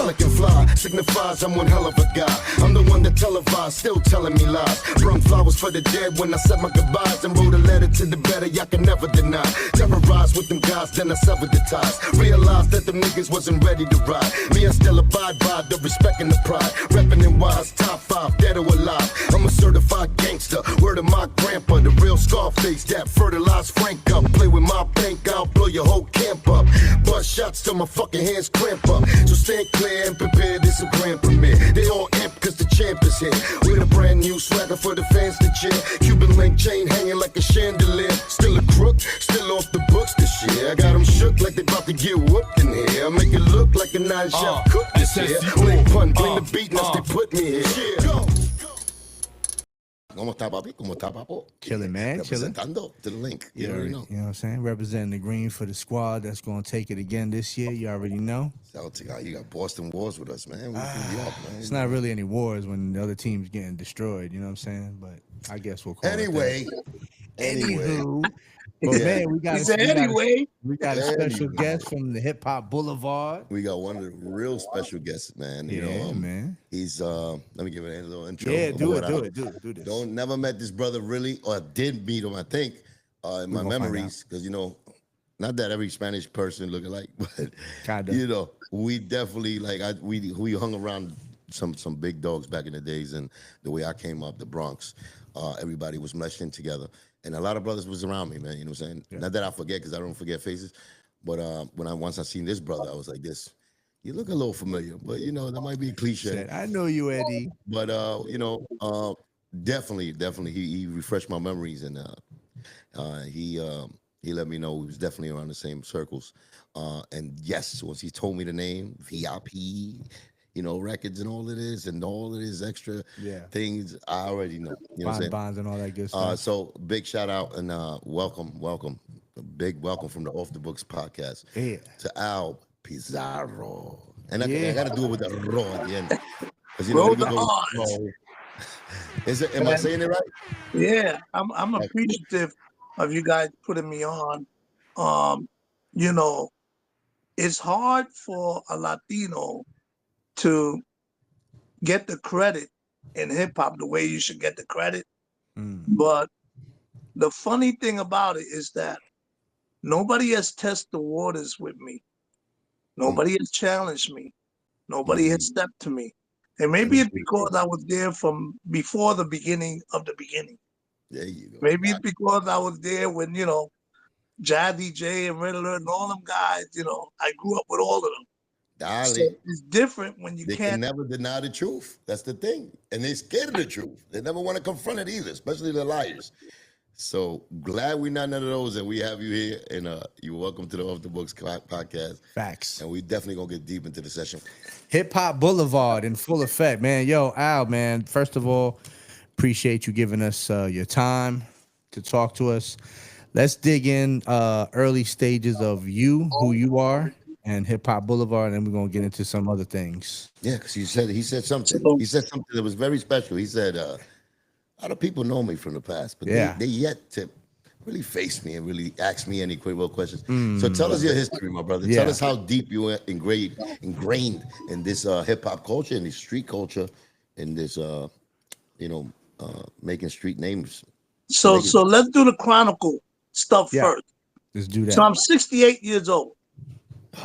Pelican fly signifies I'm one hell of a guy. I'm the one that televised, still telling me lies. Brung flowers for the dead when I said my goodbyes, and wrote a letter to the better, y'all can never deny. Terrorized with them guys, then I severed the ties. Realized that them niggas wasn't ready to ride. Me, I still abide by the respect and the pride. Reppin' and wise, top 5, dead or alive. I'm a certified gangster, word of my grandpa, the real Scarface that fertilized Frank up. Play with my bank, I'll blow your whole camp up. Bust shots till my fucking hands cramp up. So stand clear and prepare, this a grand premiere. They all imp cause the champ is here. With a brand new swagger for the fans to cheer. Cuban link chain hanging like a chandelier. Still a crook, still off the books this year. I got them shook like they about to get whooped in here. I make it look like a 9-chef cook this year. Blink pun, bring the beat once they put me here. Go. ¿Cómo está, papi? ¿Cómo está, papo? Chilling, man. Chilling. Representando to the link. You already know. You know what I'm saying? Representing the green for the squad that's going to take it again this year. You already know. You got Boston Wars with us, man. We can be up, man. It's not really any wars when the other team's getting destroyed. You know what I'm saying? But I guess we'll call anyway. Anywho. But man, we got a special guest from the Hip Hop Boulevard. We got one of the real special guests, man. You know, man. He's let me give it a little intro. Yeah, do this. Never met this brother really, or did meet him, I think, in my memories, because you know, not that every Spanish person look alike, but kinda. You know, we definitely we hung around some big dogs back in the days, and the way I came up, the Bronx, everybody was meshed in together. And a lot of brothers was around me, man. You know what I'm saying? Yeah. Not that I forget, because I don't forget faces. But once I seen this brother, I was like, you look a little familiar. But, you know, that might be a cliche. I know you, Eddie. But, you know, definitely, he refreshed my memories. And he let me know we was definitely around the same circles. And, yes, once he told me the name, VIP, you know, records and all it is, and all of his extra things, I already know. You know what I'm saying? Bonds and all that good stuff. So big shout out and welcome. A big welcome from the Off the Books podcast to Al Pizzaro. And I got to do it with the raw at the end. You know, am I saying it right? Yeah, I'm appreciative of you guys putting me on. You know, it's hard for a Latino to get the credit in hip hop the way you should get the credit. But the funny thing about it is that nobody has tested the waters with me. Nobody has challenged me. Nobody has stepped to me. And maybe it's because I was there from before the beginning of the beginning. There you go. Maybe it's because I was there when, you know, Jazzy J and Red Alert and all them guys, you know, I grew up with all of them. So it's different when they can never deny the truth. That's the thing. And they're scared of the truth. They never want to confront it either, especially the liars. So glad we're not none of those, and we have you here. And you're welcome to the Off the Books podcast. Facts. And we definitely going to get deep into the session. Hip Hop Boulevard in full effect, man. Yo, Al, man, first of all, appreciate you giving us your time to talk to us. Let's dig in early stages of you, who you are, and Hip Hop Boulevard, and then we're gonna get into some other things. Yeah, because he said something. He said something that was very special. He said, a lot of people know me from the past, but they yet to really face me and really ask me any real questions. So tell us your history, my brother. Tell us how deep you were ingrained in this hip hop culture, in this street culture, in this making street names. So let's do the chronicle stuff first. Let's do that. So I'm 68 years old.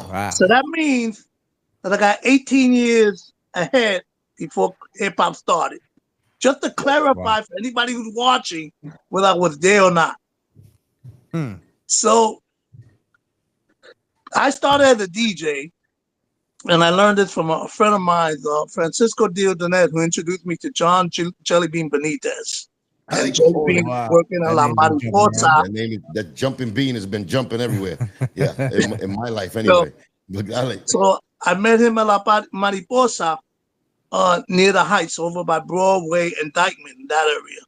Wow. So that means that I got 18 years ahead before hip hop started. Just to clarify for anybody who's watching whether I was there or not. So I started as a DJ, and I learned this from a friend of mine, Francisco Diodanet, who introduced me to John Jellybean Benitez. And Jellybean working at La Mariposa. That jumping bean has been jumping everywhere. Yeah, in my life anyway. So I met him at La Mariposa near the Heights, over by Broadway and Dykeman, that area.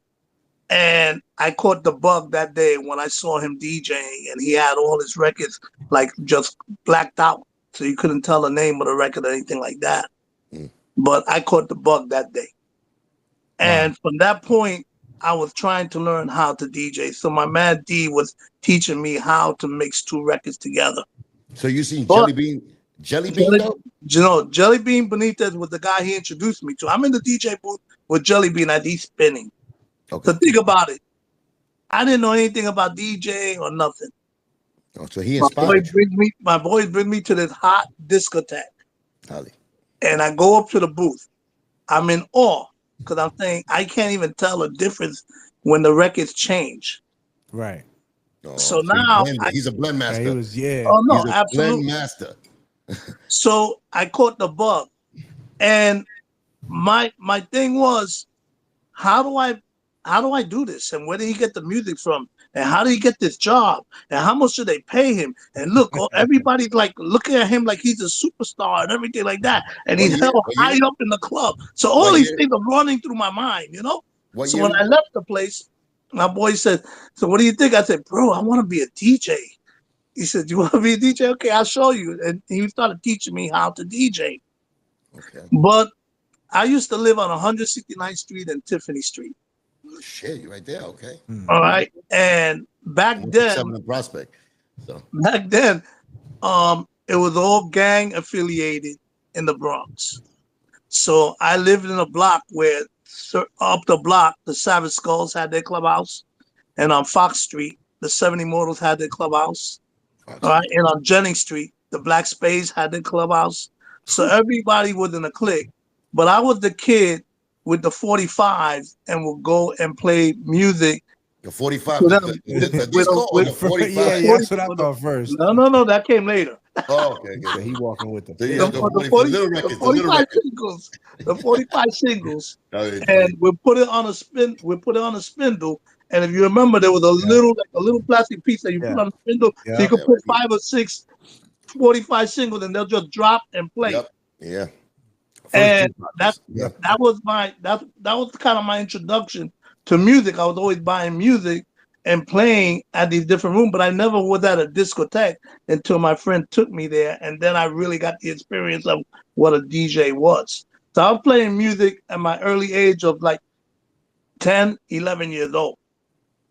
And I caught the bug that day when I saw him DJing, and he had all his records like just blacked out, so you couldn't tell the name of the record or anything like that. But I caught the bug that day. And from that point, I was trying to learn how to DJ. So my man D was teaching me how to mix two records together. So you seen Jellybean Jelly Bean, though? Jelly Bean Benitez was the guy he introduced me to. I'm in the DJ booth with Jelly Bean as he's spinning. Okay. So think about it. I didn't know anything about DJing or nothing. Oh, so he inspired you. My boys bring me to this hot discotheque. Holly. And I go up to the booth. I'm in awe because I'm saying I can't even tell the difference when the records change. Right. Oh, So now he's a blend master. Yeah, he was, yeah. Oh no, He's a absolutely. blend master. So I caught the bug, and my thing was, how do I do this? And where did he get the music from? And how did he get this job? And how much should they pay him? And look, everybody's like looking at him like he's a superstar and everything like that. And he's held high up in the club. So all these things are running through my mind, you know? So when I left the place, my boy said, "So what do you think?" I said, "Bro, I want to be a DJ." He said, "You want to be a DJ? Okay, I'll show you." And he started teaching me how to DJ. Okay. But I used to live on 169th Street and Tiffany Street. Shit, you right there. Okay. All right. And back then, Prospect. So it was all gang affiliated in the Bronx. So I lived in a block where up the block, the Savage Skulls had their clubhouse. And on Fox Street, the 70 Mortals had their clubhouse. All right. And on Jennings Street, the Black Spades had their clubhouse. So everybody was in a clique. But I was the kid with the 45 and would go and play music. The 45, the disco or the 45? Yeah, that's what I thought first. No, that came later. Oh, okay. So he walking with them. The 45 singles, and we put it on a spin. We put it on a spindle, and if you remember, there was a little plastic piece that you put on the spindle, so you could put 5 or 6 45 singles, and they'll just drop and play. Yeah. And that was kind of my introduction to music. I was always buying music and playing at these different rooms, but I never was at a discotheque until my friend took me there, and then I really got the experience of what a DJ was. So I was playing music at my early age of like 10, 11 years old,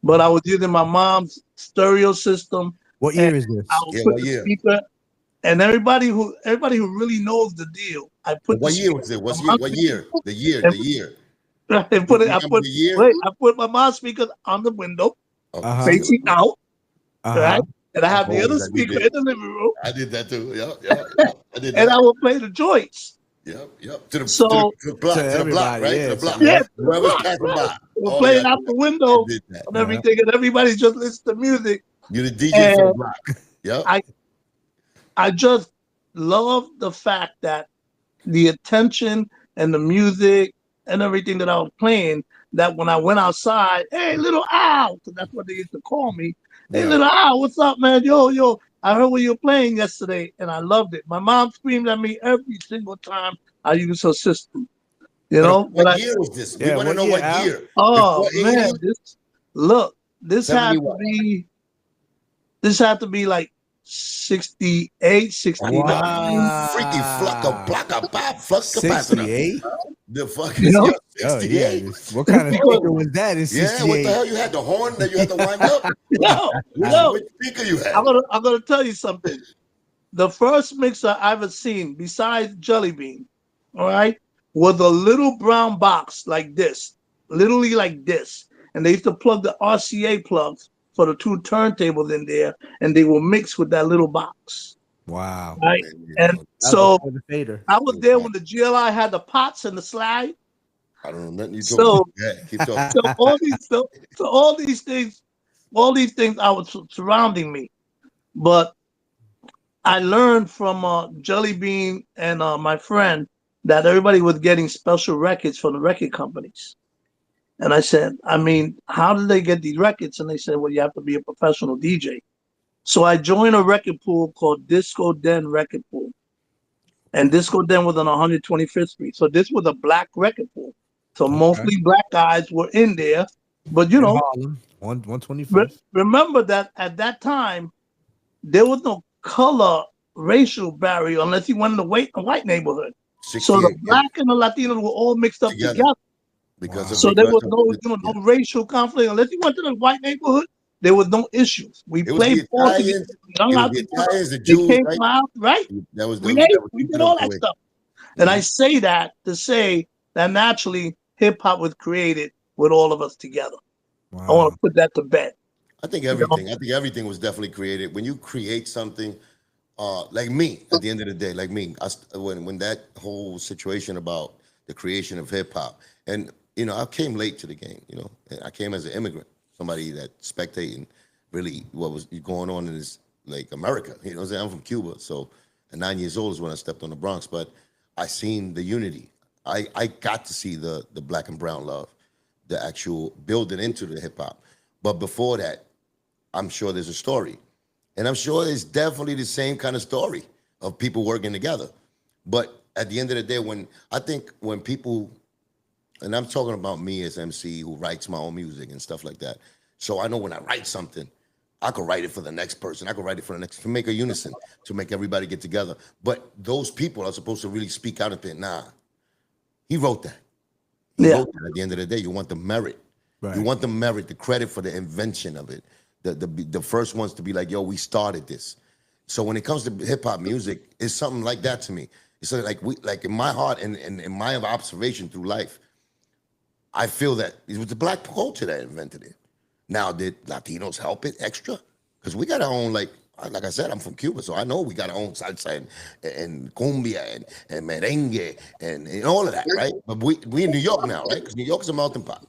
but I was using my mom's stereo system. What year is this? I would put the speaker, and everybody who really knows the deal, I put. What year was it? What year? The year. I put my mom's speakers on the window, facing out, right? And I have the other speaker in the living room. I did that too. Yeah. I did that. And I would play the joints. Yep. To the block, right? Yeah, to the block. Yeah. Whoever's passing by. We're playing out the window and everything, and everybody just listens to music. You're the DJ for the block. Yeah. I just love the fact that the attention and the music and everything that I was playing, that when I went outside, hey, little Al, because that's what they used to call me. Hey, little Al, what's up, man? Yo, I heard what you were playing yesterday, and I loved it. My mom screamed at me every single time I used her system. You know? What year was this? We want to know what year. Oh, man. This had to be like 68, 69. Wow. Freaky block 68? The fucking 68. What kind of speaker was that in 68? Yeah, what the hell? You had the horn that you had to wind up? Which speaker you had? I'm gonna tell you something. The first mixer I ever seen, besides Jelly Bean, all right, was a little brown box like this, literally like this. And they used to plug the RCA plugs for the 2 turntables in there, and they will mix with that little box. Wow. Right. And so I was there when the GLI had the pots and the slide. I don't know nothing you talking about. Keep talking. So all these things I was surrounding me. But I learned from Jelly Bean and my friend that everybody was getting special records from the record companies. And I said, how did they get these records? And they said, well, you have to be a professional DJ. So I joined a record pool called Disco Den Record Pool. And Disco Den was on 125th Street. So this was a black record pool. So mostly black guys were in there. But, 125th. Remember that at that time, there was no color racial barrier unless you went in the white neighborhood. So the black and the Latinos were all mixed up together. So there was no racial conflict. Unless you went to the white neighborhood, there was no issues. We It was the played ball together. Italians. Young It was out the together. Italians, the They Jews, came right? out, right? That was We the ate, that was we did keeping all us that away. stuff. And I say that to say that naturally hip hop was created with all of us together. I want Wow. to put that to bed. I think You know? everything. I think everything was definitely created. When you create something, like me, at the end of the day, like me, when that whole situation about the creation of hip hop, and I came late to the game. And I came as an immigrant, somebody that spectating really what was going on in this like America. You know what I'm saying? I'm from Cuba, so at 9 years old is when I stepped on the Bronx, but I seen the unity. I got to see the black and brown love, the actual building into the hip hop. But before that, I'm sure there's a story. And I'm sure it's definitely the same kind of story of people working together. But at the end of the day, when people, and I'm talking about me as MC who writes my own music and stuff like that. So I know when I write something, I could write it for the next person. I could write it for the next, to make a unison, to make everybody get together. But those people are supposed to really speak out and think, nah, he wrote that. He Yeah. wrote that. At the end of the day, you want the merit. Right. You want the merit, the credit for the invention of it. The first ones to be like, yo, we started this. So when it comes to hip hop music, it's something like that to me. It's like in my heart and in my observation through life, I feel that it was the black culture that invented it. Now, did Latinos help it extra? Because we got our own, like I said, I'm from Cuba, so I know we got our own salsa and cumbia and merengue and all of that, right? But we in New York now, right? Because New York is a melting pot,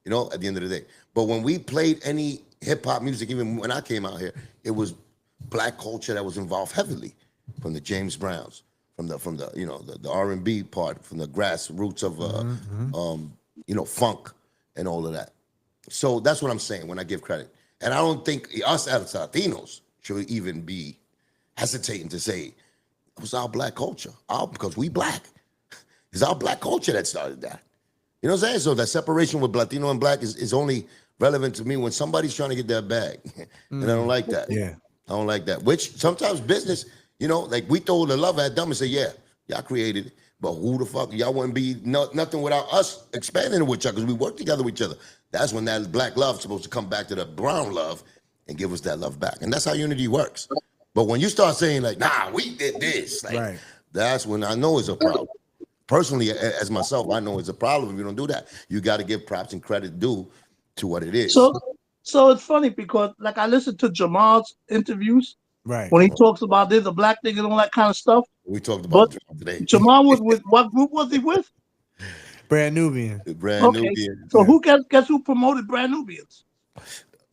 at the end of the day. But when we played any hip hop music, even when I came out here, it was black culture that was involved heavily, from the James Browns, from the R&B part, from the grassroots of funk and all of that. So that's what I'm saying when I give credit. And I don't think us as Latinos should even be hesitating to say it was our black culture. Because we black. It's our black culture that started that. You know what I'm saying? So that separation with Latino and black is only relevant to me when somebody's trying to get that bag. And I don't like that. Yeah. I don't like that. Which sometimes business, like we throw the love at them and say, yeah, y'all created it. But who the fuck, y'all wouldn't be nothing without us expanding it with y'all because we work together with each other. That's when that black love is supposed to come back to the brown love and give us that love back. And that's how unity works. But when you start saying like, nah, we did this, like, Right. that's when I know it's a problem. Personally, as myself, I know it's a problem if you don't do that. You got to give props and credit due to what it is. So it's funny because like I listened to Jamal's interviews Right. when he talks about there's a black thing and all that kind of stuff. We talked about But it today. Jamal was with what group was he with? Brand Nubian. Brand Okay. Nubian. So who guess who promoted Brand Nubians?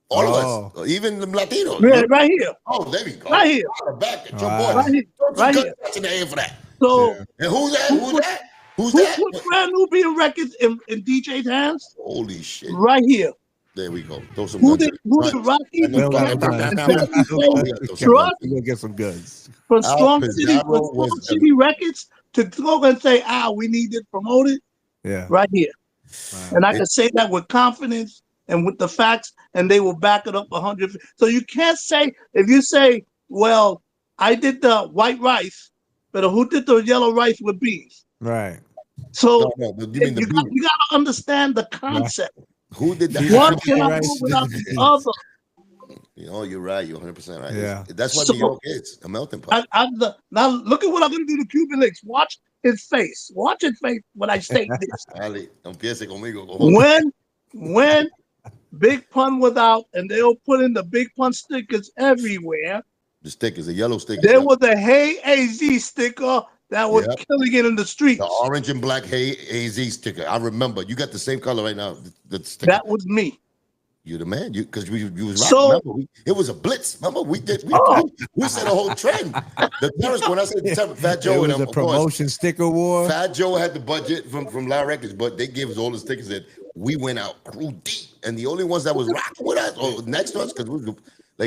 All of Oh. us, even the Latinos. Yeah, right here. Oh, there we go. Right here. Back at your Wow. boy. Right here. Right here. That's in the air for that. So Yeah. And who's that? Who's that? Who's who that? put Brand Nubian records in DJ's hands? Holy shit. Right here. There we go. Throw some Who guns. did Rocky I know We'll Brad- get some and guns. Jackie say, Oh, yeah, throw some trust guns. We'll get some goods. from Al Strong City, Pizzaro from Strong was City Records to go and say, we need it promoted Yeah. right here. Wow. And I can say that with confidence and with the facts, and they will back it up 100. So you can't say, if you say, well, I did the white rice, but who did the yellow rice with beans? Right. So No, but you mean the you got to understand the concept. Who did that? One Right. cannot Right. go without the Beans. other. You're right. You're 100% right. Yeah. That's what So- New York is, a melting pot. Now look at what I'm going to do to Cuban Links. Watch his face. Watch his face when I state this. Ali, empiece conmigo. When Big Pun was out and they'll put in the Big Pun stickers everywhere, The stickers, the yellow stickers. there was a Hey AZ sticker that was Yep. killing it in the streets. The orange and black Hey AZ sticker. I remember. You got the same color right now. The sticker. That was me. You the man. You because you was So- right. Remember, it was a blitz. Remember, we set a whole trend. The terrorist, when I said Fat Joe It and was them, a of course, promotion sticker war. Fat Joe had the budget from Loud Records, but they gave us all the stickers that we went out crew deep, and the only ones that was rocking with us or next to us because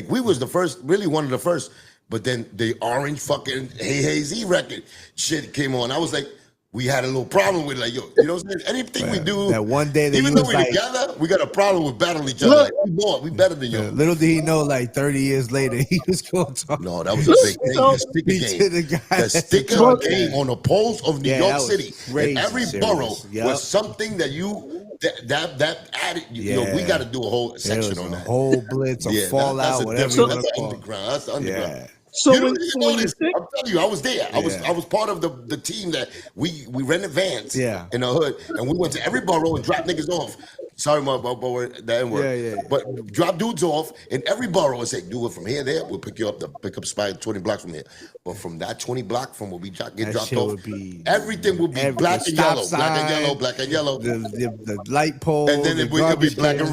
we was the first, really one of the first. But then the orange fucking Hey Z record shit came on. I was like, we had a little problem with it. Like, yo, you know what I'm saying? Anything we do, That one day that even you though was we're like, together, we got a problem with battling each other. Look. Like, we more, we better than you. little did he know, like 30 years later, he was going to talk. No, that was a big thing. So- The sticker He game. to the guy The that's sticker talking. game on the poles of New Yeah, York that was City. crazy And every serious. borough Yep. was something that you that added. You know, we got to do a whole There section was on a that. whole blitz, a Yeah, fallout, that's whatever you So- want that's to call it. underground. That's the underground. Yeah. So You don't when, even so know when you this. think, I'm telling you, I was there. I Yeah. was part of the team that we rented vans Yeah. in the hood, and we went to every borough and dropped niggas off. Sorry, my the N word. Yeah. But drop dudes off in every borough and say, do it from here, there. We'll pick you up. The pickup spot 20 blocks from here. But from that 20 block from where we get That dropped shit off, would be everything would be every- black the and stop yellow, black and yellow, sign, black and yellow. the light pole, And then the it'll be garbage black can.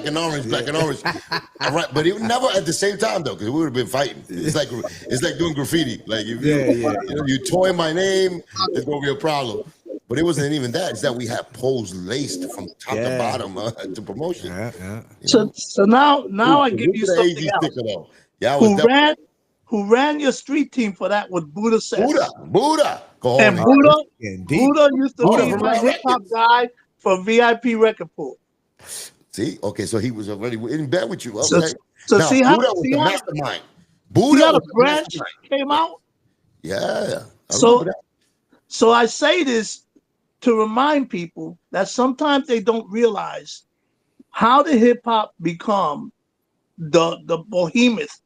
and orange, black and orange. All right, but it never at the same time though, because we would have been fighting. It's like doing graffiti. Like if Yeah. you toy my name, it's gonna be a problem. But it wasn't even that. It's that we had poles laced from top to bottom to promotion. Yeah. so now I give Look you at the AZ something else. sticker though. Yeah, I was Who ran your street team for that was Buddha Sess. Buddha. Go And on. Indeed. Buddha used to Buddha be from my Loud hip hop Records. guy for VIP Record Pool. See, okay, so he was already in bed with you. So- Okay. so now, see how- Buddha was see the how- mastermind. See Buddha how was the the branch mastermind. came out? Yeah. I So- remember that. So I say this to remind people that sometimes they don't realize how the hip hop become the behemoth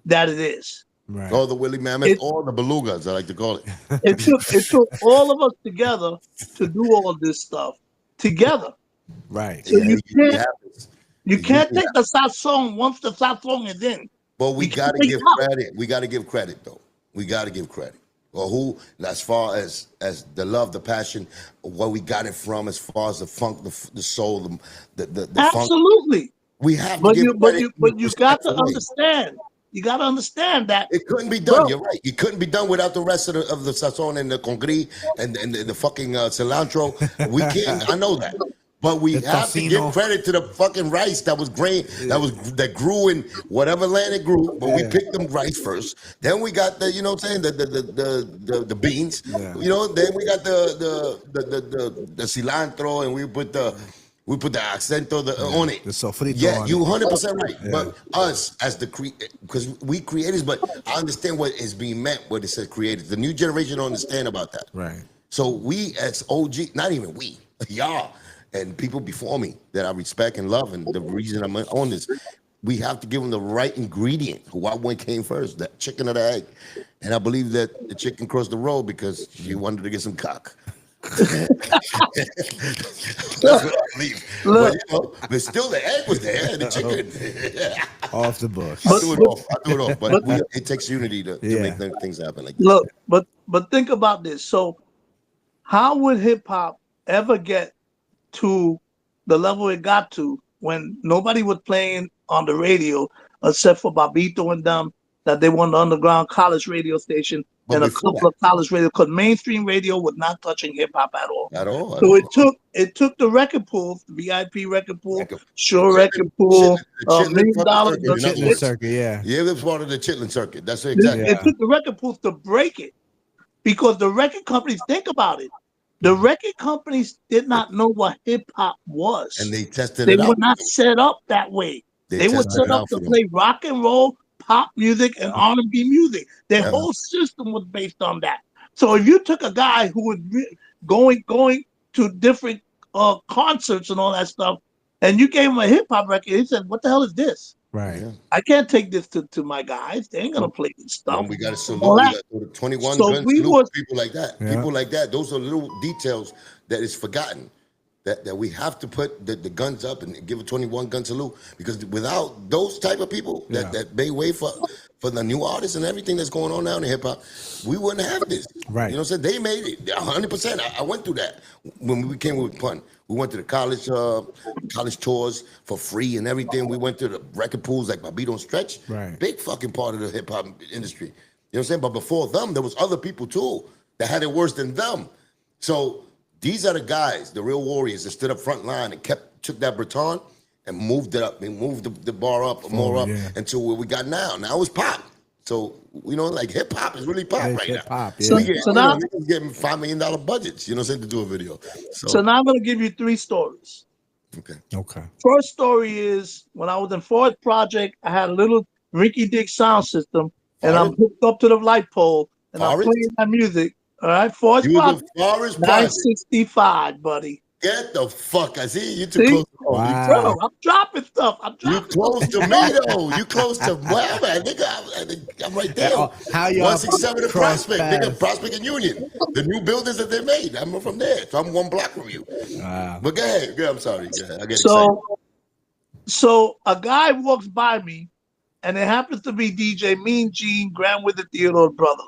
that it is. Right. Or the Willie Mammoth, It- or the Belugas, I like to call it. It took all of us together to do all this stuff together. Right. So you it can't happens. you It can't usually take the South song once the South song is in. But we You got to can't give take it out. credit. We got to give credit, though. We got to give credit. Or who, as far as the love, the passion, where we got it from, as far as the funk, the soul, the funk. Absolutely. We have to But give you credit. but you got to respectful way. understand. You got to understand that It couldn't be done. Bro. You're right. It couldn't be done without the rest of the sazon and the congri and the fucking cilantro. We can't. I know that. But we The have to tocino. give credit to the fucking rice that was that grew in whatever land it grew. But we picked them rice first. Then we got the, you know what I'm saying, the beans. Yeah. You know, then we got the cilantro, and we put the accento on it. The sofrito Yeah, on you it. 100% right. But us as because we creators, but I understand what is being meant when it says creators. The new generation don't understand about that. Right. So we as OG, not even we, y'all, and people before me that I respect and love, and the reason I'm on this, we have to give them the right ingredient. What one came first, that chicken or the egg? And I believe that the chicken crossed the road because she wanted to get some cock. That's what I believe. Look. But still, the egg was there, and the chicken. Off the books. I threw it off. But it takes unity to make things happen like that. look, but think about this. So how would hip hop ever get to the level it got to when nobody was playing on the radio except for Babito and them, that they won the underground college radio station But and a before couple of college radio, because mainstream radio was not touching hip hop at all. At all. So it took the record pool, the VIP record pool, Record- Sure Record Pool, Chitlin $1 fucking Million. circuit, you're not Chitlin looking. circuit, yeah. Yeah, it was part of the Chitlin circuit. That's It exactly. took the record pools to break it, because the record companies, think about it, the record companies did not know what hip hop was. And they tested They it out. were not set up that way. They were tested set it up out to for them. play rock and roll, pop music, and R&B music. Their Yeah. whole system was based on that. So if you took a guy who was going to different concerts and all that stuff, and you gave him a hip hop record, he said, "What the hell is this? Right. Yeah. I can't take this to my guys. They ain't gonna play this stuff." And we got to salute. All We that. got to go to 21 So gun we salute was- people like that. Yeah. People like that. Those are little details that is forgotten. That we have to put the guns up and give a 21 gun salute, because without those type of people that pay way for the new artists and everything that's going on now in hip hop, we wouldn't have this. Right. You know what I'm saying? They made it 100%. I went through that when we came with Pun. We went to the college tours for free and everything. We went to the record pools like Babito and Stretch. Right. Big fucking part of the hip hop industry. You know what I'm saying? But before them, there was other people too that had it worse than them. So these are the guys, the real warriors that stood up front line and took that baton and moved it up. They moved the bar up, more up, until where we got now. Now it's pop. So, you know, like hip hop is really pop It's right now. hip-hop, yeah. So- We get, so now- niggas getting $5 million budgets, you know what I'm saying, to do a video. So now I'm gonna give you 3 stories. Okay. Okay. First story is when I was in Ford's project, I had a little rinky-dink sound system, and I'm hooked up to the light pole, and I'm Forest? playing my music. All right, Ford's You was project, a Forest project. 965, buddy. Get the fuck. I see you too See? close. Wow. Bro, I'm dropping stuff. I'm You dropping close stuff. to me though. You close to well, I think I'm right there. How y'all 167 in cross Prospect, nigga, paths? Prospect and Union. The new buildings that they made. I'm from there, so I'm 1 block from you. Wow. But go ahead. I'm sorry. Go ahead. I get excited. So a guy walks by me, and it happens to be DJ Mean Gene, Grand with the Theodore brother.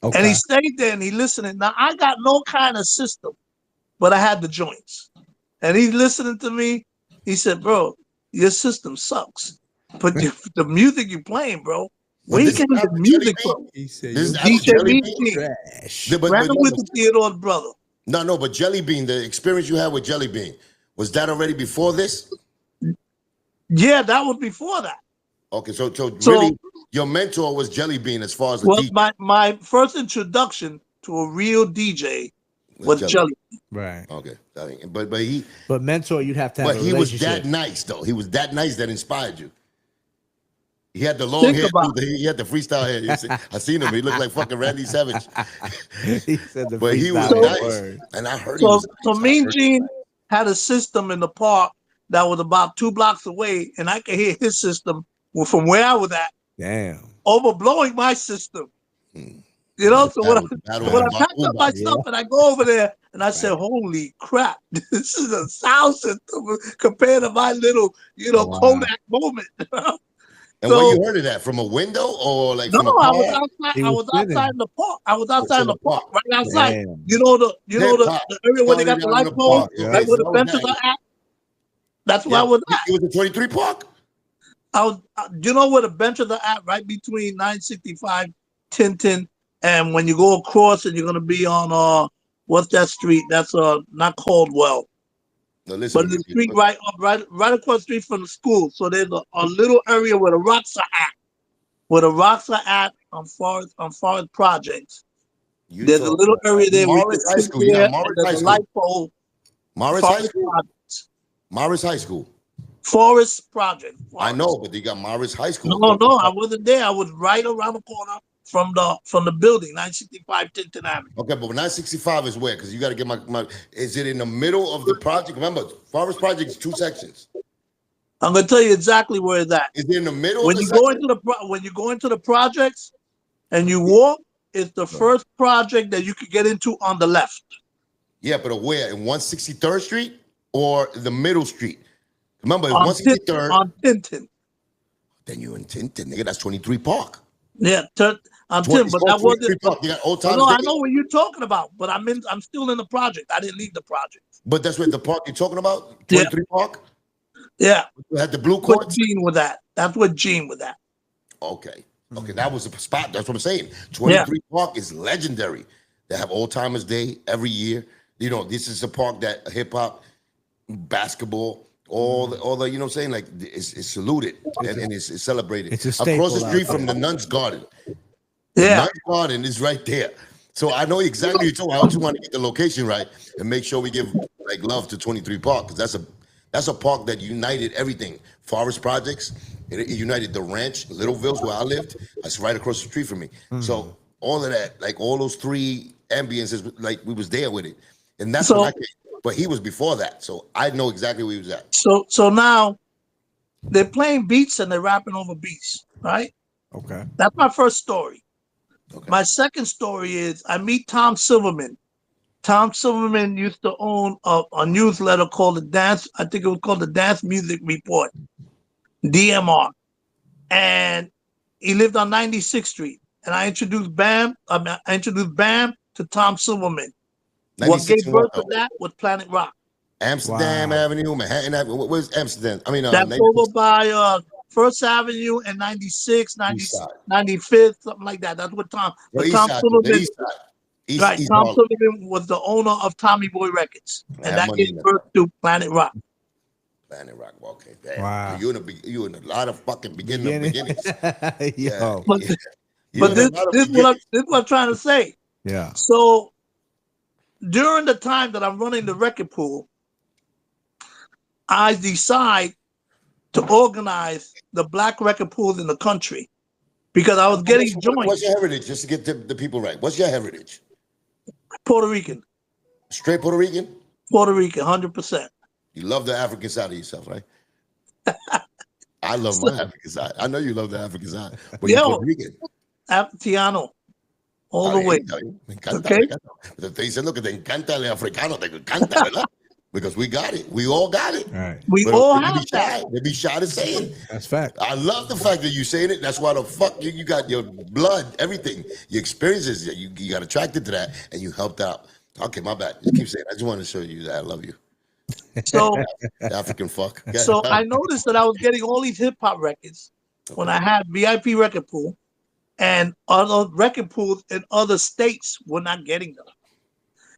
Okay. And he stayed there and he listening. Now I got no kind of system, but I had the joints. And he's listening to me. He said, "Bro, your system sucks, but the music you playing, bro, But where you this is getting the Apple music Jelly from?" He said, This is "Yo, Apple DJ Jelly Mean Bean. Gene, trash." Yeah, Grand with the Theodore brother. no, but Jelly Bean, the experience you had with Jelly Bean, was that already before this? Yeah, that was before that. Okay, so So, really, your mentor was Jelly Bean as far as the well, DJ my first introduction to a real DJ was was Jelly. Right. Okay, but But mentor, you'd have to have a he was relationship. that nice though. He was that nice that inspired you. He had the long Think hair. about He had the freestyle hair. I seen him. He looked like fucking Randy Savage. He said the But he was freestyle nice, word. and I heard he So, was so nice. I Mean heard- Gene had a system in the park that was about 2 blocks away, and I could hear his system from where I was at Damn. overblowing my system. Hmm. You know, so when Battle I of packed up my Boombox. stuff and I go over there and I said, "Holy crap, this is a sound system compared to my little, Wow. Kodak moment." And So- where you heard of that? From a window or like No, from a I car? was outside. He I was was outside sitting. in the park. I was outside in the park, right outside. Damn. You know the Hip-hop. the area where they got Started the down in light the pole, park. Yeah. right where the That was benches that. are at. That's where I was at. It was a 23 Park. I was, you know where the benches are at, right between 965, Tintin, and when you go across and you're gonna be on what's that street? That's not Caldwell, No, listen. but the street right up, right across the street from the school. So there's a little area where the rocks are at, on Forest Projects. There's a little area there where you Morris can High sit School. You there, got Morris and there's High a School. light pole. Morris High Forest School. Projects. Morris High School. Forest Project. I know, but they got Morris High School. No, I wasn't there. I was right around the corner from the building, 965 Tinton Avenue. Okay, but 965 is where? Because you got to get my. Is it in the middle of the project? Remember, Forest Project is 2 sections. I'm gonna tell you exactly where it's at. Is it in the middle When of the you go section? when you go into the projects and you walk, it's the first project that you could get into on the left. Yeah, but where? In 163rd Street or the middle street? Remember, it's On 163rd. on Tinton. Then you in Tintin, nigga. That's 23 Park. Yeah, on 20 Tinton, but that 23 wasn't. Park. You got old times. No, I know what you're talking about, but I'm still in the project. I didn't leave the project. But that's what the park you're talking about? 23 Park? Yeah. You had the blue What courts? Gene was at. That's what Gene was at. Okay. Okay, that was the spot. That's what I'm saying. 23 Park is legendary. They have Old Timers Day every year. You know, this is a park that hip hop, basketball, all the you know what I'm saying? Like it's saluted and it's celebrated. It's a staple Across the street out from the Nuns Garden. Yeah. Nuns Garden is right there. So I know exactly what you're talking about. I just want to get the location right and make sure we give like love to 23 Park because that's a park that united everything. Forest Projects, it united the ranch, Littleville's where I lived. That's right across the street from me. So all of that, like all those 3 ambiences, like we was there with it. And that's when I came. But he was before that. So I know exactly where he was at. So now they're playing beats and they're rapping over beats, right? Okay. That's my first story. Okay. My second story is I meet Tom Silverman. Tom Silverman used to own a newsletter called I think it was called the Dance Music Report, DMR. And he lived on 96th Street. And I introduced Bam to Tom Silverman. What gave birth to that was Planet Rock. Amsterdam Avenue, Manhattan Avenue. Where's Amsterdam? I mean, That's over by First Avenue and 96, 90, 95th, something like that. That's what Tom. But Tom Silverman, right? Tom Silverman was the owner of Tommy Boy Records, and that gave birth to Planet Rock. Planet Rock. Okay, damn. Wow. You in a lot of fucking beginnings. Yo. But this is what I'm trying to say. Yeah. So during the time that I'm running the record pool, I decide to organize the black record pools in the country because I was getting joints. What's your heritage? Just to get the people right. What's your heritage? Puerto Rican. Straight Puerto Rican? Puerto Rican, 100%. You love the African side of yourself, right? I love So, my African side. I know you love the African side, but you're yo, Puerto Rican. Tiano, all Está the way. bien, está bien. Me encanta, Okay? me encanta. Te estoy diciendo que te encanta el africano, te encanta, ¿verdad? Because we got it. We all got it. Right. We But all they have be that. shy. They be shy to say it. That's fact. I love the fact that you saying it. That's why the fuck you got your blood, everything, your experiences. You got attracted to that, and you helped out. Okay, my bad. Just keep saying. I just wanted to show you that I love you, So, African fuck. Yeah. so I noticed that I was getting all these hip hop records when I had VIP record pool, and other record pools in other states were not getting them.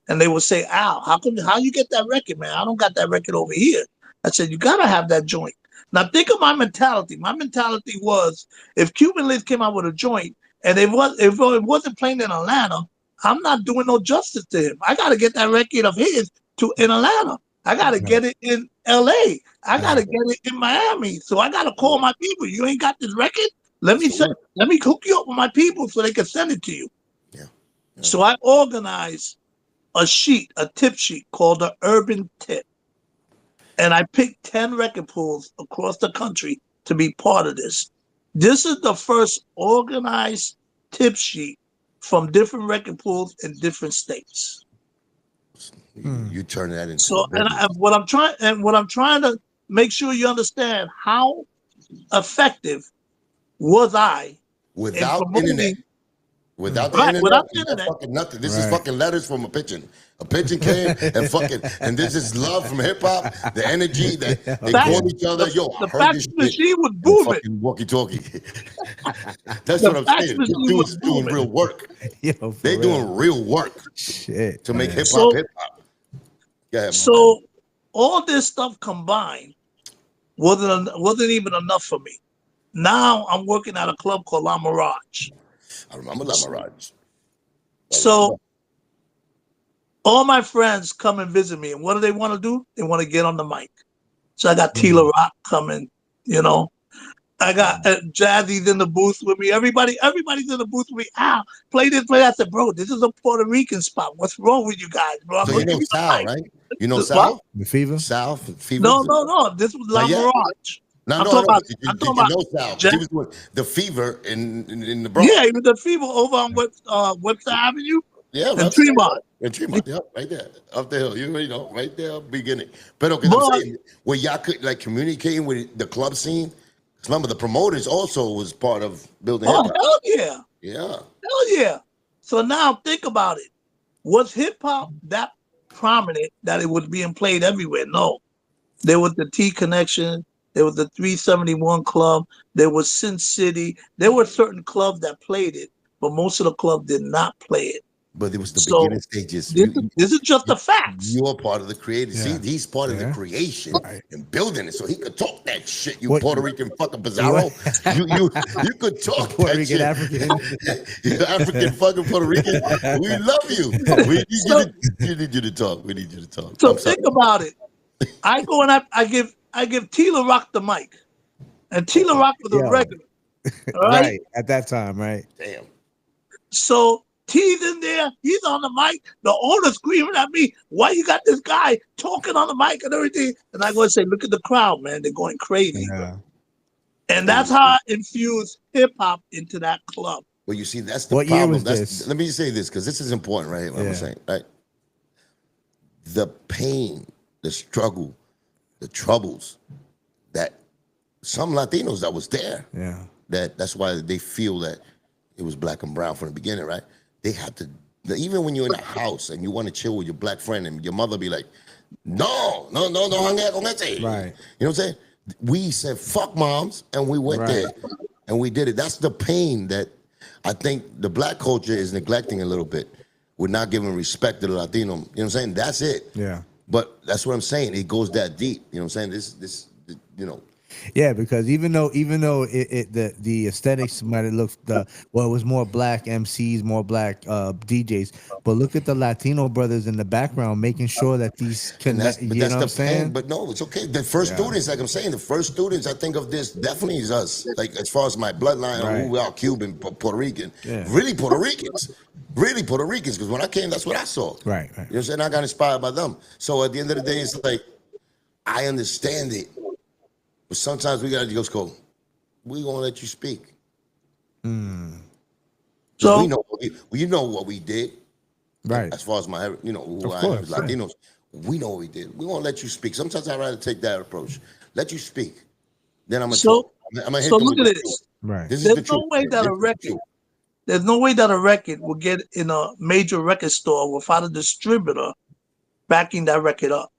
And they would say, Al, how you get that record, man? I don't got that record over here. I said, you gotta have that joint. Now think of my mentality. My mentality was, if Cuban Links came out with a joint and if it wasn't playing in Atlanta, I'm not doing no justice to him. I gotta get that record of his in Atlanta. I gotta get it in LA. I gotta get it in Miami. So I gotta call my people. You ain't got this record? Let me hook you up with my people so they can send it to you. Yeah. So I organized a tip sheet called the Urban Tip. And I picked 10 record pools across the country to be part of this. This is the first organized tip sheet from different record pools in different states. You turn that into So, what I'm trying to make sure you understand, how effective was I without in promoting internet. Without the Right, internet, without you the got internet. fucking nothing. This is Right. fucking letters from a pigeon. A pigeon came and fucking, and this is love from hip hop. The energy that they Fax- call each other. Yo, I the heard fax this shit. machine was on booming. Fucking walkie-talkie. That's The what I'm fax saying. machine These was dudes doing booming. real work. Yo, for They real. doing real work Shit. to make man. hip So- hop hip hop. Go ahead, my So all this stuff combined wasn't even enough for me. Now I'm working at a club called La Mirage. man. I remember La Mirage. So all my friends come and visit me, and what do they want to do? They want to get on the mic. So I got Tila Rock coming, you know. I got Jazzy's in the booth with me. Everybody's in the booth with me. Al, play this, play that. I said, bro, this is a Puerto Rican spot. What's wrong with you guys, bro? I'm So gonna you know give you the Sal, mic. right? You know What? Sal? The fever? Sal? Fever? No. This was La Not yet? Mirage. No, I'm no, talking no. about- Did I'm you talking know about Sal? 'Cause Jack- he was doing the fever in the Bronx. Yeah, even the fever over on Webster Avenue Yeah, and right. Tremont. In Tremont, yeah, right there, up the hill. You already know, right there, beginning. But I'm But- saying, where y'all could like communicating with the club scene. 'Cause remember, the promoters also was part of building hip Oh, hop. hell yeah. Yeah, Hell yeah. So now think about it. Was hip hop that prominent that it was being played everywhere? No. There was the T Connection. There was the 371 Club. There was Sin City. There were certain clubs that played it, but most of the clubs did not play it. but it was the So, beginning stages. This is just the facts. You're part of the creative. Yeah. See, he's part of the Yeah. creation Right. and building it, so he could talk that shit. You What- Puerto Rican fucking Pizzaro. You could talk Puerto that Rican shit. African. You African fucking Puerto Rican. We love you. We need you to talk. We need you to talk. So I'm sorry. think about it. I go and I give Tila Rock the mic, and Tila Rock was a Yo. regular. All Right. right. At that time, right? Damn. So T's in there. He's on the mic. The owner screaming at me, "Why you got this guy talking on the mic and everything?" And I go and say, "Look at the crowd, man. They're going crazy." Yeah. And that's how I infused hip hop into that club. Well, you see, that's the What year problem. was That's, this? Let me just say this because this is important, right? What Yeah. I'm saying, right? The pain, the struggle, the troubles that some Latinos that was there. Yeah. That's why they feel that it was black and brown from the beginning, right? They had to, even when you're in a house and you want to chill with your black friend and your mother be like, no, hang out con ese. Right. You know what I'm saying? We said, fuck moms, and we went Right. there and we did it. That's the pain that I think the black culture is neglecting a little bit. We're not giving respect to the Latino. You know what I'm saying? That's it. Yeah. But that's what I'm saying. It goes that deep. You know what I'm saying? This you know. Yeah, because even though the aesthetics might have looked it was more black MCs, more black DJs, but look at the Latino brothers in the background making sure that these And that's, connect. but You that's know the what I'm saying? But no, it's okay. The first students, like I'm saying, the first students I think of this definitely is us. Like as far as my bloodline, Right. who we are, Cuban, Puerto Rican, Yeah. really Puerto Ricans. really Puerto Ricans, because when I came, that's what I saw. Right. You know what I'm saying? I got inspired by them. So at the end of the day, it's like, I understand it, but sometimes we gotta just go, we gonna let you speak. So We know what we did. Right. As far as my, who I am course, as Latinos, we know what we did. We gonna let you speak. Sometimes I'd rather take that approach. Let you speak. Then I'm gonna talk. I'm gonna hit them look with at the truth. this. Right. This is There's the truth. no way that This a is the record. truth. There's no way that a record will get in a major record store without a distributor backing that record up.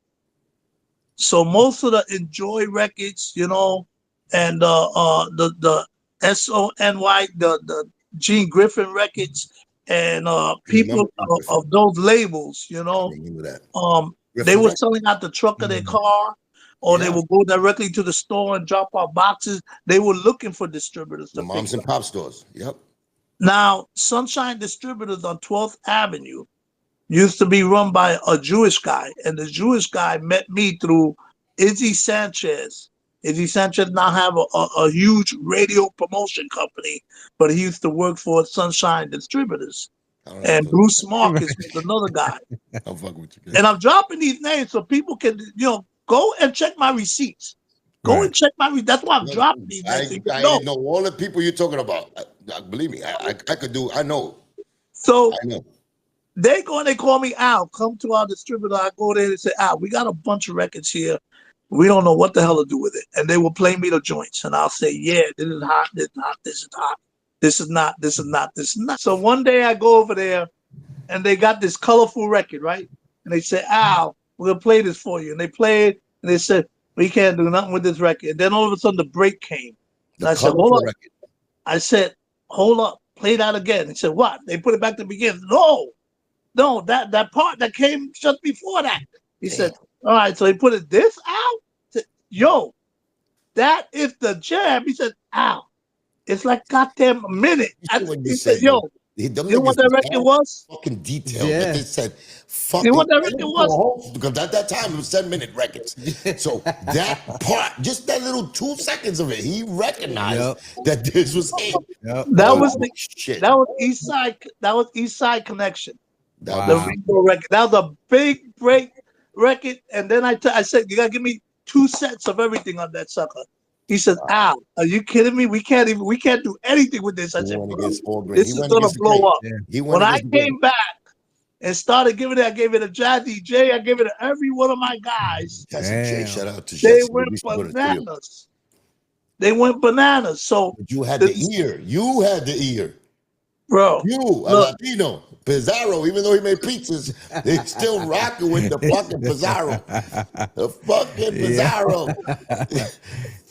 So most of the Enjoy records, and the SONY, the Gene Griffin records, and people Remember Griffin. of those labels, I remember that. they Griffin were record. selling out the truck of their car, or they Yeah. would go directly to the store and drop off boxes. They were looking for distributors The to moms pick and pop stores. Yep. Now, Sunshine Distributors on 12th Avenue used to be run by a Jewish guy, and the Jewish guy met me through Izzy Sanchez. Izzy Sanchez now have a huge radio promotion company, but he used to work for Sunshine Distributors. I don't And know. Bruce Marcus was another guy. I'm fucking with you. And I'm dropping these names so people can, go and check my receipts. Go Right. and check my receipts. That's why I'm dropping these names. So you can I know. know all the people you're talking about. Believe me, I could do. I know. So I know. they go and they call me Al. Come to our distributor. I go there and say, Al, we got a bunch of records here. We don't know what the hell to do with it. And they will play me the joints. And I'll say, yeah, this is hot, this is hot, this is hot. This is not, this is not, this is not. So one day I go over there and they got this colorful record, right? And they say, Al, we're going to play this for you. And they play it and they said, we can't do nothing with this record. And then all of a sudden the break came. And I said, hold up. Record. I said, hold up, play that again. He said, what? They put it back to the beginning. No, that part that came just before that. He said, all right, so he put it this out. Said, yo, that is the jam. He said, ow, it's like goddamn a minute. He said, yo, you know what that record was? Fucking detailed. Yeah. But they said, fucking. You know what that record was? Because at that time it was 7-minute records. So that part, just that little 2 seconds of it, he recognized that this was it. Yep. That Oh, was shit. that was East Side. That was East Side Connection. That The was- Ringo record. That was a big break record. And then I said, you gotta give me 2 sets of everything on that sucker. He said, Al, are you kidding me? We can't do anything with this. I he said, went bro, against 4 grand. this He is went gonna against the blow grain. up. Yeah. He went When I against the grain. came back and started giving it, I gave it to Jazzy J. I gave it to every one of my guys. Jazzy J, Damn. shout out to They Jazzy. went We used to go to the studio. bananas. They went bananas. So, But you had the ear. You had the ear. bro, You, a look, Latino. Pizzaro, even though he made pizzas, they still rocking with the fucking Pizzaro. The fucking Pizzaro.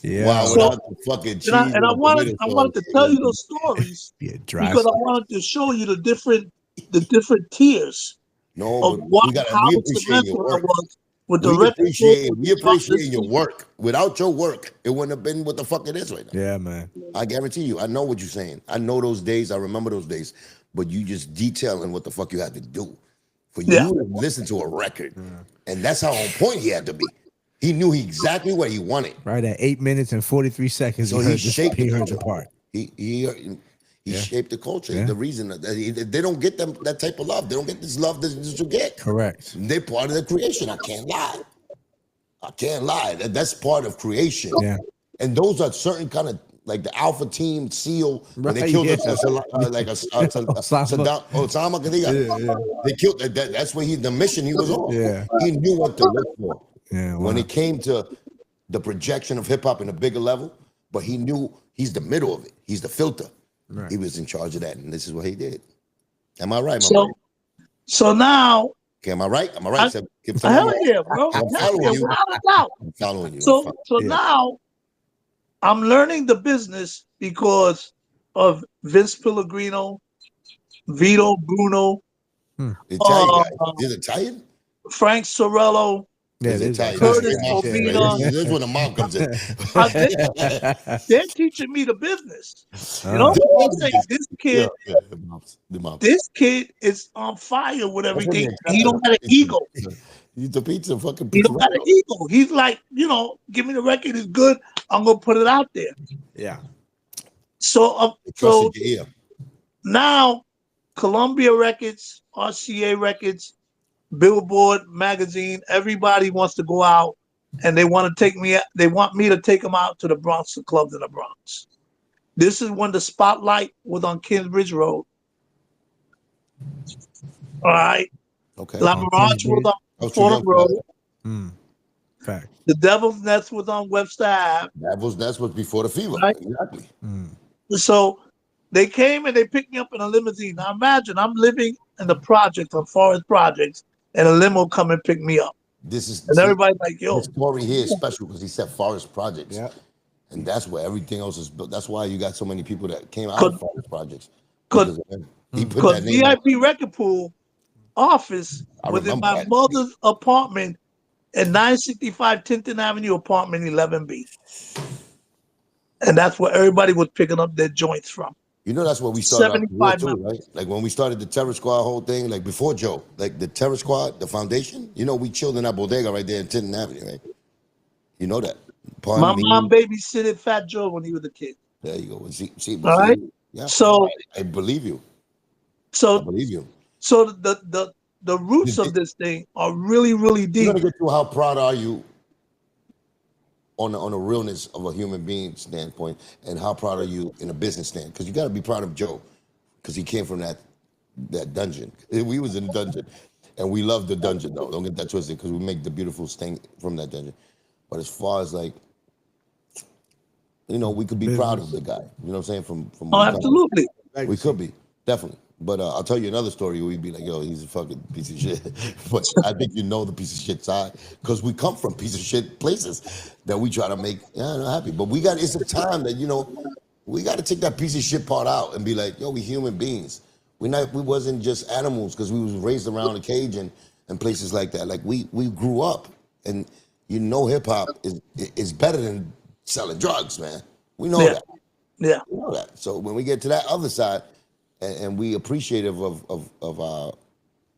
Yeah. Wow, So- without the fucking cheese. and I and the wanted tomato to sauce. tell you those stories Yeah, dry because I stuff. wanted to show you the different tiers No, of but how we appreciate your instrumental I work. was with the We record. appreciate your work. Without your work, it wouldn't have been what the fuck it is right now. Yeah, man. I guarantee you. I know what you're saying. I know those days. I remember those days. But you just detailing what the fuck you had to do for Yeah. you to listen to a record, and that's how on point he had to be. He knew exactly what he wanted. Right at 8 minutes and 43 seconds, So he he heard, shaped he the heard your culture. part. He shaped the culture. Yeah. The reason that they don't get that type of love. They don't get this love that you get. Correct. They're part of the creation. I can't lie. I can't lie. That's part of creation. Yeah. And those are certain kind of like the Alpha Team SEAL when they Right, killed yeah. Osama. They killed that. That's what the mission he was on. Yeah. He knew what to look for. Yeah. When wow. it came to the projection of hip hop in a bigger level, but he knew he's the middle of it. He's the filter. Right. He was in charge of that, and this is what he did. Am I right, my So, man? so now, Okay, am I right? Am I right? hell yeah, bro. I'm Hell following yeah, you. without a doubt. I'm following you. So Yeah. now I'm learning the business because of Vince Pellegrino, Vito Bruno, Italian guy. He's Italian? Frank Sorello. Yeah, He's it is. Italian. Curtis This is Obina. right? This is when the mom comes in. They're teaching me the business. You know what I'm saying? This kid, The mom. this kid is on fire with everything. That's what He don't got an ego. He's the pizza fucking He pizza. don't got an ego. He's like, give me the record. It's good. I'm gonna put it out there. Yeah. So Trusted your ear. now Columbia Records, RCA Records, Billboard magazine, everybody wants to go out and they want to take me. They want me to take them out to the Bronx, the clubs in the Bronx. This is when the spotlight was on Kingsbridge Road. All right, Okay. La On Mirage was Kingsbridge? on I was too young Fordham for that. Road. Fact. The Devil's Nest was on Webster Ave. That's was before the fever. Right. Exactly. So they came and they picked me up in a limousine. Now imagine I'm living in the projects on Forest Projects, and a limo come and pick me up, This is and everybody's like, "Yo, this story here is special because he said Forest Projects. Yeah. And that's where everything else is built. That's why you got so many people that came out Could- of Forest Projects. could- Because of him. He put because that name on. VIP Record Pool office I was in remember my that. mother's apartment at 965 Tinton Avenue, apartment 11B, and that's where everybody was picking up their joints from. You know that's where we started our career 75 too, members. right? Like when we started the Terror Squad whole thing, like before Joe, like the Terror Squad, the foundation, you know, we chilled in that bodega right there in Tinton Avenue, right? You know that. Pardon My me. mom babysitted Fat Joe when he was a kid. There you go. See, All right. yeah. So- I believe you. I So, believe you. so the roots of this thing are really, really You're deep. gonna get to how proud are you on the realness of a human being standpoint, and how proud are you in a business stand? Because you got to be proud of Joe, because he came from that dungeon. We was in the dungeon, and we love the dungeon though. Don't get that twisted, because we make the beautiful thing from that dungeon. But as far as like, you know, we could be proud of the guy. You know what I'm saying? From Oh, where he come. absolutely. We could be, definitely. But I'll tell you another story where we'd be like, yo, he's a fucking piece of shit. But I think you know the piece of shit side, because we come from piece of shit places that we try to make happy. But it's a time that, you know, we got to take that piece of shit part out and be like, yo, we human beings. We wasn't just animals, because we was raised around a cage and places like that. Like we grew up, and you know hip hop is better than selling drugs, man. We know that. Yeah. We know that. So when we get to that other side, and we appreciative of our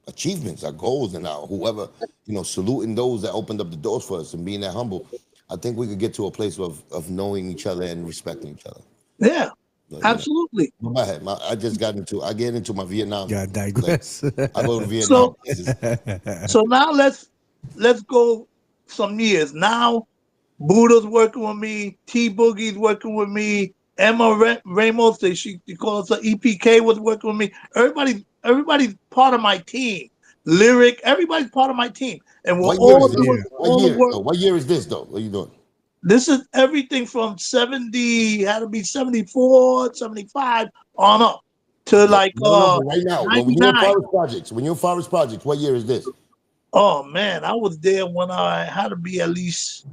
achievements, our goals, and our whoever, you know, saluting those that opened up the doors for us and being that humble, I think we could get to a place of knowing each other and respecting each other. Yeah. So, Absolutely. You know, go ahead. I get into my Vietnam. Gotta digress. I go to Vietnam. So now let's go some years. Now Buddha's working with me, T Boogie's working with me, Emma Ramos, she calls her EPK, was working with me. Everybody's part of my team. Lyric, everybody's part of my team. And we're What year all is this? doing all the work. What year is this though? What are you doing? This is everything from 70, had to be 74, 75 on up to like No, right now, when you're in 99. Forest Projects, what year is this? Oh man, I was there when I had to be at least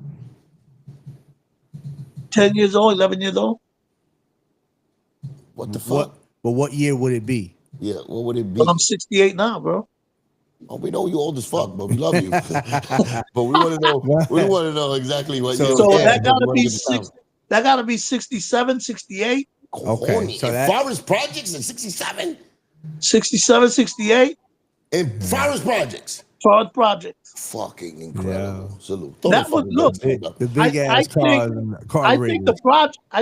10 years old, 11 years old. What the fuck? What year would it be? Yeah, what would it be? But I'm 68 now, bro. Oh, we know you old as fuck, but we love you. But we want to know exactly what year. So it is, that because gotta we wanna be get the time. that gotta be 67, 68, Okay, Corny. so In that- Forest Projects in 67? 67, 68 In Forest Projects. for Project. Fucking incredible. Yeah. Salute. That was- look, The big I ass cars and car I radius.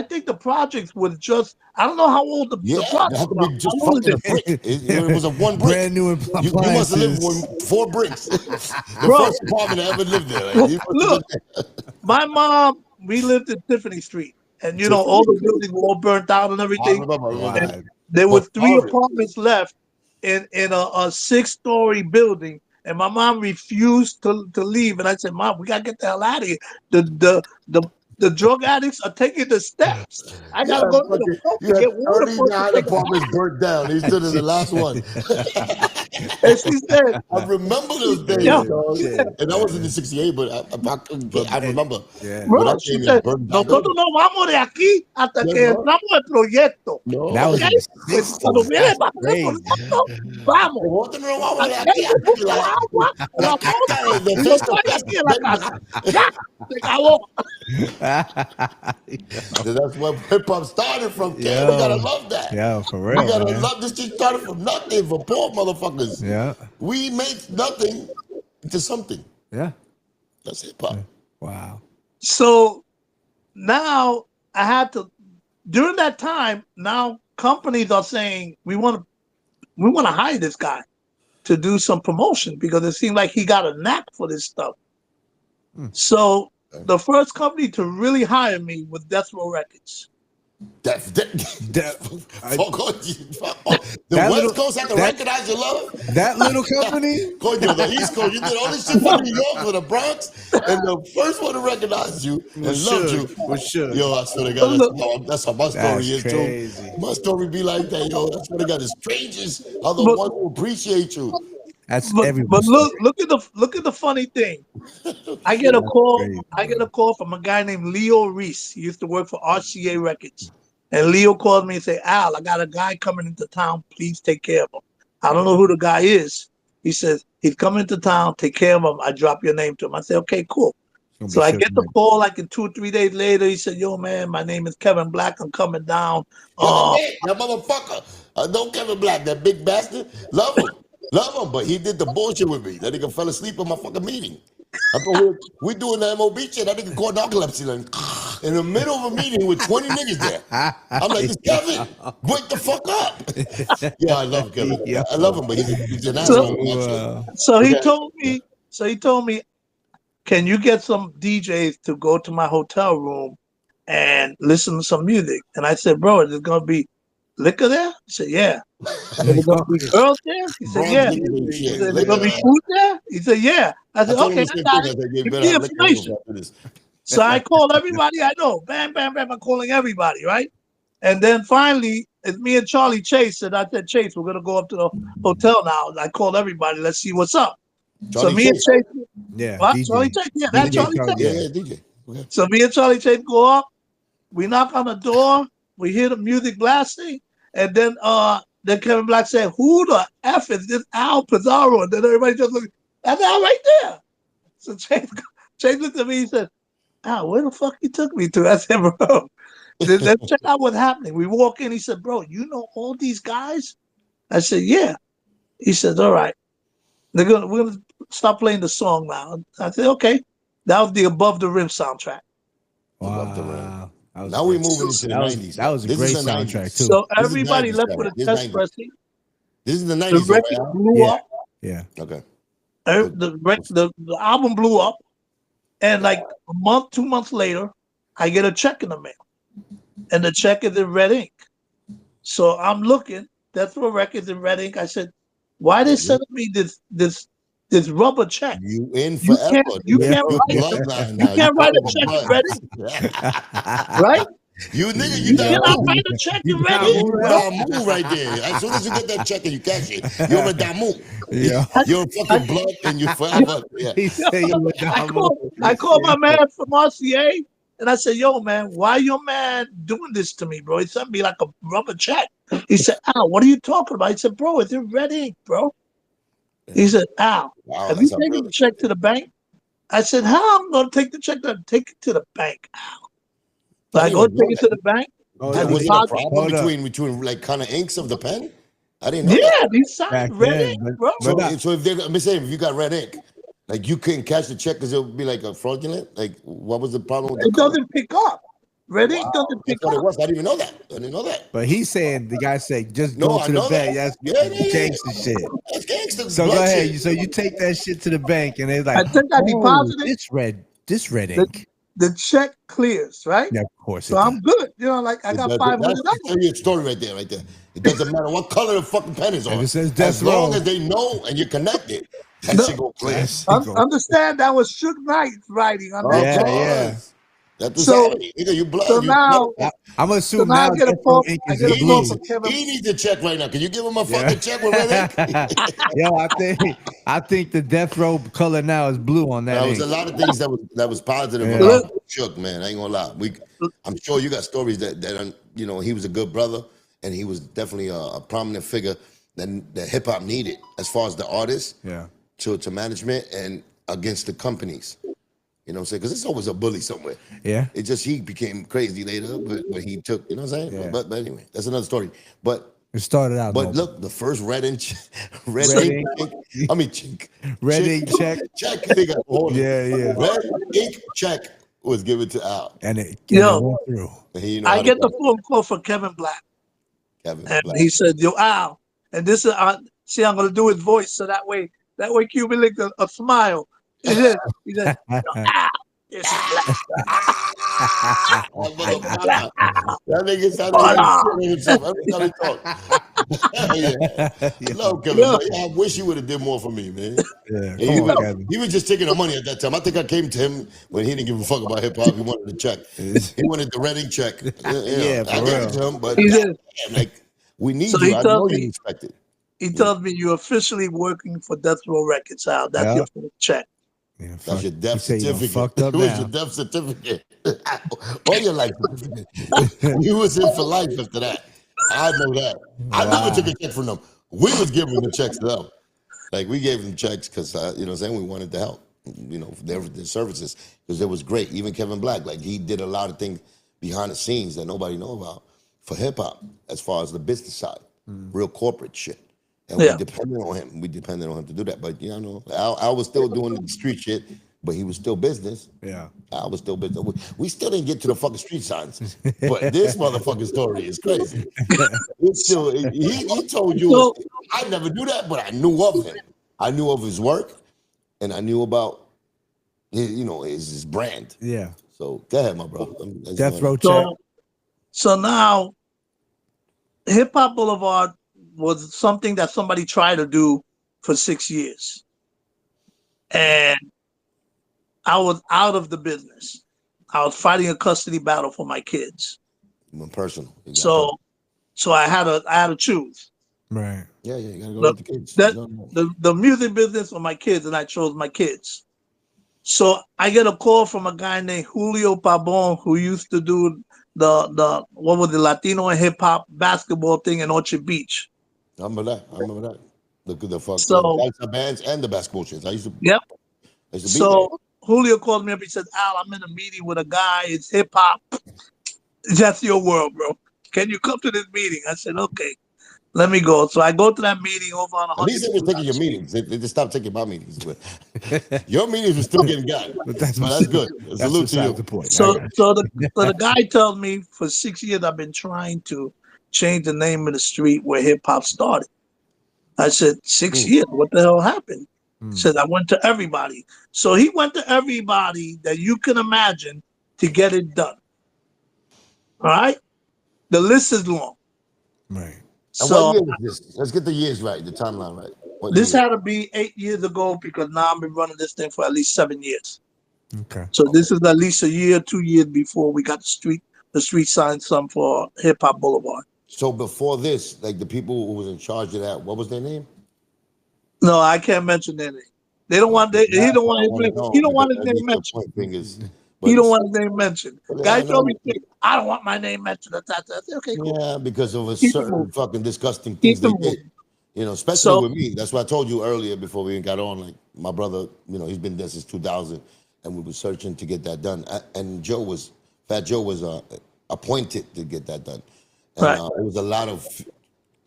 think the projects was just, I don't know how old the Yeah, it projects had to are. be just How old fucking is a it? brick. It was a one brick. Brand new You must have lived appliances. with 4 bricks. The Bro. first apartment I ever lived there. Like, you must have Look. lived there. My mom, we lived in Tiffany Street, and you know all the buildings were all burnt out and I everything. remember. Wow. There was But 3 Forest- apartments left in a 6-story building, and my mom refused to leave. And I said, "Mom, we gotta get the hell out of here. The drug addicts are taking the steps. I gotta go to the pump You to had get water for 39 apartments burnt down. He stood in the last one. And she said, I remember those days, Yeah. dog. Yeah. And I wasn't in 68, but I remember. Yeah. When I "Bro," she came in, said, burned down. nosotros no vamos de aquí hasta Yeah, que bro. entramos al proyecto. No. That was Ok, in the pues 60s. cuando viene That's para hacer crazy. proyecto, vamos. Nosotros no vamos de aquí Aquel que hasta que busca el agua, la la caca monta, de y lo Festo trae Fest aquí en la venga. casa. Ya, se acabó. That's where hip hop started from, kid. Yo. We gotta love that. Yeah, for We real, gotta man. love this shit started from nothing for poor motherfuckers. Yeah. We make nothing into something. Yeah. That's hip hop. Wow. So now I had to, during that time, now companies are saying, we want we want to hire this guy to do some promotion because it seemed like he got a knack for this stuff. So the first company to really hire me was Death Row Records. That The That West little- Coast had to that- recognize your love. that little company. Coño, the East Coast, you did all this shit for New York, for the Bronx, and the first one to recognize you and loved you. For sure. Yo, I swear to God, that's how my story is crazy. too. My story be like that, yo. I swear to God, the strangers are the But- ones who appreciate you. That's But everyone's look at the funny thing. I get a call. crazy. I get a call from a guy named Leo Reese. He used to work for RCA Records. And Leo called me and said, Al, I got a guy coming into town. Please take care of him. I don't know who the guy is. He says, he's coming to town. Take care of him. I drop your name to him. I said, okay, cool. So I get the call like in 2 or 3 days later. He said, yo, man, my name is Kevin Black. I'm coming down. That motherfucker. Don't Kevin Black, that big bastard. Love him. Love him. But he did the bullshit with me. That nigga fell asleep in my fucking meeting. I thought we doing the MOB shit. That nigga caught narcolepsy like, in the middle of a meeting with 20 niggas there. I'm like, this Kevin, wake the fuck up. Yeah, I love Kevin. Yeah. I love him, but he's an asshole. So he told me, can you get some DJs to go to my hotel room and listen to some music? And I said, bro, is it gonna be liquor there? He said, yeah. Is it gonna be girls there? He said, yeah. He said, is it gonna be food there? He said, yeah. I said, okay, I got it. Give me the information. So I called everybody I know. Bam, bam, bam. I'm calling everybody, right? And then finally, it's me and Charlie Chase. And I said, Chase, we're gonna go up to the hotel now. I called everybody. Let's see what's up. Charlie so me Chase. and Chase, Yeah. what? DJ. Charlie Chase, yeah, that's DJ Charlie Charlie, Chase. Yeah, DJ. Okay. So me and Charlie Chase go up. We knock on the door. We hear the music blasting, and then Kevin Black said, "Who the f is this Al Pizzaro?" And then everybody just looked. That's Al right there. So Chase looked at me. He said, "Al, where the fuck you took me to?" I said, "Bro, let's check out what's happening." We walk in. He said, "Bro, you know all these guys?" I said, "Yeah." He said, "All right, we're gonna stop playing the song now." I said, "Okay." That was the Above the Rim soundtrack. Wow. Now we're moving into the 90s. That was a This great is the soundtrack 90s. too. So This is everybody 90s, left Kevin. with a This is test 90s. pressing. This is the The 90s, record right? blew Yeah. up. Yeah. Okay. The album blew up, and like a month, 2 months later, I get a check in the mail, and the check is in red ink. So I'm looking. That's what records in red ink. I said, "Why they sending me this rubber check? You in You forever. can't Yeah. Bloodline you now. can't write a got check in blood. red ink, right? You nigga, You you cannot down. write a check in You red down. ink, You bro." Damu right there. As soon as you get that check and you cash it, you're a Damu. Yeah. You're fucking blood and you're forever. Yeah. He said you were I called my man from RCA, and I said, "Yo, man, why your man doing this to me, bro?" He sent me like a rubber check. He said, "Al, what are you talking about?" He said, "Bro, it's in red ink, bro." He said, "Al, Wow, have you that's taken unreal. the check to the bank?" I said, "How I'm gonna take the check? Take it to the bank, Al." So I go take it to the bank. Oh, I yeah. Was it a deposit- problem Hold up. between like kind of inks of the pen? I didn't know Yeah, that. these Back signed red then, ink, but- bro. So, but- so if I'm saying if you got red ink, like you couldn't cash the check because it would be like a fraudulent. Like what was the problem with the It doesn't pick up. Red ink doesn't pick That's what it up. was. I didn't even know that. I didn't know that. But he's saying the guy said just No, go I to the know bank. that. That's Yeah. gangster shit. That's gangster. So go blood ahead. shit. So you take that shit to the bank, and they're like, I think I deposited. this red The- ink. The check clears, right? Yeah, of course. So I'm good. You know, like I got $500. That's your story right there, It doesn't matter what color the fucking pen is on. If it says Death as long Row. as they know and you're connected, that No. shit go clear. That's- Understand that was Suge Knight writing on that Yeah, check. yeah. That's what's So- happening. Nigga, you blood. So you now, I'm gonna assume now I now get a Death call- Row ink I is get a in call blue. from Kevin. he needs a check right now. Can you give him a Yeah. fucking check with red ink? Yo, I think the Death Row color now is blue on that There was ink. a lot of things that was positive Yeah. about Shook, man. I ain't gonna lie. I'm sure you got stories that you know he was a good brother and he was definitely a prominent figure that hip hop needed as far as the artists Yeah. to management and against the companies. You know what I'm saying? Because there's always a bully somewhere. Yeah. It just he became crazy later, but he took. You know what I'm saying? Yeah. But anyway, that's another story. But It started out. but noble. look, the first red ink, Red ink. I mean, Red ink check. check. Nigga, hold on. Yeah. Red ink check was given to Al. And it Yo. went through. And he know I how get to the phone call from Kevin Black, Kevin and Black. he said, "Yo, Al, And this is see, I'm gonna do his voice so that way Cuban linked a smile. He said, ah, it's that motherfucker. That nigga sounded black. like he was shitting himself every time he talked. Yeah. I love Kevin, Yeah. but yeah, I wish he would have did more for me, man. Yeah, And come he, on, was, Kevin. he was just taking the money at that time. I think I came to him when he didn't give a fuck about hip hop. He wanted the check. He wanted the Reading check. Yeah, I for gave real. it to him, but He goddamn, said, like we need so you. he I tells know you me, respect it. you're officially working for Death Row Records, Al. That's Yeah. your first check. Yeah, That's fuck. your He death said you done certificate. fucked up It was your now. death certificate. Or your life certificate. You was in for life after that. I know that. I never took a check from them. We was giving the checks to them. Like we gave them checks because you know what I'm saying, we wanted to help, you know, their services because it was great. Even Kevin Black, like he did a lot of things behind the scenes that nobody know about for hip hop as far as the business side, real corporate shit. And we Yeah. depended on him. We depended on him to do that. But you know, Al was still doing the street shit, but he was still business. Yeah. I was still business. We still didn't get to the fucking street signs. But this motherfucking story is crazy. It's still he told you So, I never do that, but I knew of him. I knew of his work, and I knew about his, you know, his brand. Yeah. So go ahead, my bro. Death Row check. so now Hip Hop Boulevard was something that somebody tried to do for 6 years. And I was out of the business. I was fighting a custody battle for my kids. Went personal. So I had to choose. Right. Yeah, you gotta go The, with the kids. that, No. the music business or my kids, and I chose my kids. So I get a call from a guy named Julio Pabon who used to do the what was the Latino and hip hop basketball thing in Orchard Beach. I remember that. The fuck So salsa bands and the basketball shits. I used to yep. be there. So Julio called me up. He said, "Al, I'm in a meeting with a guy. It's hip hop. That's your world, bro. Can you come to this meeting?" I said, "Okay, let me go." So I go to that meeting over on At least they was taking your meetings. They just stopped taking my meetings. But your meetings were still getting got. But that's good. That's Salute to besides you. the point. So the guy tells me for 6 years I've been trying to change the name of the street where hip hop started. I said, 6 years? What the hell happened? He said, I went to everybody. So he went to everybody that you can imagine to get it done. All right? The list is long. Right. And So what year was this? Let's get the years right, the timeline right. What this year? had to be 8 years ago because now I've been running this thing for at least 7 years. Okay. So this is at least a year, 2 years before we got the street sign some for Hip Hop Boulevard. So before this, like the people who was in charge of that, what was their name? No, I can't mention their name. They don't want. He don't want his name. He don't want his name mentioned. Point fingers. He don't want his name mentioned. Yeah, Guy I told know. me, I don't want my name mentioned. I said, okay, cool. Yeah, because of a Keep it certain moving. fucking disgusting Keep things it they moving. did. You know, especially So- with me. That's what I told you earlier before we got on. Like my brother, you know, he's been there since 2000, and we were searching to get that done. And Fat Joe was appointed to get that done. And Right. it was a lot of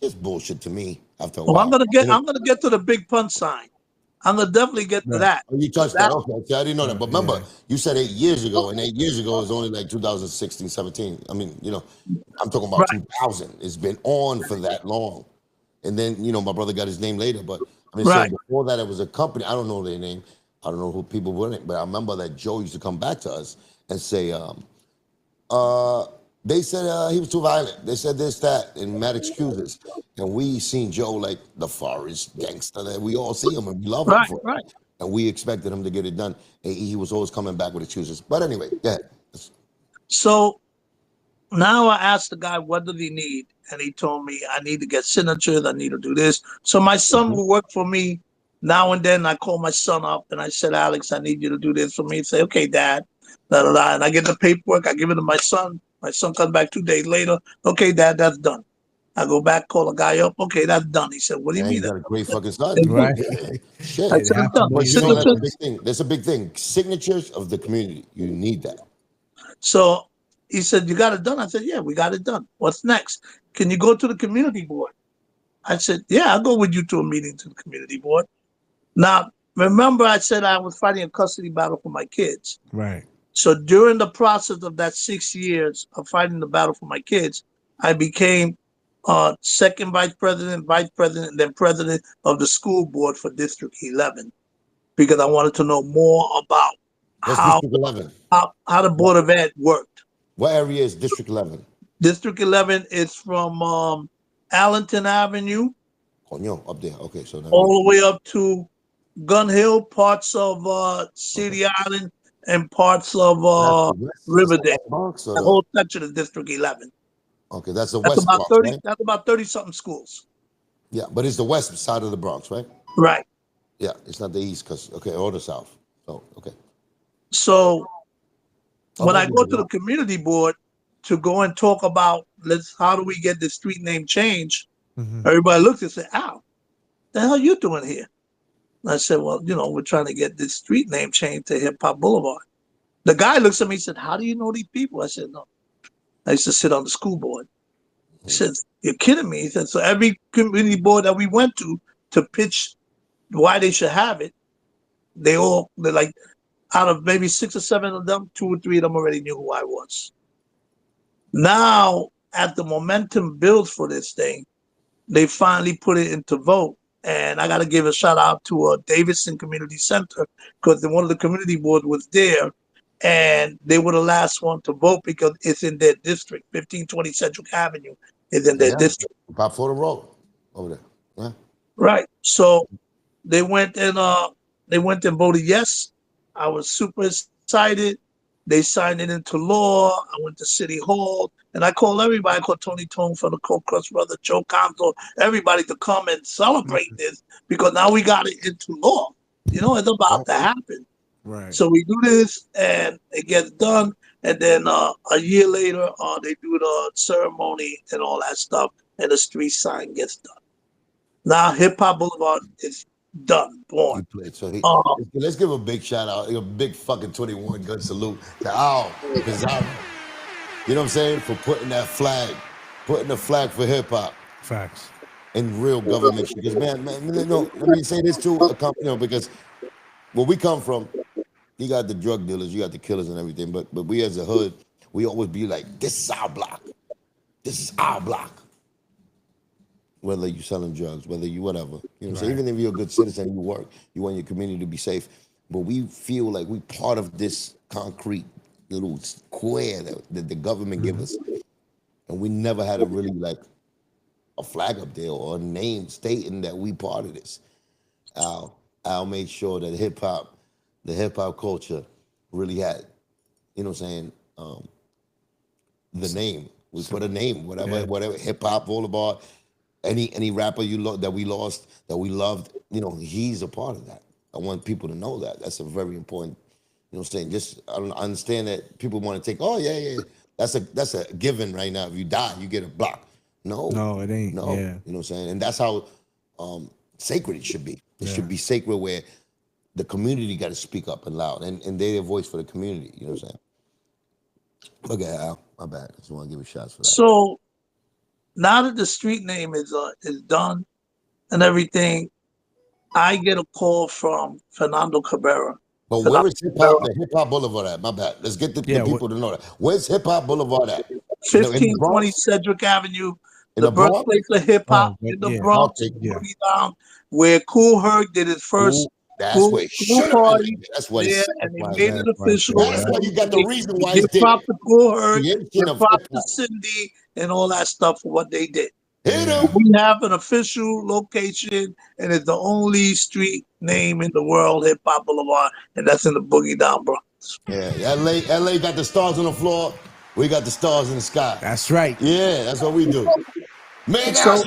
just bullshit to me after a Well, while. I'm gonna get to the big punch sign. I'm gonna definitely get to that. Oh, you touched that. Okay. See, I didn't know that. But remember, you said 8 years ago, and 8 years ago is only like 2016, 17. I mean, you know, I'm talking about Right. 2000. It's been on for that long. And then, you know, my brother got his name later. But I mean, Right. saying before that, it was a company. I don't know their name. I don't know who people were in it. But I remember that Joe used to come back to us and say, they said he was too violent. They said this, that, and mad excuses. And we seen Joe like the forest gangster that we all see him and we love him Right, for. right. And we expected him to get it done. And he was always coming back with excuses. But anyway, yeah. So now I asked the guy, what does he need? And he told me, I need to get signatures. I need to do this. So my son will work for me now and then. I call my son up and I said, Alex, I need you to do this for me. He say, okay, Dad. Da, da, da. And I get the paperwork. I give it to my son. My son comes back 2 days later. Okay, Dad, that's done. I go back, call a guy up. Okay, that's done. He said, what do you And mean? you got a great fucking son. Right. Shit. I said, it's done. But you know, that's a Signatures. big thing. That's a big thing. Signatures of the community. You need that. So he said, you got it done? I said, yeah, we got it done. What's next? Can you go to the community board? I said, yeah, I'll go with you to a meeting to the community board. Now, remember I said I was fighting a custody battle for my kids. Right. So during the process of that 6 years of fighting the battle for my kids, I became second vice president, and then president of the school board for District 11, because I wanted to know more about What's how District 11? how the Board of Ed worked. What area is District 11? District 11 is from Allenton Avenue Coño, up there. Okay, so now all the way up to Gun Hill, parts of City Island, and parts of that's the Riverdale. West Bronx or The whole section is District 11. okay, that's the That's West about Bronx, 30. right? That's about 30 something schools. Yeah, but it's the west side of the Bronx, right? Right. Yeah, it's not the east, cause okay, or the south. So okay. So when I Okay, go to the community board to go and talk about how do we get the street name changed, everybody looks and say, "Ow, the hell you doing here?" And I said, "Well, we're trying to get this street name changed to Hip Hop Boulevard." The guy looks at me and said, "How do you know these people?" I said, "No, I used to sit on the school board." He said, "You're kidding me." He said, "So every community board that we went to pitch why they should have it, they're like, out of maybe 6 or 7 of them, 2 or 3 of them already knew who I was." Now, as the momentum builds for this thing, they finally put it into vote. And I got to give a shout out to Davidson Community Center, because one of the community board was there, and they were the last one to vote because it's in their district. 1520 Central Avenue is in their yeah, district. about for the road over there. Yeah. Right. So they went and voted yes. I was super excited. They signed it into law. I went to City Hall, and I called everybody. I called Tony Tone from the Cold Crust Brother, Joe Conzo, everybody to come and celebrate this, because now we got it into law. It's about to happen. Right. So we do this, and it gets done. And then a year later, they do the ceremony and all that stuff, and the street sign gets done. Now Hip Hop Boulevard is done, born. So let's give a big shout out, a big fucking 21 gun salute to Al Pizzaro. You know what I'm saying? For putting the flag for hip hop Facts. in real government. Because man, no, let me say this too, because where we come from, you got the drug dealers, you got the killers and everything, but we as a hood, we always be like, this is our block. This is our block. Whether you're selling drugs, whether you whatever. So even if you're a good citizen, you work, you want your community to be safe. But we feel like we part of this concrete little square that the government give us. And we never had a really like a flag up there or a name stating that we part of this. Al made sure that the hip hop culture really had, the name. We put a name, whatever, hip hop Boulevard. Any rapper that we lost, that we loved, he's a part of that. I want people to know that. That's a very important, just I understand that people want to take, oh yeah, that's a given right now. If you die, you get a block. No, it ain't. No, Yeah. you know what I'm saying? And that's how sacred it should be. It should be sacred, where the community got to speak up and loud, and they're their voice for the community. You know what I'm saying? Okay, Al, my bad. I just want to give you shots for that. So now that the street name is done and everything, I get a call from Fernando Cabrera. But where is the Hip Hop Boulevard at? My bad. Let's get the people to know that. Where's Hip Hop Boulevard at? 1520 Cedric Avenue, the birthplace of hip hop in the Bronx, down where Kool Herc did his first That's where it should have been. That's what there, and they made it official. That's why you got the reason why it's there. Give props to Kool Herc, give props to Cindy, and all that stuff for what they did. Yeah. We have an official location, and it's the only street name in the world, Hip Hop Boulevard, and that's in the Boogie Down Bronx. Yeah, LA got the stars on the floor. We got the stars in the sky. That's right. Yeah, that's what we do. Man, let's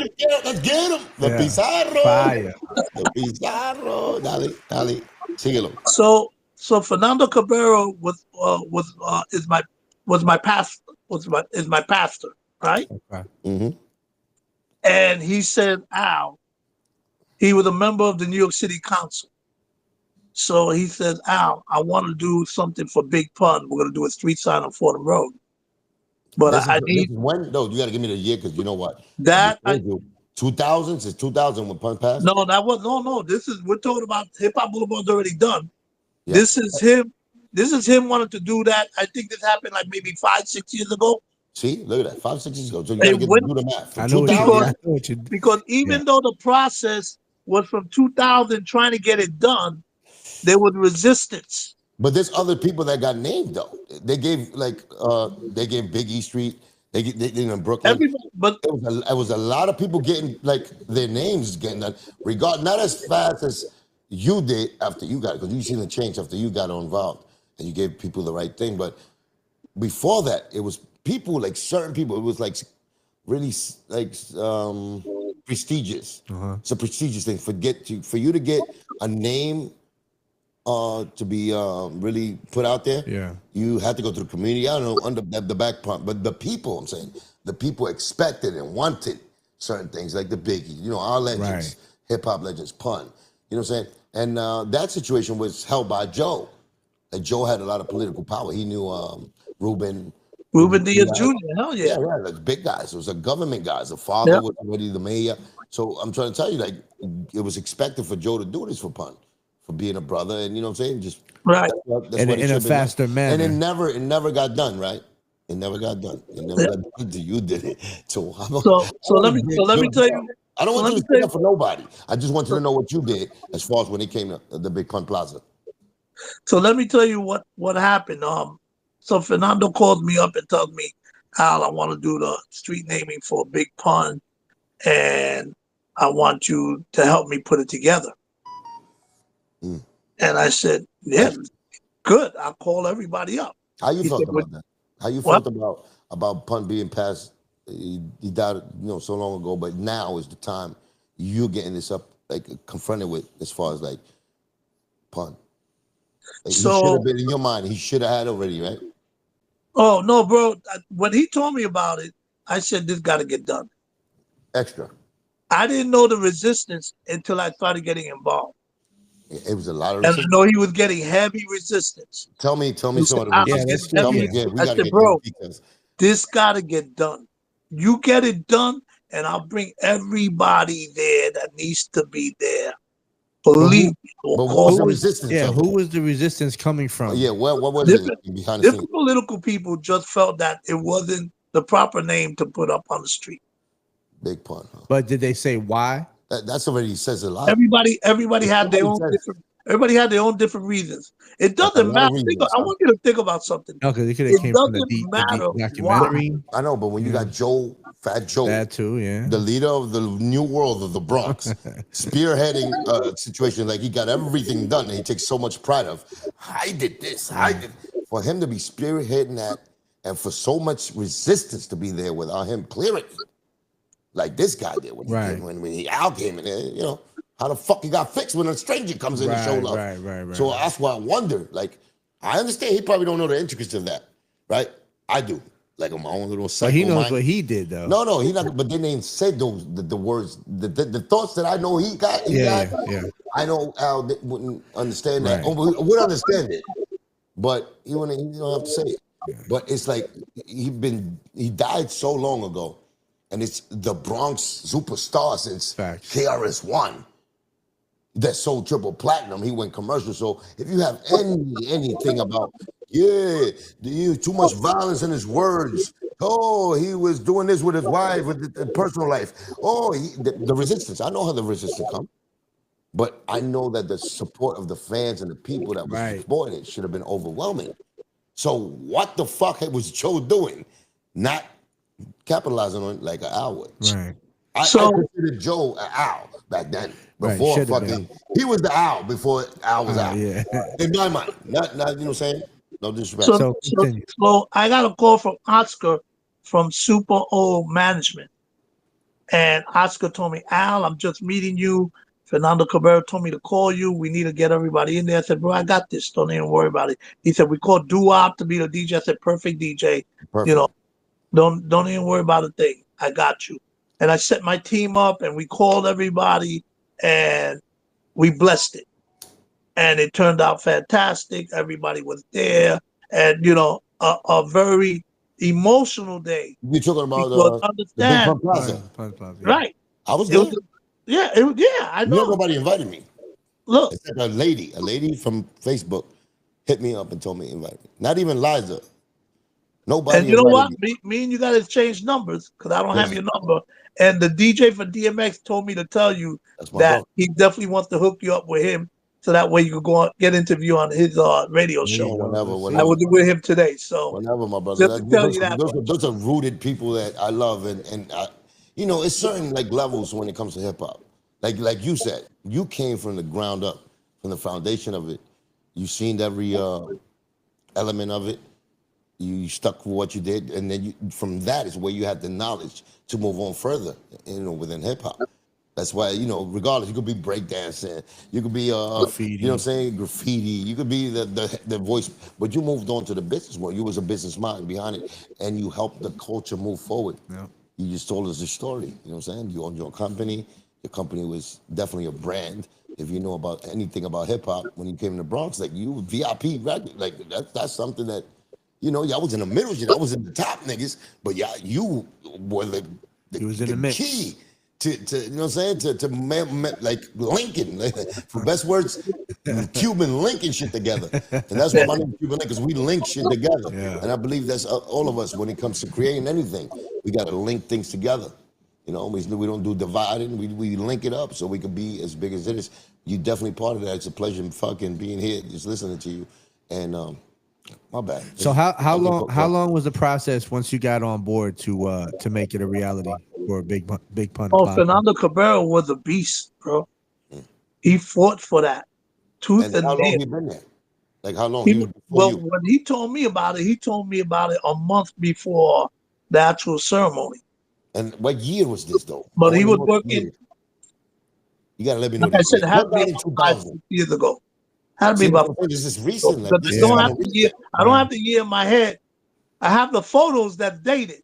get him. The Pizzaro. Fire. The Pizzaro. Dale, síguelo. So Fernando Cabrera is my pastor, right? Okay. Mm-hmm. And he said, Al, he was a member of the New York City Council. So he said, Al, I want to do something for Big Pun. We're going to do a street sign on Fordham Road. But I need... When? No, you got to give me the year, because you know what? 2000? Since 2000 when Pun passed? No. We're talking about Hip Hop Boulevard's already done. Yeah. This is him wanting to do that. I think this happened like maybe 5-6 years ago. See, look at that, 5, 6 years ago. So you It gotta do went the math. From I know what you. 2000, I know what you. because even Yeah. though the process was from 2000 trying to get it done, there was resistance. but there's other people that got named though. They gave they gave Big E Street. They in Brooklyn. Everybody, but It was a lot of people getting like their names getting done. Not as fast as you did after you got it, because you seen the change after you got involved and you gave people the right thing. But before that, it was people like certain people. It was like really like prestigious. It's a prestigious thing. For you to get a name to be really put out there, Yeah. you had to go through the community. I don't know under the back part, but the people, I'm saying, the people expected and wanted certain things like the Biggie, our legends, Right. hip hop legends, Pun, you know what I'm saying? And that situation was held by Joe. Like Joe had a lot of political power. He knew Ruben Diaz Diaz. Jr. Hell yeah. Yeah, like big guys. It was a government guys. The father Yeah. was already the mayor. So I'm trying to tell you, like, it was expected for Joe to do this for Pun, for being a brother, and you know what I'm saying? Just Right. that's In what it a should be done. faster And manner. it never got done, right? It never got done. It never Yeah. got done until you did it. So So let me tell you. I don't So want let you me to tell stick you. up for nobody. I just want you to know what you did as far as when it came to the Big Pun Plaza. So let me tell you what happened. So Fernando called me up and told me, Al, I want to do the street naming for Big Pun, and I want you to help me put it together. Mm. And I said, yeah, good. I'll call everybody up. How you He felt said, about that? How you what? felt about Pun being passed? He died, so long ago. But now is the time you're getting this up, like confronted with, as far as like Pun. Like, he should So, have been in your mind. He should have had already, right? oh no, bro. When he told me about it, I said, this got to get done. Extra. I didn't know the resistance until I started getting involved. It was a lot of And I resistance. know he was getting heavy resistance. Tell me He some said, of the "I'm Yeah, getting let's resistance. Tell heavy." me again. We I got to said, get bro, these details. this got to get done. You get it done, and I'll bring everybody there that needs to be there. Believe me. But what was the Who was? resistance Yeah. of Who it? was the resistance coming from? Yeah, what was it Different, behind the scenes? different political people just felt that it wasn't the proper name to put up on the street. Big Pun. Huh? But did they say why? That's already says a lot. Everybody had their Somebody own says different. Everybody had their own different reasons. It that's a doesn't lot matter. of reasons. I want you to think about something. No, because it could have It came from doesn't the matter why. documentary. I know, but when you got Fat Joe, That too. Yeah. the leader of the new world of the Bronx, spearheading a situation like he got everything done and he takes so much pride of. I did this. I did. For him to be spearheading that and for so much resistance to be there without him clearing it, like this guy did when he Right. came, when he Al came in there, how the fuck he got fixed when a stranger comes in and show love. Right. So that's why I wonder. Like, I understand he probably don't know the intricacies of that, right? I do. Like on my own little But psycho he knows mind. what he did though. No, he not. But then they ain't said the words, the thoughts that I know he got. Yeah. I know Al wouldn't understand that. Right. Oh, would understand it, but he wouldn't. He don't have to say it. But it's like he died so long ago, and it's the Bronx superstar since Facts. KRS-One that sold triple platinum. He went commercial. So if you have anything about too much violence in his words. Oh, he was doing this with his wife, with the personal life. Oh, the resistance. I know how the resistance come, but I know that the support of the fans and the people that was Right. supporting it should have been overwhelming. So what the fuck was Joe doing? Not capitalizing on it like an Al would. Right. I considered Joe an Owl back then. Right, Before should've fucking, he was the Owl before Al was Al. Yeah. In my mind, not you know what I'm saying? No disrespect. So continue. So I got a call from Oscar from Super Old Management. And Oscar told me, Al, I'm just meeting you. Fernando Cabrera told me to call you. We need to get everybody in there. I said, bro, I got this. Don't even worry about it. He said, we called Doo-Wop to be the DJ. I said, perfect DJ. Perfect. Don't even worry about a thing. I got you. And I set my team up and we called everybody and we blessed it. And it turned out fantastic. Everybody was there. And, a very emotional day. You're talking about Because the Big understand, Pun Plaza. Yeah. right. I was It there. was, I know. Nobody invited me. Look, Except a lady from Facebook hit me up and told me to invite me. Not even Liza. Nobody And you know invited what? me. Me and you got to exchange numbers because I don't have Yes, your number. And the DJ for DMX told me to tell you that's my that brother. he definitely wants to hook you up with him so that way you could go on, get interview on his radio There you show. go. Whenever, Let's I see. will whenever. do with him today. So Whenever, my brother. just to tell you that Those much. are rooted people that I love, and I, you know, it's certain like levels when it comes to hip hop. Like you said, you came from the ground up, from the foundation of it. You seen every element of it. You stuck with what you did, and then from that is where you had the knowledge to move on further. You know, within hip hop. That's why, you know, regardless, you could be breakdancing, you could be you know what I'm Graffiti. saying, graffiti, you could be the voice, but you moved on to the business world. You was a business mind behind it, and you helped the culture move forward. Yeah. You just told us the story. You know what I'm saying? You owned your company. Your company was definitely a brand. If you know about anything about hip hop, when you came in the Bronx, like you VIP, right? Like that's something that, you know, y'all was in the middle, I was in the top niggas, but yeah, you were He was in the the mix. key to you know what I'm saying, like Lincoln, for best words, Cuban linking shit together. And that's what my name is, Cuban Link, because we link shit together. Yeah. And I believe that's all of us when it comes to creating anything. We got to link things together. You know, we don't do dividing. We link it up so we can be as big as it is. You definitely part of that. It's a pleasure fucking being here, just listening to you. And my bad. So how long was the process once you got on board to make it a reality for Big Pun Oh, Plaza? Fernando Cabrera was a beast, bro. He fought for that tooth And and how long nail. he been there? Like how long? He, He was before well, you. when he told me about it a month before the actual ceremony. And what year was this though? I But want he to was know the working, year. You gotta let me know like the I year. said, it had to What be died in about 5, 2000? 6 years ago. Had to be See what about I'm saying? This is 5 years recent. ago. Like But this I is don't Yeah. have kind of the year. recent. I don't have the year in my head. I have the photos that dated.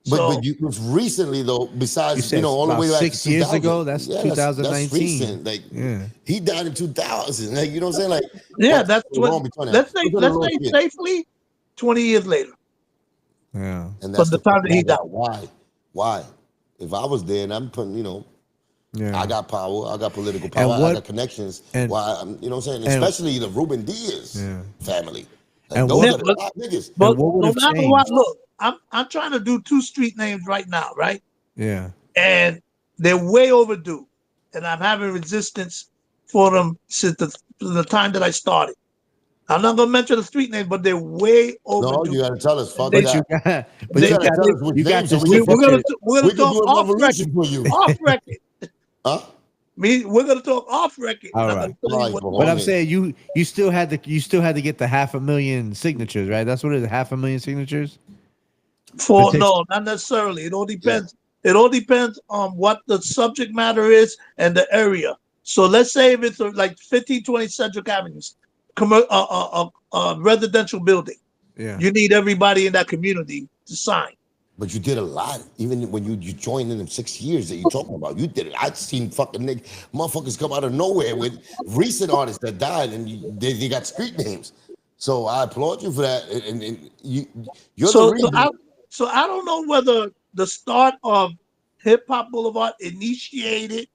So But you was recently though, You besides, you said know, all the about way back to 6 years 2000. ago. That's Yeah, that's 2019. recent. Like Yeah. he died in 2000. Like, you know what I'm saying? Like yeah, what's that's so what. wrong between that? Let's say Look at the let's little say kid. safely 20 years later Yeah. And from that's the the time that he matter. died. Why? Why? If I was there and I'm putting, you know, I Yeah. got power, I got political power, And I got what connections. and Why? You know what I'm saying? and Especially the Ruben Diaz yeah. family. Like And those Yeah, what are the top niggas. and but what would no have matter what, changed? look, I'm trying to do 2 street names right now, right? Yeah. And they're way overdue, and I'm having resistance for them since the time that I started. I'm not gonna mention the street names, but they're way No, overdue. you gotta tell us. And Fuck they, But that. but You they, you gotta got tell they us which you got names so the we can we're fucking gonna signature. we're gonna we can talk do a off record, revolution for you. off record. Huh? We're gonna talk off record, and All I'm right. gonna tell All you right, what. But I'm cojones. saying you still had to get the 500,000 signatures, right? That's what it is, 500,000 signatures. For Petition. no, not necessarily. It all Yeah. depends. It all depends on what the subject matter is and the area. So let's say if it's like 1520 Central Avenues, residential building, Yeah. you need everybody in that community to sign. But you did a lot, even when you joined in them 6 years that you're talking about. You did it. I've seen fucking motherfuckers come out of nowhere with recent artists that died and they got street names. So I applaud you for that. And you're the So so I reason. so I don't know whether the start of Hip Hop Boulevard initiated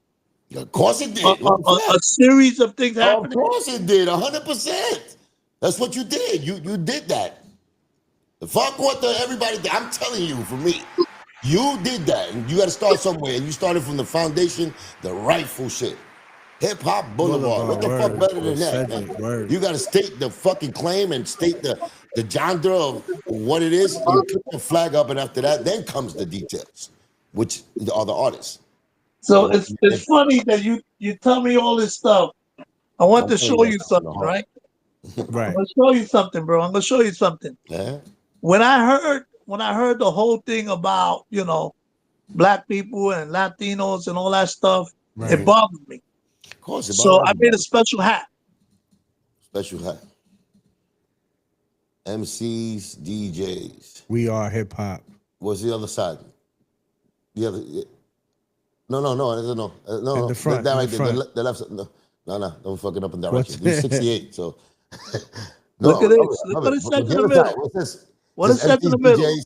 Of course it did. What the a fuck? series of things Of happening. course it did. 100%. That's what you did. You did that. Fuck what everybody did. I'm telling you, for me, you did that, and you got to start somewhere. And you started from the foundation, the rightful shit. Hip Hop Boulevard. What Boulevard the fuck word. better Well than that, said man? it word. You got to state the fucking claim and state the genre of what it is. You put the flag up, and after that, then comes the details, which are the artists. So So it's funny that you tell me all this stuff. I want I'm to telling show you that you stuff from the something, heart. right? I'm Right. gonna show you something, bro. I'm gonna show you something. Yeah, When I heard the whole thing about, black people and Latinos and all that stuff, it Right. bothered me. of course, about So I made a everybody. special hat. Special hat. MCs, DJs. We are hip hop. What's the other side? The other. No, no. In the front. That In right the there. front. The left. No. Don't fuck it up in What's direction. He's 68, so. Look No, at this. Look love what it. it says in The the other side. middle. What's this? What it It says says in MCs, the middle. DJs,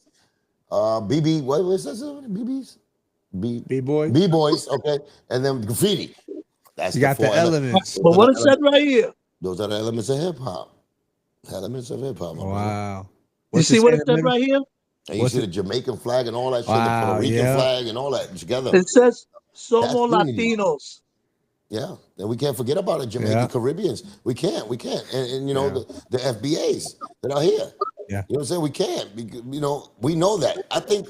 BB. What says it? BBs? B-boy. B boys. Okay, and then graffiti. That's You the got the 4 elements. elements. But what it said right here. Those are the elements of hip hop. Elements of hip hop, my brother. Wow. You see what it says right here? And you What's see it? the Jamaican flag and all that shit, the Wow, Puerto Rican yeah. flag and all that together. It says That's Somos unity. Latinos. Yeah, and we can't forget about the Jamaican Yeah. Caribbeans. We can't. And you know Yeah. the FBAs that are here. Yeah. You know what I'm saying? We can't. Because, you know, we know that. I think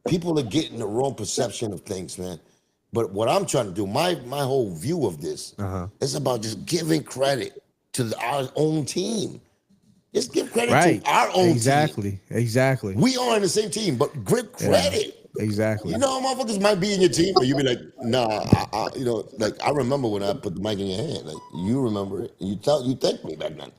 people are getting the wrong perception of things, man. But what I'm trying to do, my whole view of this, is about just giving credit to our own team. Just give credit Right. to our own team. Exactly. Exactly. We are in the same team, but give credit. Exactly. You know, how motherfuckers might be in your team, but you be like, nah, you know, like I remember when I put the mic in your hand. Like you remember it. You thanked me back then.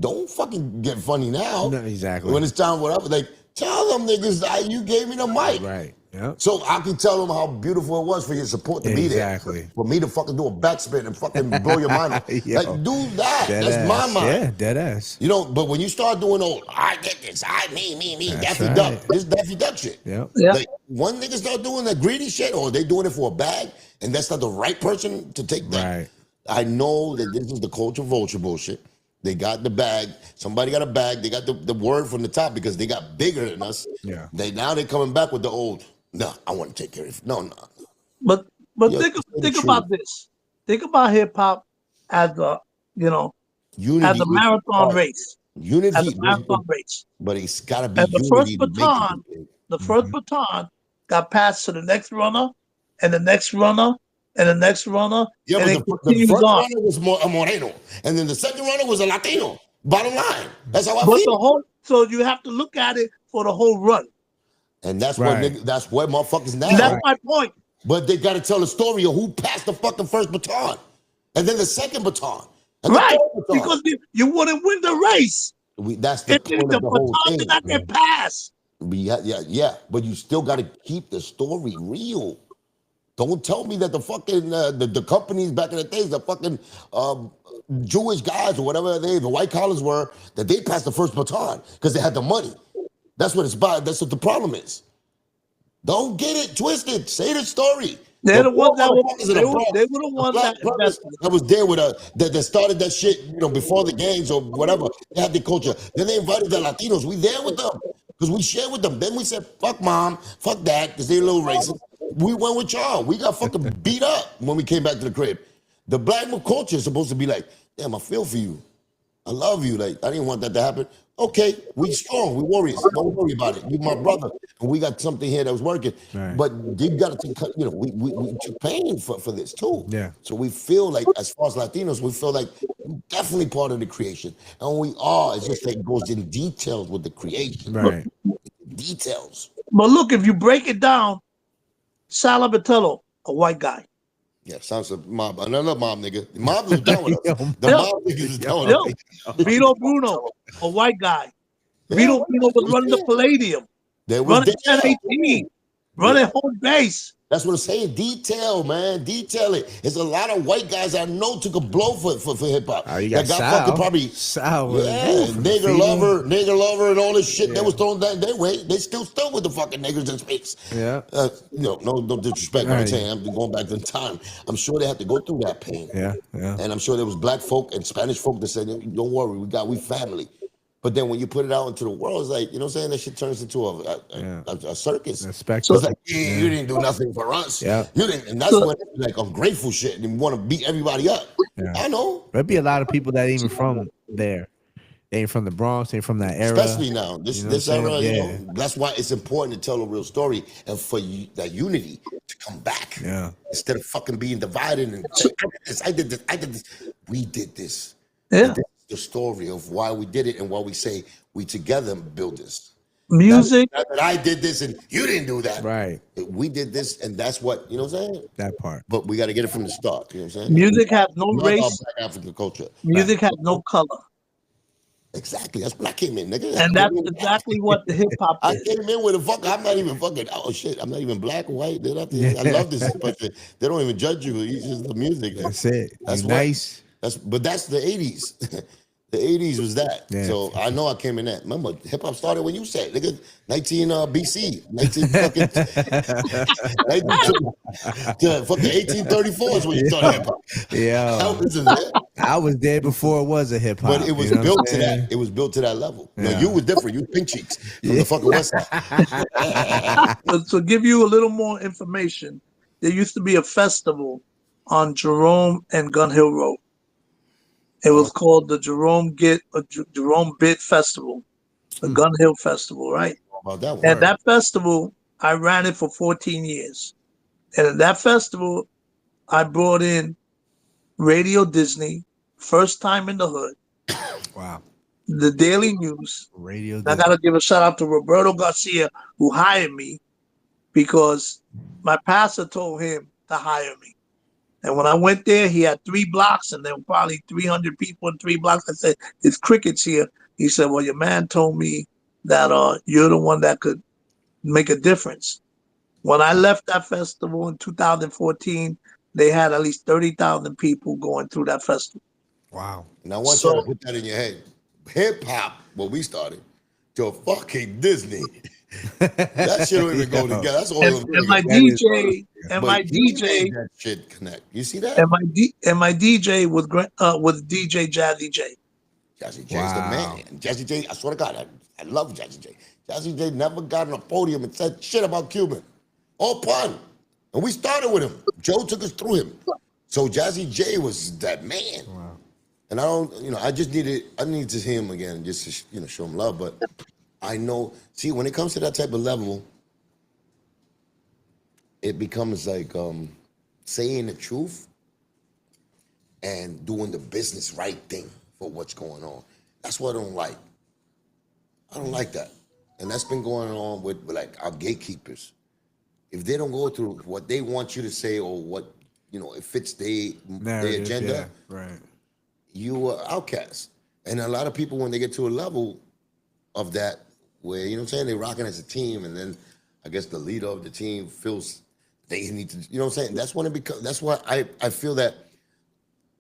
Don't fucking get funny now. No, exactly. When it's time for whatever, like tell them niggas you gave me the mic. Right. Yeah. So I can tell them how beautiful it was for your support to be there. Exactly. For me to fucking do a backspin and fucking blow your mind off. Yo. Like do that. Dead That's ass. my mind. Yeah, dead ass. You know, but when you start doing I get this, me, That's Daffy right. Duck, this Daffy Duck shit. Yep. Yeah. Like one nigga start doing that greedy shit, or they doing it for a bag, and that's not the right person to take that. Right. I know that this is the culture vulture bullshit. They got the bag. Somebody got a bag. They got the word from the top because they got bigger than us. Yeah. Now they're coming back with the old. No, I want to take care of it. No. But Yo, think say the about truth. this. Think about hip hop as a Unity as a is marathon hard. race. Unity, As a marathon race. but it's got to be And the unity first to make baton, it big. the first baton got passed to the next runner, and the next runner, and the next runner, Yeah, and but it the continues first on. runner was a Moreno, and then the second runner was a Latino. Bottom line, that's how I But feel. so you have to look at it for the whole run. And that's Right. that's what motherfuckers now. And that's my point. But they got to tell the story of who passed the fucking first baton, and then the second baton, and Right. the third baton. Because you wouldn't win the race. That's the If point the of the whole baton thing. did not get passed. Yeah. But you still got to keep the story real. Don't tell me that the fucking the companies back in the days, the fucking Jewish guys or whatever the white collars were, that they passed the first baton because they had the money. That's what it's about. That's what the problem is. Don't get it twisted. Say the story. They're the ones that motherfuckers in the were Bronx, they were the ones black that brothers invested. that was there with that started that shit, before the gangs or whatever. They had the culture. Then they invited the Latinos. We there with them because we shared with them. Then we said, fuck mom, fuck dad, because they're a little racist. We went with y'all. We got fucking beat up when we came back to the crib. The black culture is supposed to be like, damn, I feel for you. I love you. Like, I didn't want that to happen. Okay, we strong. We warriors. Don't worry about it. You my brother. And we got something here that was working. Right. But you got to, we took pain for this too. Yeah. So we feel like, as far as Latinos, we feel like we're definitely part of the creation. And we are. It's just like it goes in details with the creation. Right. Details. But look, if you break it down, Salabatello, a white guy. Yeah, sounds like mob. Another mob nigga. The mob was down with us. The Yo. mob niggas was down with Yo, us. Vito Bruno, a white guy. Vito Bruno was running the Palladium, They was running there. 1018, running home base. That's what I'm saying. Detail, man. Detail it. There's a lot of white guys I know took a blow for hip hop. Oh, you got Sal. fucking probably Sal. yeah, nigger lover, and all this shit that was thrown down their way. They still with the fucking niggers in space. Yeah. No disrespect. I'm Right. saying I'm going back in time. I'm sure they had to go through that pain. Yeah. And I'm sure there was black folk and Spanish folk that said, "Don't worry, we family." But then when you put it out into the world, it's like, you know what I'm saying? That shit turns into a circus. A So spectacle. it's like, you didn't do nothing for us. Yeah. You didn't, and that's when like ungrateful shit and you want to beat everybody up. Yeah. I know. There'd be a lot of people that ain't even from there. They ain't from the Bronx. They ain't from that era. Especially now, this You know what I'm era, saying? that's why it's important to tell a real story and for that unity to come back. Yeah. Instead of fucking being divided and I did this. We did this. Yeah. And this is the story of why we did it and why we say we together build this. Music, Not that I did this and you didn't do that. Right. We did this and that's what, you know what I'm saying? That part. But we got to get it from the start. You know what I'm saying? music has no Not race. about Black African culture. Music has no color. Exactly. That's what I came in, nigga. And that's exactly what the hip hop I is. came in with a fuck. I'm not even fucking. Oh shit! I'm not even black or white. They don't have to, I love this, but they don't even judge you. It's just the music. That's it. That's You what- nice. But that's the '80s. The '80s was that. Yeah. So I know I came in that. Remember, hip hop started when you said, nigga, 19 BC, 19 fucking, 19, fucking 1834 is when you started hip hop. Yeah. That was in there. I was there before it was a hip hop. But it was you know built what to I'm saying? that. It was built to that level. No, Yeah. you was different. You was pink cheeks from the fucking West Side. To give you a little more information, there used to be a festival on Jerome and Gun Hill Road. It was called the Jerome Bit Festival, the Gun Hill Festival, right? About that one. And that festival, I ran it for 14 years. And at that festival, I brought in Radio Disney, First Time in the Hood, Wow. the Daily News. Radio. I gotta give a shout out to Roberto Garcia, who hired me because my pastor told him to hire me. And when I went there, he had 3 blocks, and there were probably 300 people in 3 blocks. I said, "It's crickets here." He said, "Well, your man told me that you're the one that could make a difference." When I left that festival in 2014, they had at least 30,000 people going through that festival. Wow. And I want you to put that in your head. Hip hop, when we started, to fucking Disney. That shit don't even go together. That's all. And my DJ, that shit connect. You see that? and my DJ was DJ Jazzy J. Jazzy J's the man. Jazzy J, I swear to God, I love Jazzy J. Jazzy J never got on a podium and said shit about Cuban. All pun. And we started with him. Joe took us through him. So Jazzy J was that man. Wow. And I need to hear him again just to, show him love. But I know, see, when it comes to that type of level, it becomes like saying the truth and doing the business right thing for what's going on. That's what I don't like. I don't like that. And that's been going on with like our gatekeepers. If they don't go through what they want you to say or what, it fits their agenda, right. You are outcast. And a lot of people, when they get to a level of that, where, they're rocking as a team, and then I guess the leader of the team feels they need to, that's when it becomes, that's why I feel that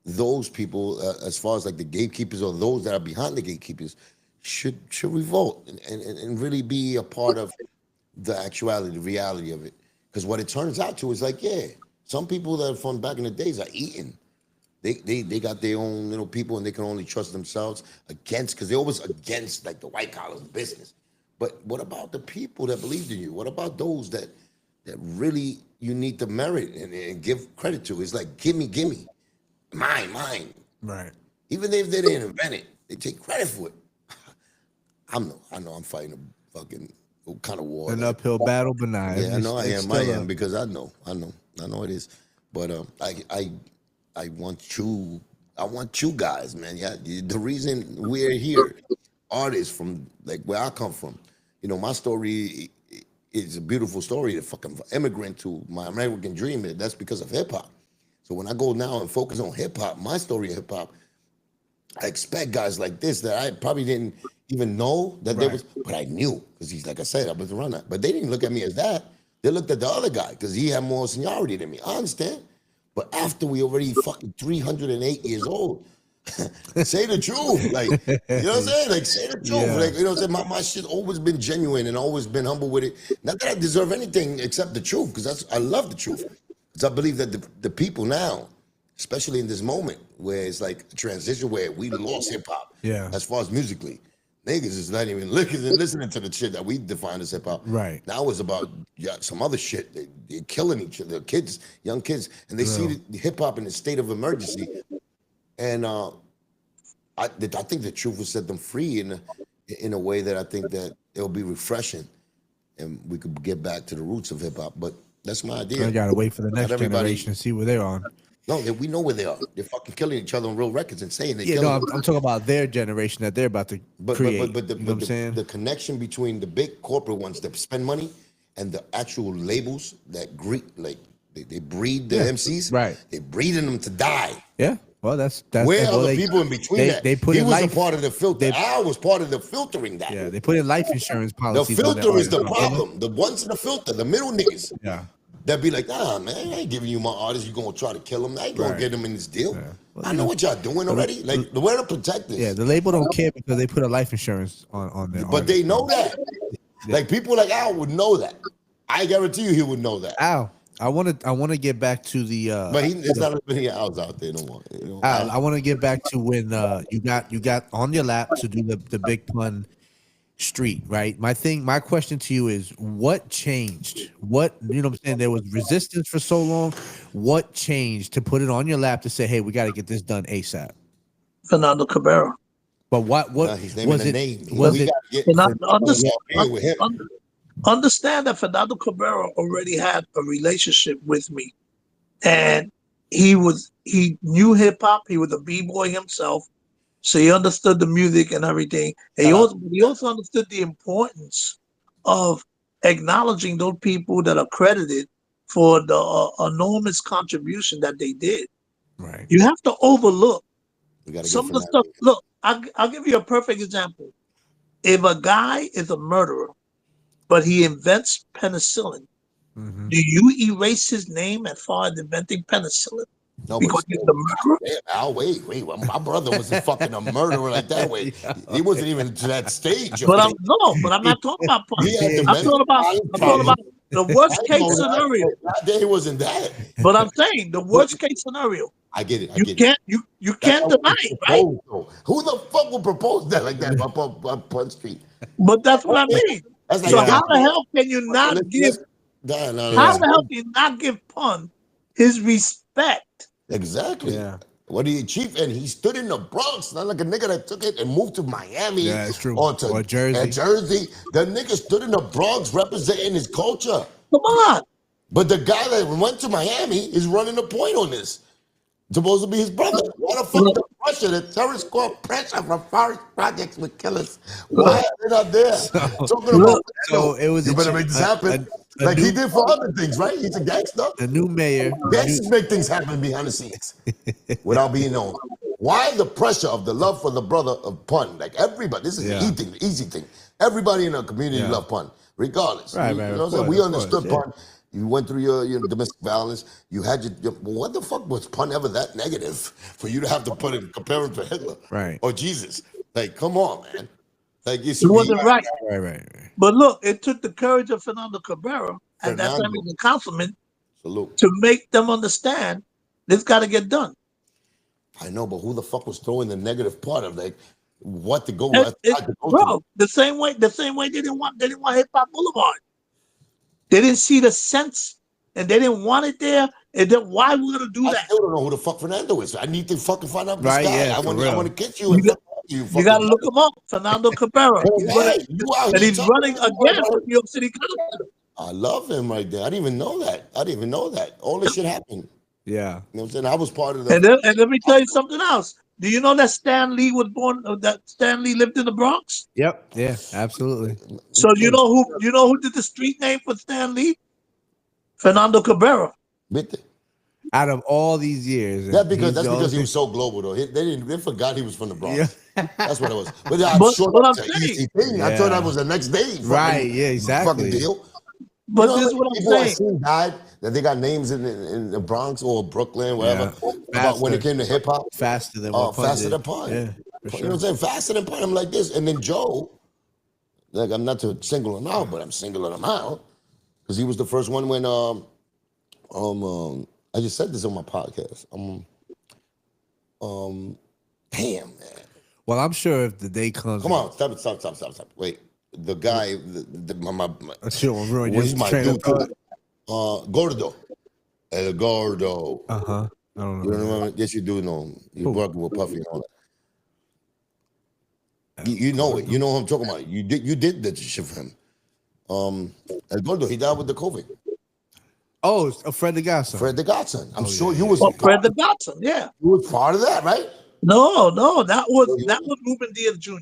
those people, as far as like the gatekeepers or those that are behind the gatekeepers, should revolt and really be a part of the actuality, the reality of it. Because what it turns out to is like, some people that are from back in the days are eating. They got their own little people, and they can only trust themselves because they're always against like the white collar business. But what about the people that believed in you? What about those that really you need to merit and give credit to? It's like, gimme, mine. Right. Even if they didn't invent it, they take credit for it. I know I'm fighting a fucking kind of war. An uphill battle, but nah. Yeah, I know I am because I know it is. But I want you guys, man. Yeah, the reason we're here, artists from like where I come from, my story is a beautiful story. The fucking immigrant to my American dream. That's because of hip hop. So when I go now and focus on hip hop, my story of hip hop, I expect guys like this that I probably didn't even know that there was, but I knew because he's like I said, I was around that. But they didn't look at me as that. They looked at the other guy because he had more seniority than me. I understand. But after we already fucking 308 years old, say the truth. Like, you know what I'm saying? Like, say the truth. Yeah. Like, you know what I'm saying? My shit always been genuine and always been humble with it. Not that I deserve anything except the truth, because I love the truth. Because I believe that the people now, especially in this moment where it's like a transition where we lost hip hop, as far as musically. Niggas is not even listening to the shit that we define as hip hop. Right. Now it's about some other shit. They're killing each other, kids, young kids, and they see the hip hop in a state of emergency. And I think the truth will set them free in a way that I think that it'll be refreshing, and we could get back to the roots of hip hop. But that's my idea. I gotta wait for the next generation to see where they're on. No, we know where they are. They're fucking killing each other on real records and saying they're killing. I'm talking about their generation that they're about to create. But you know what I'm saying? The connection between the big corporate ones that spend money and the actual labels that they breed the MCs. Right. They're breeding them to die. Yeah. Well, that's where are the people in between that? They put he in was life, a part of the filter. I was part of the filtering that. Yeah, they put in life insurance The policies. filter is the problem. The ones in the filter, the middle niggas. Yeah. They'll be like, nah, man, I ain't giving you my artist. You're going to try to kill him. I ain't going to get him in this deal. Yeah. Well, I know what y'all doing already. Like, we're to protect this. Yeah, the label don't care because they put a life insurance on there. But they know that. Yeah. Like, people like Al would know that. I guarantee you he would know that. Al. I want to get back to the But it's not many hours out there no more. You know, I want to get back to when you got on your lap to do the big pun street, right? My question to you is, what changed? What, you know what I'm saying? There was resistance for so long. What changed to put it on your lap to say, hey, we got to get this done ASAP? Fernando Cabrera. But what he's naming was the it? name. Was We it? got to get And with him. understand that Fernando Cabrera already had a relationship with me, and he knew hip hop. He was a b-boy himself, so he understood the music and everything. And he also understood the importance of acknowledging those people that are credited for the enormous contribution that they did. Right. You have to overlook We got to some get of the Fernando. stuff. Look, I'll give you a perfect example. If a guy is a murderer, but he invents penicillin, Mm-hmm. do you erase his name as far as inventing penicillin No, but because he's still, the murderer? Al, wait. My brother wasn't fucking a murderer like that way. He wasn't even to that stage. But I'm not talking about pun. He had I'm domestic I'm talking about the worst I case know scenario. that day wasn't that. But I'm saying the worst case scenario. I get it. You can't That's can't not what deny he it, right? proposed, though. Who the fuck would propose that like that up Pun Street? But that's what I mean. That's like So how the yo, hell can you not give no. how the hell can you not give pun his respect? Exactly. Yeah. What he achieved, and he stood in the Bronx, not like a nigga that took it and moved to Miami Yeah, it's true. or to Or Jersey. Jersey. The nigga stood in the Bronx representing his culture. Come on. But the guy that went to Miami is running the point on this. Supposed to be his brother. Why the fuck the pressure, the terrorist squad pressure from forest projects with killers? Why are they not there? Talking about So it was you better make this happen. Like he did for other things, right? He's a gangster. a new mayor. Gangsters make things happen behind the scenes without being known. Why the pressure of the love for the brother of Pun? Like everybody, this is the easy thing. Everybody in our community love Pun, regardless. Right, you right, know what I'm saying? of We course, understood Pun. You went through your domestic violence. You had your what the fuck was Pun ever that negative for you to have to put him compare him to Hitler, Right. or Jesus? Like, come on, man. Like It wasn't right. Right. But look, it took the courage of Fernando Cabrera at that time as a councilman to make them understand this got to get done. I know, but who the fuck was throwing the negative part of like what to go? Bro, the same way they didn't want Hip Hop Boulevard. They didn't see the sense, and they didn't want it there. And then why we gonna do that? I still don't know who the fuck Fernando is. I need to fucking find out this Right, guy. yeah, I for want real. to get you. You gotta look him up, Fernando Cabrera. He's running against New York City Council. I love him right there. I didn't even know that. All this shit happened. Yeah. You know what I'm saying? I was part of the. And let me tell you something else. Do you know that Stan Lee was born? That Stan Lee lived in the Bronx. Yep. Yeah. Absolutely. So you know who did the street name for Stan Lee? Fernando Cabrera. Out of all these years, That's because he was so global though. They forgot he was from the Bronx. Yeah. That's what it was. But I'm saying, I thought that was the next day. Right? Yeah. Exactly. Fucking deal. But this is what I'm saying. I seen died that they got names in the Bronx or Brooklyn, whatever. About when it came to hip hop, faster than Pun. You know what I'm saying? Faster than Pun. I'm like this, and then Joe. Like I'm not to single him out, but I'm singling him out because he was the first one when I just said this on my podcast. Damn man. Well, I'm sure if the day comes. Come on, stop. Wait. The guy, my shit will ruin what's your my train dude? of thought. Gordo. El Gordo. I don't know. You remember? Yes, you do know him. You working with Puffy and all that. You know it. You know what I'm talking about. You did that shit for him. El Gordo, he died with the COVID. Oh, Fred the Godson. Fred the Godson. I'm sure you was Fred the Godson. Yeah. You was part of that, right? No, that was Ruben Diaz Jr.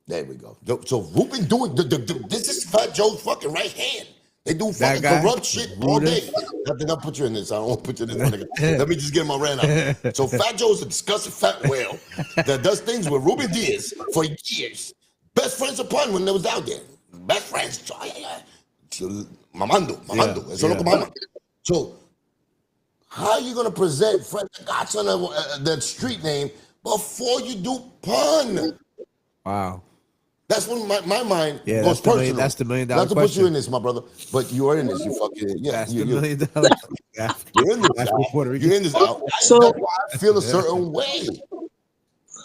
There we go. So Ruben doing this is Fat Joe's fucking right hand. They do fucking corrupt shit all day. I'll put you in this. I don't want to put you in this. Let me just get my rant out. So Fat Joe is a disgusting fat whale that does things with Ruben Diaz for years. Best friends of Pun when they was out there. Best friends. Mamando. Eso lo que mama. So how are you gonna present Fred the Godson that street name before you do Pun? Wow. That's when my mind Yeah, goes personal. that's the $1 million Not to put question. you in this, my brother, but you are in this. You fucking yeah. That's You, the you, $1 million. you're in this. That's Al. what Puerto Rico. You're in this. Al. So That's why I feel a certain way.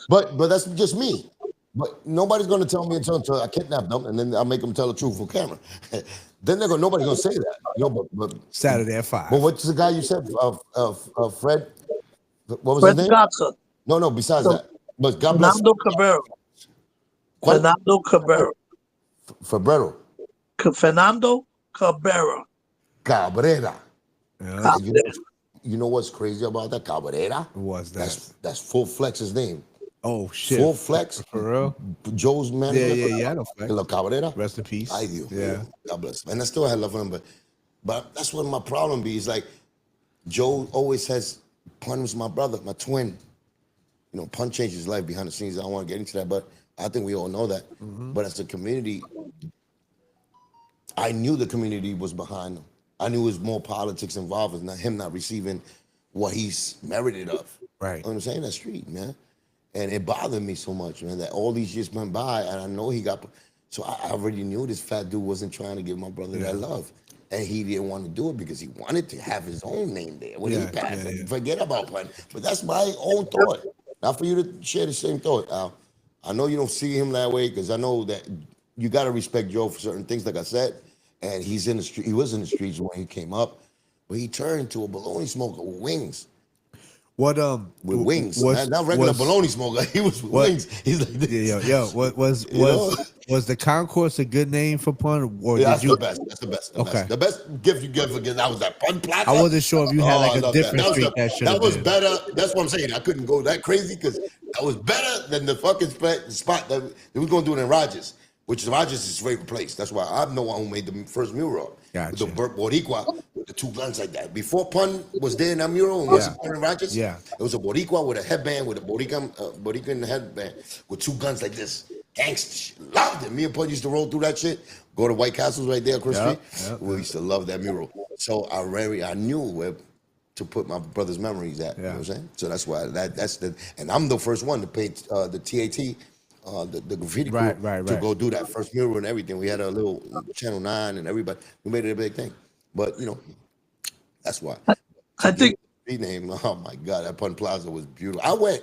But that's just me. But nobody's gonna tell me until I kidnap them, and then I'll make them tell the truth on camera. Then nobody's gonna say that. You know, but Saturday at 5. But what's the guy you said? Fred. What was Fred his name? Godson, No. Besides so that, but God bless. Fernando Cabrera, ¿Cuál? Fernando Cabrera, Febrero. Fernando Cabrera. Cabrera. Yeah, And you know what's crazy about that? Cabrera? what was that? That's Full Flex's name. Oh shit. Full Flex. For real? Joe's manager. Yeah. I know Flex. La Cabrera. Rest in peace. I do. Yeah. God bless him. And I still had love for him, but that's what my problem be. Is like Joe always says, Pun was my brother, my twin. You know, Pun changed his life behind the scenes. I don't want to get into that, but I think we all know that. But as a community, I knew the community was behind him. I knew it was more politics involved, and not him not receiving what he's merited of. Right. You know what I'm saying? That street, man. And it bothered me so much, man, that all these years went by, and I know he got. So I already knew this fat dude wasn't trying to give my brother that love. And he didn't want to do it because he wanted to have his own name there. When he passed, forget about Pun. But that's my own thought. Not for you to share the same thought, Al. I know you don't see him that way because I know that you got to respect Joe for certain things, like I said. And he's in the street. He was in the streets when he came up, but he turned to a bologna smoker with wings. What With wings, not regular bologna smoker. He was with wings. He's like this. Yo, was the concourse a good name for Pun? Or Yeah, did that's you? the best. That's the best. Okay. The best gift you get for that was that Pun Plaza. I wasn't sure if you had like I a love different that. street that should have That was been. better. That's what I'm saying. I couldn't go that crazy because that was better than the fucking spot that they was going to do it in Rogers, which Rogers is his favorite place. That's why I'm the one who made the first mural. Gotcha. With the Boricua, with the two guns like that. Before Pun was there in that mural and wasn't Pun in Rogers, Yeah. it was a Boricua with a headband, with a Borican headband, with two guns like this. Gangsta shit. Loved it. Me and Pun used to roll through that shit. Go to White Castles right there across the street. We used to love that mural. So I knew where to put my brother's memories at. You know what I'm saying? So that's why and I'm the first one to paint the TAT. The graffiti crew to go do that first mural and everything. We had a little Channel 9 and everybody. We made it a big thing. But, you know, that's why. I think street name, oh my God, that Pun Plaza was beautiful. I went.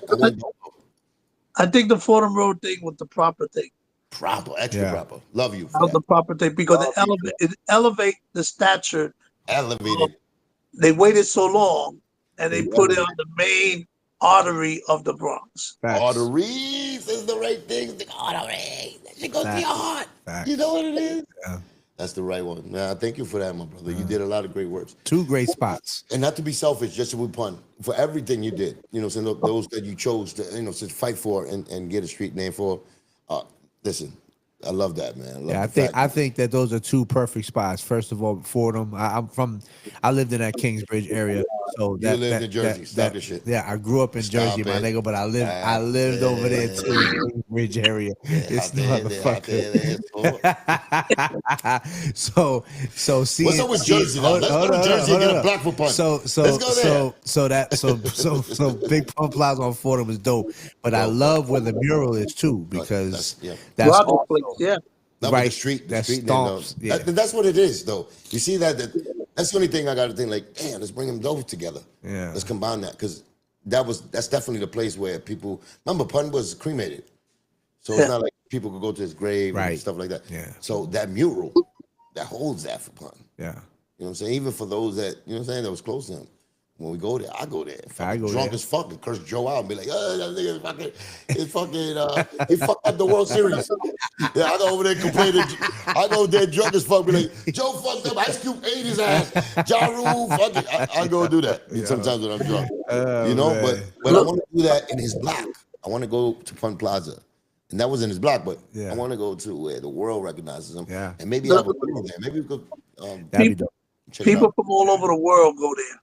I think the Fordham Road thing was the proper thing. Proper, extra proper. Love you. That was the proper thing because it elevate the stature. Elevated. They waited so long and they put it on the main artery of the Bronx. Arteries is the right thing. The artery. That shit goes to your heart. You know what it is? Yeah. That's the right one. Nah, thank you for that, my brother. You did a lot of great works. 2 great spots. And not to be selfish, just with Pun, for everything you did, you know, so those that you chose to, you know, to fight for and get a street name for. Listen, I love that, man. I think that those are 2 perfect spots. First of all, Fordham. I lived in that Kingsbridge area, so you lived in Jersey. Stop this shit. Yeah, I grew up in Jersey, my nigga, but I lived over there too, in the Kingsbridge area. This motherfucker. So see. What's up with Jersey? Let's go to Jersey and get a block for Pun. So Big Pun Plaza on Fordham is dope, but I love where the mural is too because that's the street. The that street stomps, name, that's what it is, though. You see that's the only thing I got to think. Like, damn, let's bring them both together. Yeah, let's combine that because that's definitely the place where people remember Pun was cremated, so it's not like people could go to his grave and stuff like that. Yeah. So that mural that holds that for Pun. Yeah. You know what I'm saying? Even for those that you know what I'm saying that was close to him. When we go there, I go there. Drunk as fuck and curse Joe out and be like, oh, that nigga he fucked up the World Series. Yeah, I go over there complaining. I go there drunk as fuck, be like, Joe fucked up, Ice Cube ate his ass. Ja Rule, fuck it. I go do that sometimes when I'm drunk. You know, but I want to do that in his block. I want to go to Pun Plaza. And that was in his block, but I want to go to where the world recognizes him. Yeah. And maybe have a video there. Maybe we could people from all over the world go there.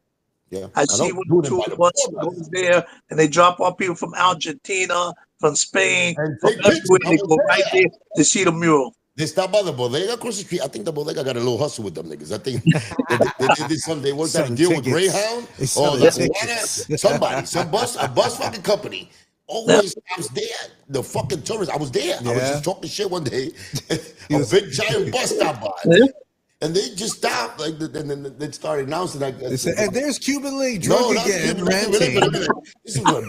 Yeah, I see when the tour bus goes there and they drop off people from Argentina, from Spain, from everywhere. They go right there to see the mural. They stop by the bodega across the street. I think the bodega got a little hustle with them niggas. I think they did something. They worked out a deal with Greyhound or somebody, a bus fucking company always stops there. The fucking tourists. I was there. I was Yeah. just talking shit one day. He A was- big giant bus stopped by. Yeah. And they just stopped, like, and then they started announcing, like, They said, and there's Cuban Link no, drunk not again, Cuban, not Cuban Link, but I mean, like, this is what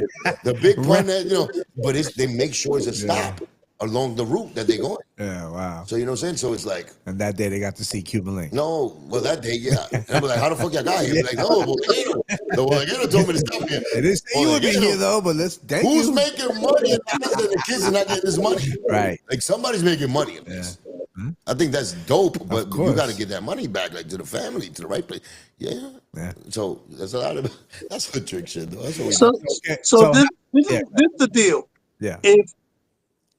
the big pun that, you know, but they make sure it's a stop along the route that they're going. Yeah, wow. So, you know what I'm saying? So it's like, And that day they got to see Cuban Link. no, well, that day, yeah. And I'm like, how the fuck y'all got here? Like, no, Volcano. The Volcano told me to stop here. They didn't say you would be Volcano. here though, but let's thank Who's you. making money? And the kids are not getting this money. Right. Like, somebody's making money in this. Hmm? I think that's dope, but you course. got to get that money back, like, to the family, to the right place. Yeah. Yeah. So that's a lot of that's the trick shit, though. That's what we So, do. Okay, so so- this yeah. is the deal. Yeah. If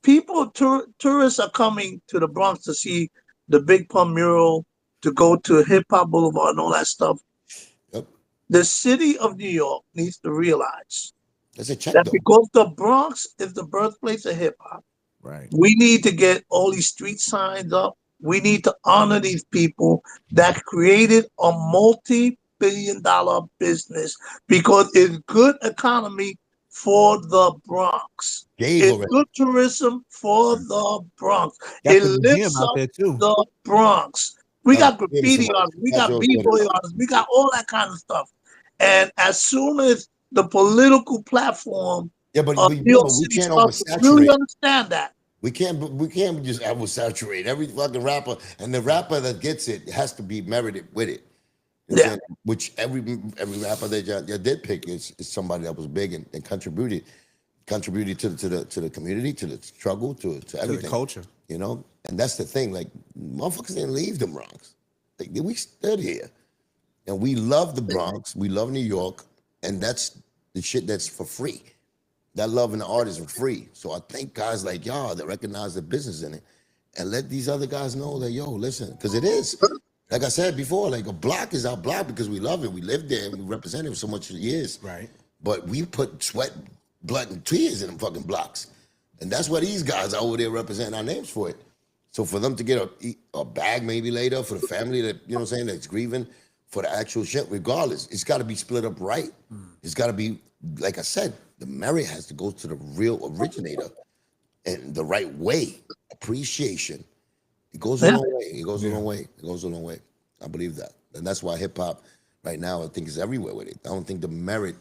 people, tourists are coming to the Bronx to see the Big Pun mural, to go to Hip Hop Boulevard and all that stuff, Yep. the city of New York needs to realize That's a check, that though. because the Bronx is the birthplace of hip hop, Right. we need to get all these street signs up. We need to honor these people that created a multi-billion-dollar business because it's good economy for the Bronx. Gave It's already. good tourism for the Bronx. Got It the museum lifts out up there too. the Bronx. We got Yeah, graffiti so artists, we that's got real b-boy good. artists, we got all that kind of stuff. And as soon as the political platform Yeah, but of we, New York but we City can't starts to really oversaturate. understand that, We can't just oversaturate every fucking rapper, and the rapper that gets it has to be merited with it. You know what I'm Yeah. saying? Which every rapper that you did pick is somebody that was big and contributed to the community, to the struggle, to everything. To the culture. You know, and that's the thing. Like, motherfuckers didn't leave the Bronx. Like, we stood here, and we love the Bronx. We love New York, and that's the shit that's for free. That love and the art is for free. So I think guys like y'all that recognize the business in it, and let these other guys know that, yo, listen, because it is. Like I said before, like, a block is our block because we love it. We live there and we represent it for so much years. Right. But we put sweat, blood, and tears in them fucking blocks. And that's what these guys are over there representing our names for it. So for them to get a bag maybe later for the family that, you know what I'm saying, that's grieving for the actual shit, regardless, it's got to be split up right. It's got to be, like I said, the merit has to go to the real originator and the right way. Appreciation. It goes a long way. It goes a long way. It goes a long way. I believe that. And that's why hip hop right now, I think, is everywhere with it. I don't think the merit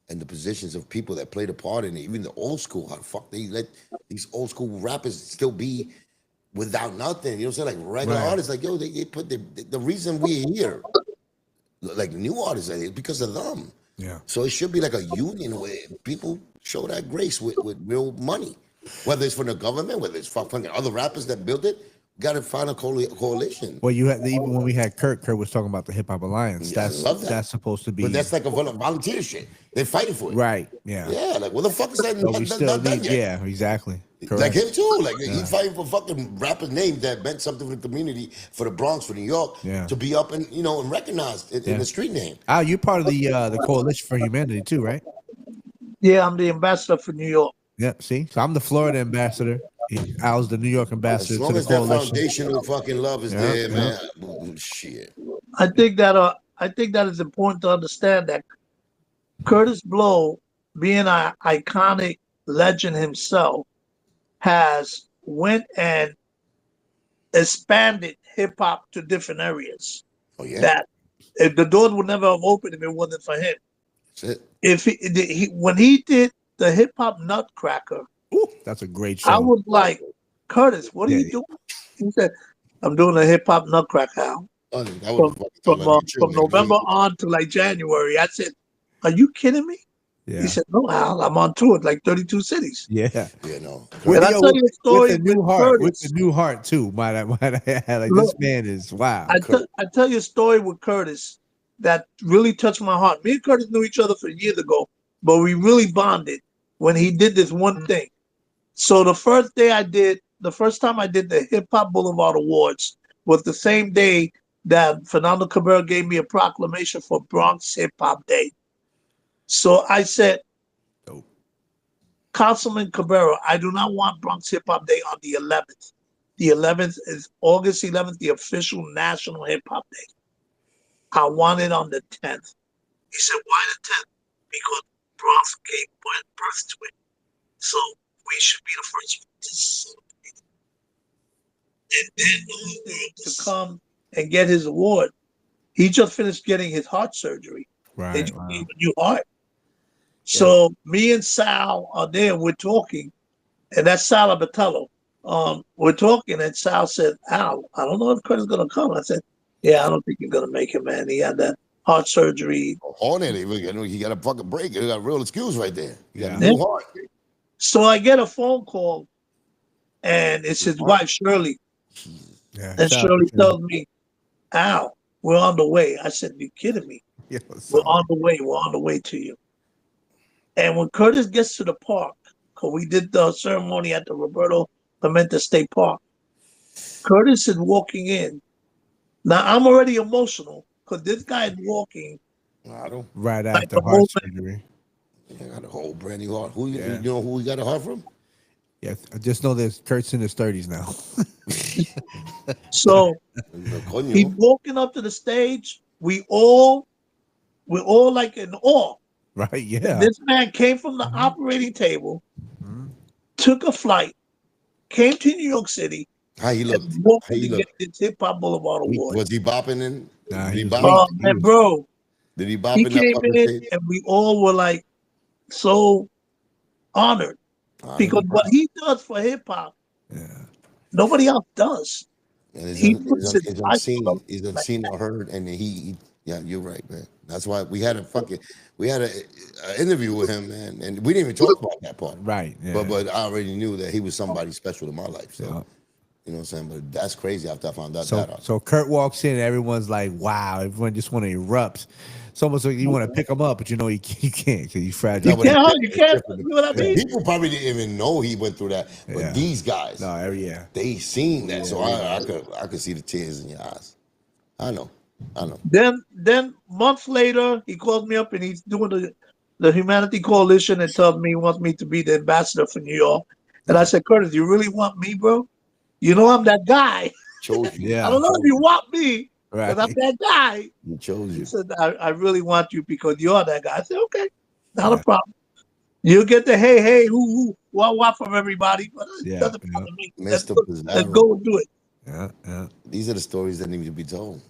and the positions of people that played a part in it, even the old school, how the fuck they let these old school rappers still be without nothing. You know what I'm saying? Like, regular Right. artists, like, yo, they put the reason we're here, like new artists, is because of them. Yeah. So it should be like a union where people show that grace with real money. Whether it's from the government, whether it's from the other rappers that built it, got to find a coalition. Well, you had even when we had Kurt was talking about the Hip Hop Alliance. Yeah, I love that. That's supposed to be. But that's like a volunteer shit. They're fighting for it. right. Yeah. Yeah, like, what the fuck is that? But we not still done need. yet? Yeah. Exactly. Correct. Like him too. Like, he's fighting for fucking rappers' names that meant something for the community, for the Bronx, for New York, Yeah. to be up and, you know, and recognized in the street name. Al, you're part of the Coalition for Humanity too, right? yeah, I'm the ambassador for New York. Yeah. See, so I'm the Florida ambassador. Al's the New York As ambassador long to the as that coalition. foundational fucking love is Yeah, there, yeah. man. Oh, shit. I think that it's important to understand that Curtis Blow, being an iconic legend himself, has went and expanded hip hop to different areas. Oh, yeah. That if the doors would never have opened if it wasn't for him. That's it. If when he did the hip hop Nutcracker, Ooh, that's a great show. I was like, Curtis, what are Yeah. you doing? He said, I'm doing a hip hop Nutcracker, Al. Oh, that was From November on to like January. I said, are you kidding me? yeah. He said, no, Al, I'm on tour in like 32 cities. Yeah. Yeah, no. And I Yo, tell you a story with a new with heart, Curtis. with a new heart too. Might I add, like, Look, this man is wow. I tell you a story with Curtis that really touched my heart. Me and Curtis knew each other for years ago, but we really bonded when he did this one thing. So the first time I did the Hip Hop Boulevard Awards was the same day that Fernando Cabrera gave me a proclamation for Bronx Hip Hop Day. So I said, Dope. Councilman Cabrera, I do not want Bronx Hip Hop Day on the 11th. The 11th is August 11th, the official National Hip Hop Day. I want it on the 10th. He said, why the 10th? Because Bronx gave birth to it. So we should be the first one to celebrate. And then to come and get his award. He just finished getting his heart surgery. They Right. just Wow. gave a new heart. So me and Sal are there. We're talking, and that's Sal Abatello. We're talking, and Sal said, "Al, I don't know if Curtis is gonna come." I said, "Yeah, I don't think you're gonna make it, man. He had that heart surgery." On it, he got a fucking break. He got a real excuse right there. He got a Yeah. new heart. So I get a phone call, and it's his wife Shirley, Yeah. and Shout out Shirley to you. tells me, "Al, we're on the way." I said, "You kidding me? Yeah, We're solid. on the way. We're on the way to you." And when Curtis gets to the park, because we did the ceremony at the Roberto Clemente State Park, Curtis is walking in. Now I'm already emotional because this guy is walking I don't. Right like after the heart moment. surgery. He got a whole brand new heart. Who Yeah. you know who he got a heart from? Yeah, I just know that Kurt's in his 30s now. So Coño. he's walking up to the stage. We're all like in awe. Right? Yeah. This man came from the operating table, took a flight, came to New York City, How he and looked? walked How in he to get looked? this Hip Hop Boulevard Award. Was he bopping in? Nah, Did he he was bop? weak. Oh He man, was- bro, Did he bop he in that came fucking in stage? and we all were like so honored because what he does for hip hop, Yeah. nobody else does. And it's, He puts his life on unseen. It's like unseen or heard. And yeah, you're right, man. That's why we had a interview with him, man, and we didn't even talk about that part. Right. Yeah. But I already knew that he was somebody special in my life. So Yeah. you know what I'm saying. But that's crazy after I found out So that out. so Kurt walks in, everyone's like, "Wow!" Everyone just want to erupt. It's almost like you want to pick him up, but you know you can't because he's fragile. No, but Yeah, it's you different. can't. It's different. You know what I The mean? people probably didn't even know he went through that, but Yeah. these guys, No, yeah. they seen that. So I could see the tears in your eyes. I know. Then months later, he calls me up and he's doing the Humanity Coalition and tells me he wants me to be the ambassador for New York. And I said, Curtis, you really want me, bro? You know I'm that guy. Chose you. Yeah. I don't know if you want me, Right. but I'm that guy. He chose He you. said, I really want you because you're that guy. I said, okay, not Yeah. a problem. You get the hey, who, what from everybody, but it Yeah, doesn't yeah. bother me. Mr. Let's Pizzaro. go and do it. Yeah. These are the stories that need to be told.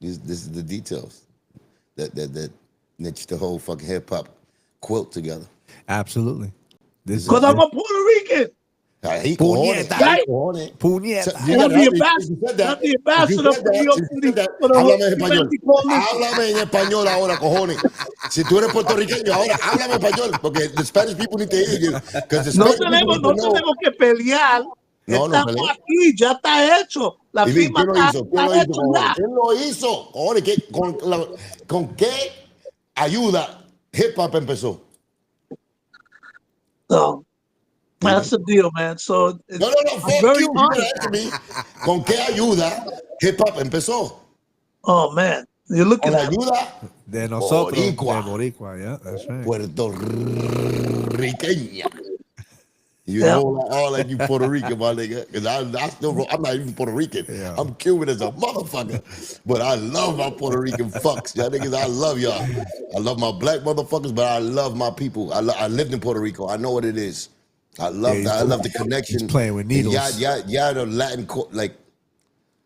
This is the details that knit the whole fucking hip hop quilt together. Absolutely. This Because I'm a Puerto Rican. He cojones. Puñeta. He cojones. Puñeta. You I'm gotta the help me. ambassador, You said that. I'm the ambassador If you for New said York that, if you City said that, for the háblame en español. Humanity Coalition. Háblame en español ahora, cojones. Si tú eres puertorriqueño, ahora háblame en español. Porque the Spanish people need to hear you. Because the No Spanish people tenemos, need no to know. tenemos que pelear. No, no Estamos peleé. aquí, ya está hecho. La Y firma ¿quién lo está, hizo? ¿Quién está lo hizo, hecho cojones? ya. ¿Quién lo hizo? Cojones, ¿con qué ayuda hip hop empezó? So that's the deal, man. So it's, No, I'm fuck very you. You honored. gotta answer me. ¿Con qué ayuda hip hop empezó? Oh man, you're Con looking la at ayuda De nosotros. Boricua. De Boricua. Yeah, that's right. puertorriqueña. You Yeah. know, all like you Puerto Rican, my nigga. Because I'm not even Puerto Rican. Yeah. I'm Cuban as a motherfucker. But I love my Puerto Rican fucks. Y'all niggas, I love y'all. I love my black motherfuckers, but I love my people. I lived in Puerto Rico. I know what it is. I love that. I love the connection. He's playing with And needles. y'all the Latin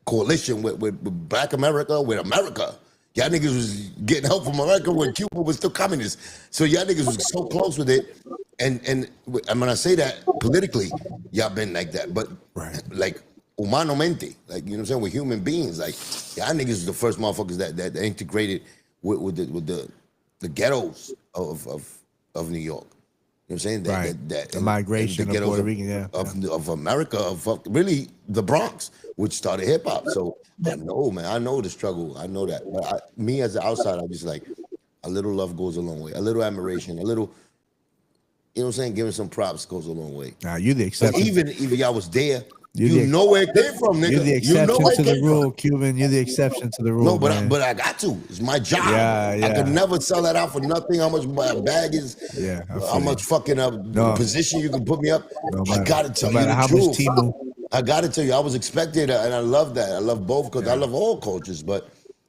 coalition with Black America, with America. Y'all niggas was getting help from America when Cuba was still communist. So y'all niggas was so close with it. And when I say that politically, y'all been like that. But Right. like humanamente, like you know what I'm saying, with human beings, like y'all niggas was the first motherfuckers that integrated with the ghettos of New York. You know what I'm saying? Right. The and migration the of ghettos Puerto Rican, yeah. of America, of really the Bronx, which started hip hop. So I know, man, I know the struggle. I know that. But me as an outsider, I'm just like, a little love goes a long way. A little admiration, a little, you know what I'm saying? Giving some props goes a long way. Nah, you the But exception. even if y'all was there, You're you the- know where it came from, nigga. You're the You know exception where it to the came rule, from. Cuban. You're the exception to the rule. No, but man. I got to. It's my job. Yeah, I could yeah. never sell that out for nothing. How much my bag is? Yeah, I How feel much you. fucking No. position you can put me up? No I matter- gotta tell no you matter the how much truth. Timu. I gotta tell you, I was expecting it, and I love that. I love both because I Yeah. love all cultures.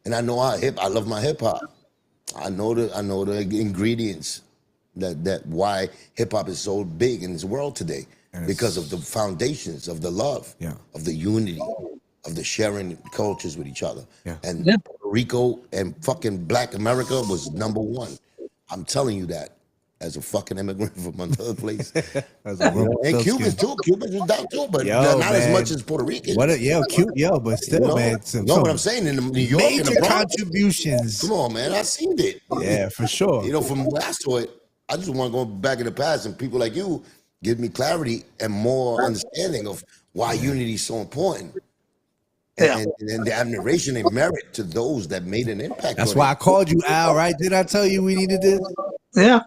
And I know I love my hip hop. I know the ingredients That why hip hop is so big in this world today, because of the foundations of the love, of the unity, of the sharing cultures with each other. And Puerto Rico and fucking Black America was #1. I'm telling you that as a fucking immigrant from another place. And Cubans too. Cubans was down too, but not as much as Puerto Ricans. But still, man. You know what I'm saying? In New York, major and the Bronx, contributions. Come on, man. I seen it. Yeah, for sure. You know, from where I saw it, I just want to go back in the past, and people like you give me clarity and more understanding of why unity is so important. And the admiration and merit to those that made an impact. That's why I called you, Al, right? Did I tell you we needed this? Yeah,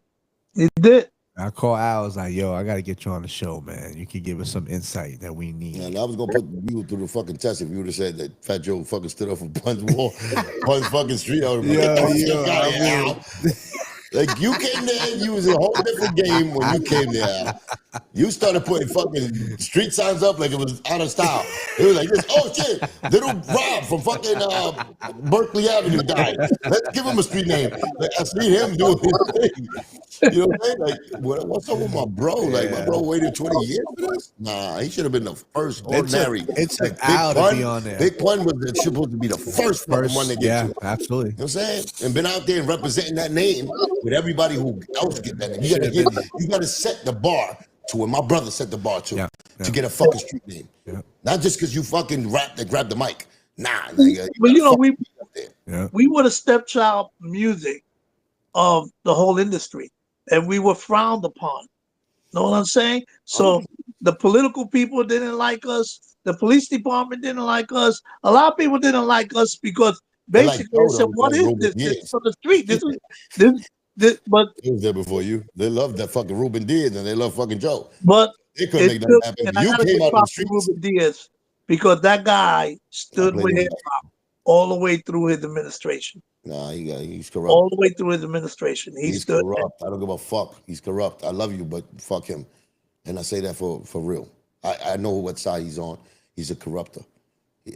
you did. I called Al, I was like, yo, I got to get you on the show, man. You can give us some insight that we need. And I was going to put you through the fucking test if you would have said that Fat Joe fucking stood up and punched wall, punched fucking street out of Like, you came there, you was a whole different game when you came there. You started putting fucking street signs up like it was out of style. It was like this, oh shit, little Rob from fucking Berkeley Avenue died. Let's give him a street name. Like, I see him doing his thing. You know what I'm saying? Like, what's up with my bro? Like, my bro waited 20 years for this? Nah, he should have been the first ordinary. It's like Al to be on there. Big Pun was supposed to be the first fucking one to get to. Absolutely. You know what I'm saying? And been out there and representing that name with everybody who else get that name. You gotta set the bar to where my brother set the bar to get a fucking street name. Not just because you fucking rapped and grabbed the mic. Nah. But you know, we were the stepchild music of the whole industry, and we were frowned upon. Know what I'm saying? So the political people didn't like us. The police department didn't like us. A lot of people didn't like us because basically they said, "What is this? This is for the street. This is this." But he was there before you. They loved that fucking Ruben Diaz, and they love fucking Joe. But they couldn't make that happen. And you came out of the streets. Ruben Diaz, because that guy stood with hip hop all the way through his administration. Nah, he's corrupt. All the way through his administration. He's corrupt. I don't give a fuck. He's corrupt. I love you, but fuck him. And I say that for real. I know what side he's on. He's a corrupter.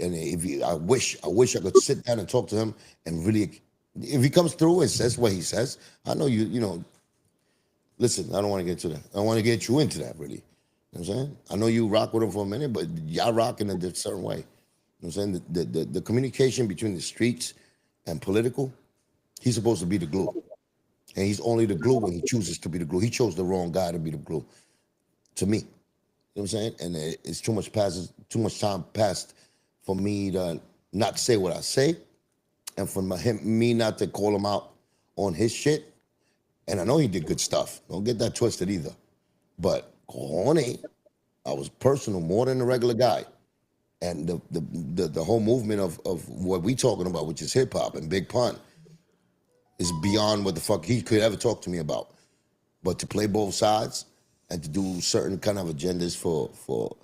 And I wish I could sit down and talk to him and really, if he comes through and says what he says, I know you know, listen, I don't want to get to that. I want to get you into that, really. You know what I'm saying? I know you rock with him for a minute, but y'all rock in a certain way. You know what I'm saying? The communication between the streets and political, he's supposed to be the glue. And he's only the glue when he chooses to be the glue. He chose the wrong guy to be the glue, to me. You know what I'm saying? And it's too much time passed for me to not say what I say, and for me not to call him out on his shit. And I know he did good stuff. Don't get that twisted either. But cojones, I was personal more than a regular guy. And the whole movement of what we talking about, which is hip hop and Big Pun, is beyond what the fuck he could ever talk to me about. But to play both sides and to do certain kind of agendas for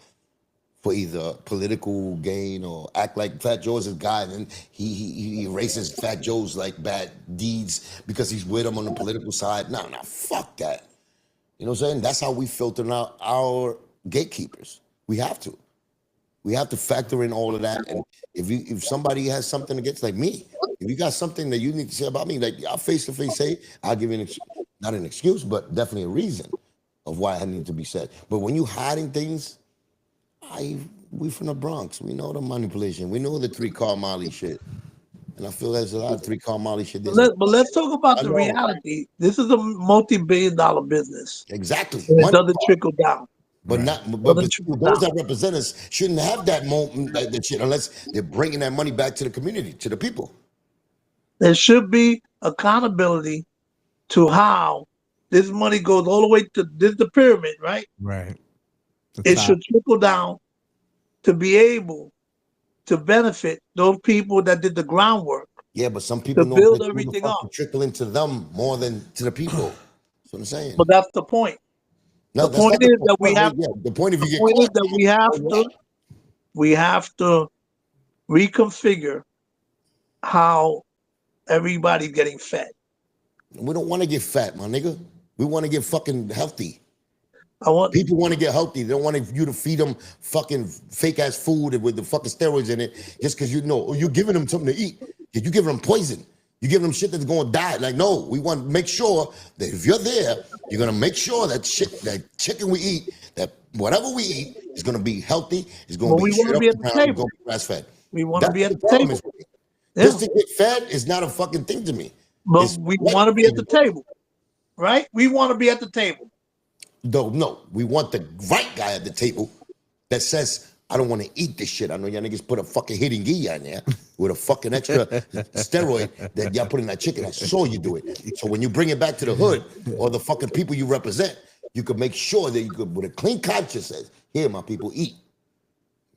either political gain or act like Fat Joe's his guy, and then he erases Fat Joe's like bad deeds because he's with him on the political side. No, fuck that. You know what I'm saying? That's how we filter out our gatekeepers. We have to. We have to factor in all of that. And if somebody has something against, like me, if you got something that you need to say about me, like I'll face-to-face say, I'll give you not an excuse, but definitely a reason of why I need to be said. But when you hiding things, we from the Bronx. We know the manipulation. We know the 3-car Molly shit. And I feel there's a lot of 3-car Molly shit. But let's talk about the reality. This is a multi-billion-dollar business. Exactly. And it doesn't trickle down. But but those that represent us shouldn't have that moment, that shit, unless they're bringing that money back to the community, to the people. There should be accountability to how this money goes all the way to the pyramid, right? Right. It should trickle down to be able to benefit those people that did the groundwork. Yeah, but some people know build everything up, trickle into them more than to the people. That's what I'm saying. But that's the point. No, the point is that we have. The point, if you get caught, is that we have to reconfigure how everybody's getting fed. We don't want to get fat, my nigga. We want to get fucking healthy. People want to get healthy. They don't want you to feed them fucking fake ass food with the fucking steroids in it just because you know you're giving them something to eat. You're giving them poison. You give them shit that's going to die. Like, no, we want to make sure that if you're there, you're going to make sure that shit, that chicken we eat, that whatever we eat is going to be healthy, is going But to be we want straight to up be at the the ground, it's table. going to be grass fed. We want to That's be what at the the problem table. is with me. Yeah. Just to get fed is not a fucking thing to me. But It's we what want to be at the you do. table, right? We want to be at the table. No, we want the right guy at the table that says, I don't want to eat this shit. I know y'all niggas put a fucking hitting guilla in there with a fucking extra steroid that y'all put in that chicken. I saw you do it. So when you bring it back to the hood or the fucking people you represent, you could make sure that you could, with a clean conscience, says, here, my people, eat.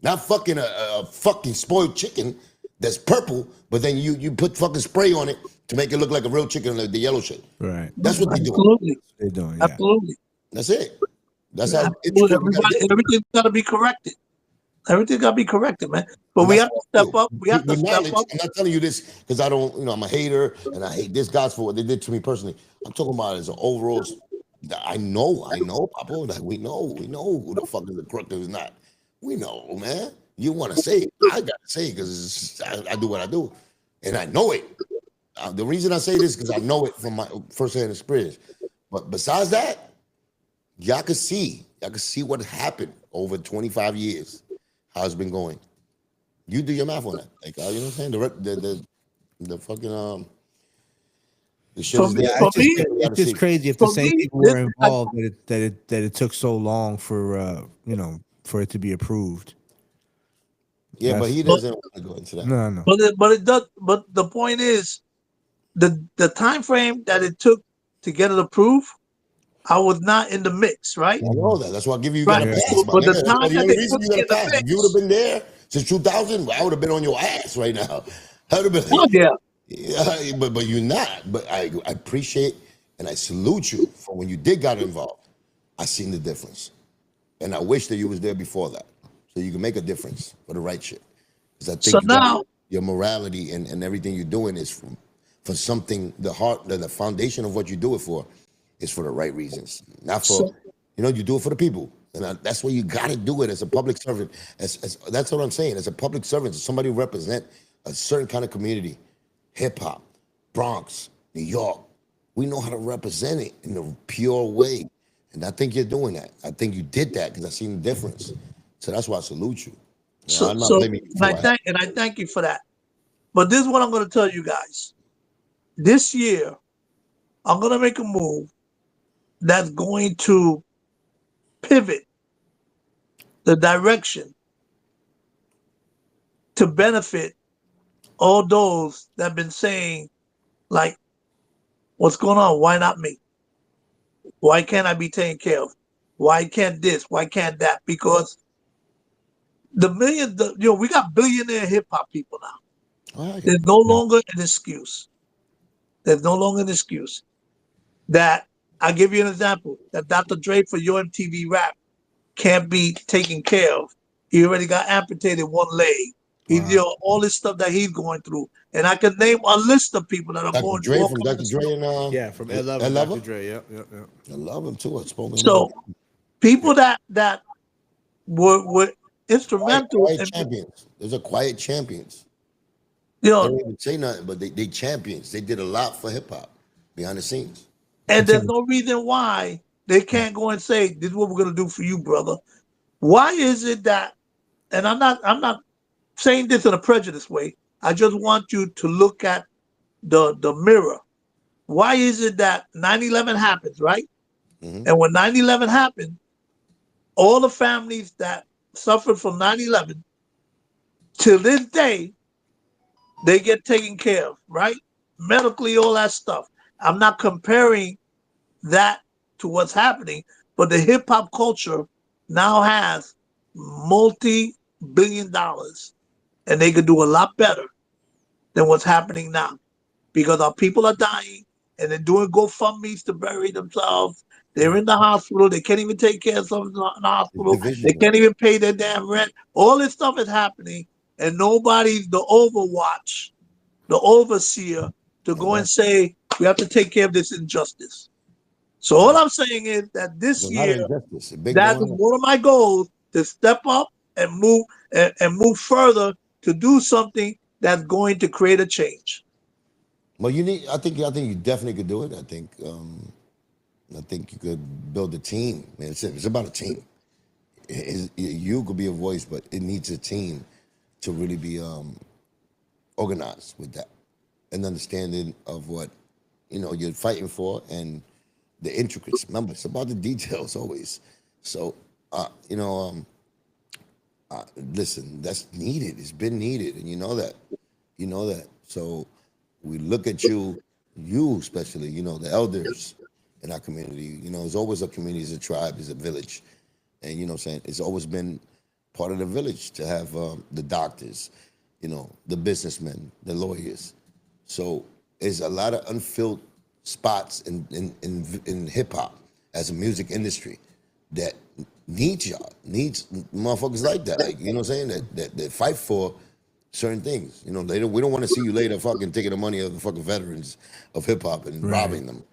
Not fucking a fucking spoiled chicken that's purple, but then you put fucking spray on it to make it look like a real chicken, like the yellow shit. Right. That's what they do. Absolutely. They're doing, yeah. Absolutely. That's it. That's how Absolutely. intricate we gotta get. Everything's got to be corrected. Everything got to be corrected, man. But And we that's have to what I step feel. up. We have to With step knowledge, up. I'm not telling you this because I don't, I'm a hater and I hate this guys for what they did to me personally. I'm talking about as an overall. I know, Papa. Like we know who the fuck is the crook who's not. We know, man. You want to say it, I gotta say it because I do what I do, and I know it. The reason I say this is because I know it from my firsthand experience. But besides that, y'all can see what happened over 25 years, how it's been going. You do your math on that, like you know what I'm saying. The fucking the shit For is me, there. for me, It's just crazy if the For same me, people were this- involved that it took so long for for it to be approved. Yeah, but he doesn't want to go into that. No. but it does. But the point is, the time frame that it took to get it approved, I was not in the mix, right? I know that. That's why I give you Right. got a pass, So, my but the nigga. That's time the that only they reason put you me got a in the pass. mix, If you would have been there since 2000, I would have been on your ass right now. I would have been. oh, yeah. Yeah, but you're not. But I appreciate and I salute you for when you did got involved. I seen the difference, and I wish that you was there before that, so you can make a difference for the right shit. Because I think So you got now, your morality and everything you're doing is for something. The heart, the foundation of what you do it for, is for the right reasons, not for so, you do it for the people, and that's where you got to do it as a public servant. As that's what I'm saying. As a public servant, as somebody who represent a certain kind of community, hip hop, Bronx, New York. We know how to represent it in a pure way. And I think you're doing that. I think you did that because I seen the difference. So that's why I salute you. so, I'm not so, blaming you for what happened. and I thank you for that. But this is what I'm going to tell you guys. This year, I'm going to make a move that's going to pivot the direction to benefit all those that have been saying, like, what's going on? Why not me? Why can't I be taken care of? Why can't this? Why can't that? Because we got billionaire hip hop people now. All right. There's no longer an excuse. There's no longer an excuse. That I'll give you an example. That Dr. Dre for your MTV Rap can't be taken care of. He already got amputated one leg. He's all this stuff that he's going through, and I can name a list of people that are Dr. going Dre through all from kinds Dr. of Dre stuff. and Yeah, from Ed Ed Dr. Lover? Dre. Yep. I love him too. I spoke to him. So people that were instrumental quiet in, champions. Those are quiet champions. you They know, don't even say nothing, but they champions. They did a lot for hip hop behind the scenes. and there's no reason why they can't go and say, "This is what we're gonna do for you, brother." Why is it that? And I'm not saying this in a prejudiced way. I just want you to look at the mirror. Why is it that 9/11 happens, right? Mhm. And when 9/11 happened, all the families that suffered from 9/11 till this day, they get taken care of, right? Medically, all that stuff. I'm not comparing that to what's happening, but the hip hop culture now has multi-billion dollars, and they could do a lot better than what's happening now because our people are dying and they're doing GoFundMe's to bury themselves. They're in the hospital. They can't even take care of someone in the hospital. They can't even pay their damn rent. All this stuff is happening, and nobody's the overwatch, the overseer to go and say, we have to take care of this injustice. So all I'm saying is that this year, that is one of my goals, to step up and move further to do something that's going to create a change. Well, you need. I think you definitely could do it. I think you could build a team. Man, it's about a team. You could be a voice, but it needs a team to really be organized with that, and understanding of what you're fighting for and the intricacies. Remember, it's about the details always. So, you know, listen, that's needed. It's been needed, and you know that. You know that. So we look at you especially, the elders in our community. There's always a community, there's a tribe, there's a village. And you know what I'm saying? It's always been part of the village to have the doctors, the businessmen, the lawyers. So there's a lot of unfilled spots in hip hop as a music industry that needs motherfuckers like that. Like, you know what I'm saying? That fight for certain things. We don't want to see you later fucking taking the money of the fucking veterans of hip hop and robbing them.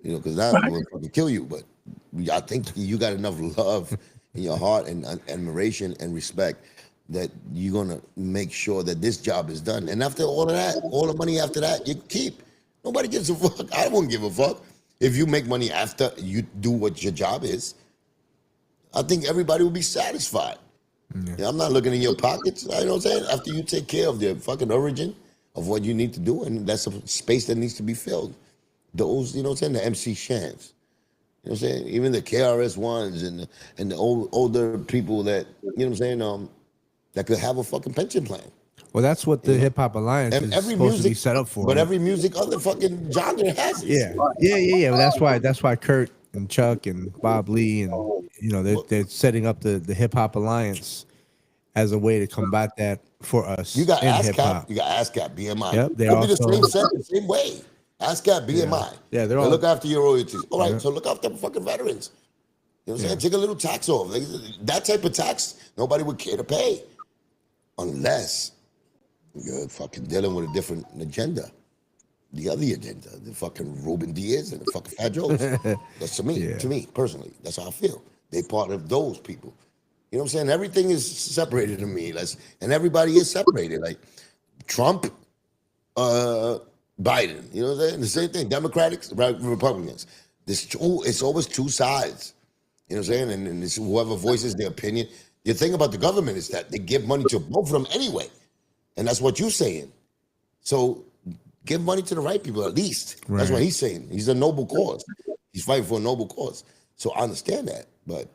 Because that will fucking kill you. But I think you got enough love in your heart and admiration and respect that you're gonna make sure that this job is done. And after all of that, all the money after that, you keep. Nobody gives a fuck. I won't give a fuck if you make money after you do what your job is. I think everybody will be satisfied. Yeah, I'm not looking in your pockets. You know what I'm saying? After you take care of the fucking origin of what you need to do, and that's a space that needs to be filled. Those, you know what I'm saying, the MC Shans. You know what I'm saying? Even the KRS ones and the older people that, you know what I'm saying, that could have a fucking pension plan. Well, that's what the Hip Hop Alliance is supposed to be set up for. But every music other fucking genre has it. Yeah. Well, that's why Kurt and Chuck and Bob Lee and they're setting up the Hip Hop Alliance as a way to combat that for us. You got ASCAP, you got ASCAP, BMI. Yep, they're also the same way. ASCAP, BMI. Yeah, they're all look after your royalties. All right, so look after the fucking veterans. You know what I'm saying? Take a little tax off. Like, that type of tax, nobody would care to pay. Unless you're fucking dealing with a different agenda. The other agenda, the fucking Ruben Diaz and the fucking Fat Joes. That's to me personally. That's how I feel. They part of those people. You know what I'm saying? Everything is separated to me. And everybody is separated. Like Trump, Biden. You know what I'm saying? The same thing. Democrats, Republicans. It's always two sides. You know what I'm saying? And it's whoever voices their opinion. The thing about the government is that they give money to both of them anyway. And that's what you're saying. So give money to the right people at least. Right. That's what he's saying. He's a noble cause. He's fighting for a noble cause. So I understand that. But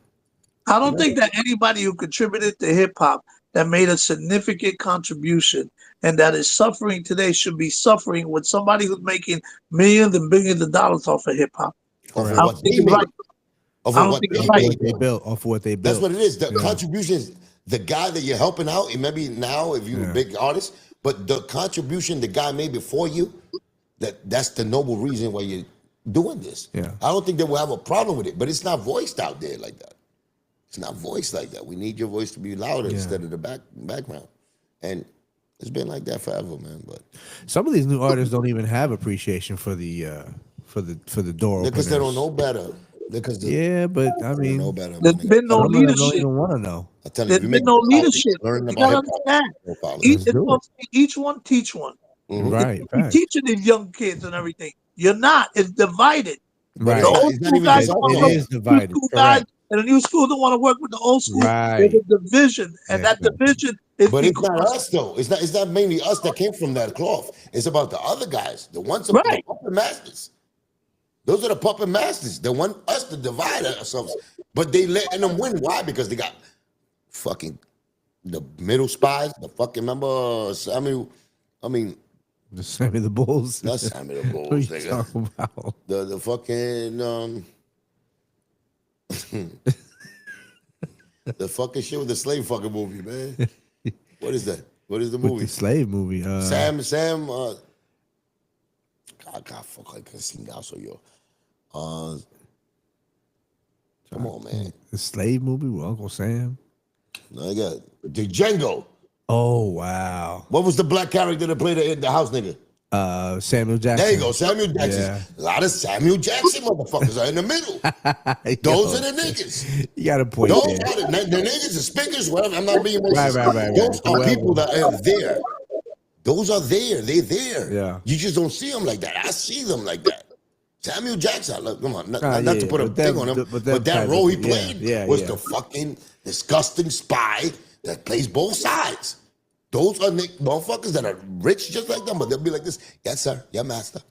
I don't think that anybody who contributed to hip hop that made a significant contribution and that is suffering today should be suffering with somebody who's making millions and billions of dollars off of hip hop. I don't think it's right. Off of what they built. That's what it is. The contribution is the guy that you're helping out. And maybe now, if you're a big artist, but the contribution the guy made before you, that's the noble reason why you're doing this. Yeah. I don't think they will have a problem with it, but it's not voiced out there like that. It's not voiced like that. We need your voice to be louder instead of the background. And it's been like that forever, man. But some of these new artists don't even have appreciation for the door openers. Because they don't know better. But I mean, know better, there's been no leadership. Don't even want to know. I tell you, there's been no leadership. You gotta understand. Each one teach one. Mm-hmm. Right. You're teaching these young kids and everything. You're not. It's divided. Right. The old school guys, it is divided. And the new school don't want to work with the old school. Right. There's a division, and that division is. But it's not us though. It's not mainly us that came from that cloth. It's about the other guys, the ones that the puppet masters. Those are the puppet masters. They want us to divide ourselves, but they letting them win. Why? Because they got fucking the middle spies. The fucking member Samuel. I mean. The Sammy the Bulls. Not Sammy the Bulls. What are you talking about? The fucking the fucking shit with the slave fucking movie, man. What is that? What is the movie? The slave movie. Sam. God, fuck, I can sing now, so yo. Come on, man. The slave movie with Uncle Sam. No, I got the Django. Oh wow! What was the black character that played the house nigga? Samuel Jackson. There you go, Samuel Jackson. Yeah. A lot of Samuel Jackson motherfuckers are in the middle. Those are the niggas. You got a point. Those are the niggas, the speakers, whatever. I'm not being racist. Right. Those are people that are there. Those are there. They're there. Yeah. You just don't see them like that. I see them like that. Samuel Jackson, look, come on, not yeah, to put a but thing on him, but but that type role of- he played was the fucking disgusting spy that plays both sides. Those are motherfuckers that are rich just like them, but they'll be like this. Yes, sir. Yeah, master.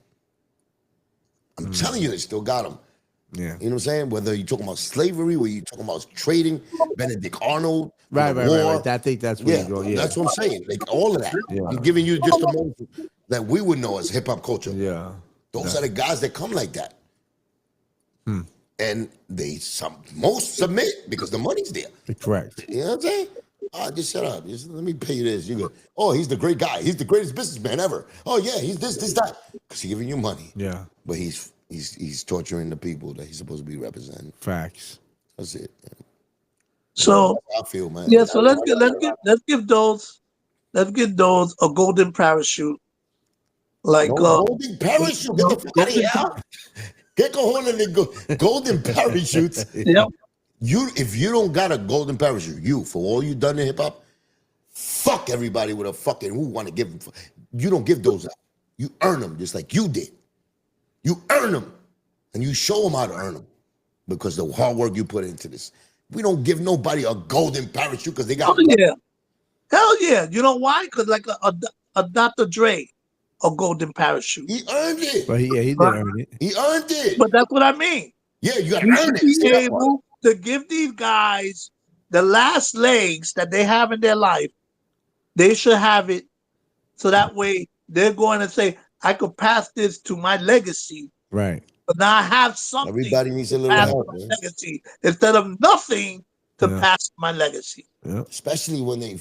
I'm telling you, they still got them. Yeah. You know what I'm saying? Whether you're talking about slavery, whether you're talking about trading, Benedict Arnold, Right. war. I think that's where Yeah, you go. Yeah. that's what I'm saying. Like all of that. Yeah. I'm giving you just the moment that we would know as hip hop culture. Yeah. Those are the guys that come like that. And most submit because the money's there. Correct. You know what I'm saying? Just shut up. Just let me pay you this. You go, oh, he's the great guy. He's the greatest businessman ever. Oh yeah, he's this, that. Because he's giving you money. Yeah. But he's torturing the people that he's supposed to be representing. Facts. That's it. Man. So I feel, man. yeah, so let's give those a golden parachute. Like No golden parachute. Get the fuck out of here. Get a hold of the golden parachutes. Yep. If you don't got a golden parachute, for all you done in hip hop, fuck everybody with a fucking who want to give them. You don't give those out. You earn them just like you did. You earn them, and you show them how to earn them because the hard work you put into this. We don't give nobody a golden parachute because they got. Oh yeah, hell yeah. You know why? Because like a Dr. Dre, a golden parachute. He earned it. But he did earn it. He earned it. But that's what I mean. Yeah, you got to You earn should it. be See that part? able to give these guys the last legs that they have in their life. They should have it, so that way they're going to say, "I could pass this to my legacy." Right. But now I have something. Everybody needs a little pass help, my man. legacy instead of nothing to Yeah. pass my legacy. Yeah. Especially when they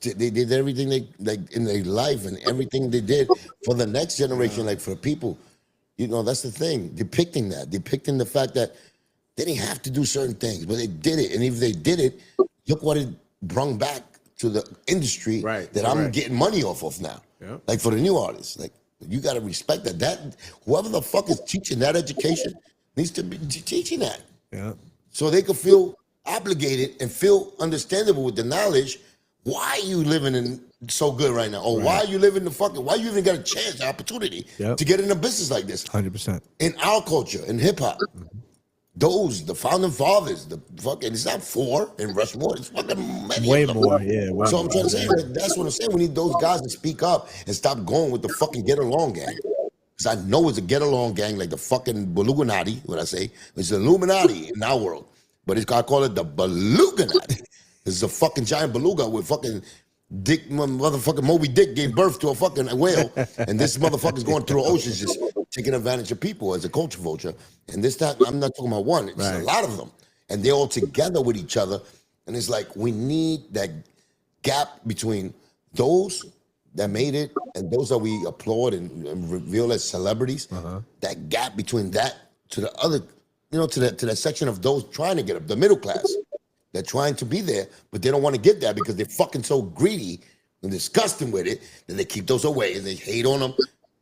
did everything they like in their life and everything they did for the next generation, like for people. You know, that's the thing. Depicting the fact that they didn't have to do certain things, but they did it. And if they did it, look what it brung back to the industry that I'm getting money off of now. Yeah. Like for the new artists. Like you gotta respect that whoever the fuck is teaching that education needs to be teaching that. Yeah. So they could feel obligated and feel understandable with the knowledge. Why you living in so good right now? Or why you living why you even got a chance, opportunity to get in a business like this? 100%. In our culture, in hip hop. The founding fathers, it's not 4 in Rushmore, it's fucking many Way of them. more, yeah. Way So more. I'm trying to say, that's what I'm saying. We need those guys to speak up and stop going with the fucking get along gang. Because I know it's a get along gang like the fucking Beluganati, what I say. It's the Illuminati in our world. But I call it the Beluganati. It's a fucking giant beluga with fucking motherfucking Moby Dick gave birth to a fucking whale. And this motherfucker's going through the oceans just taking advantage of people as a culture vulture. And I'm not talking about one, it's a lot of them. And they're all together with each other. And it's like, we need that gap between those that made it and those that we applaud and reveal as celebrities. That gap between that to the other, to that section of those trying to get up, the middle class. They're trying to be there, but they don't want to get that because they're fucking so greedy and disgusting with it that they keep those away and they hate on them.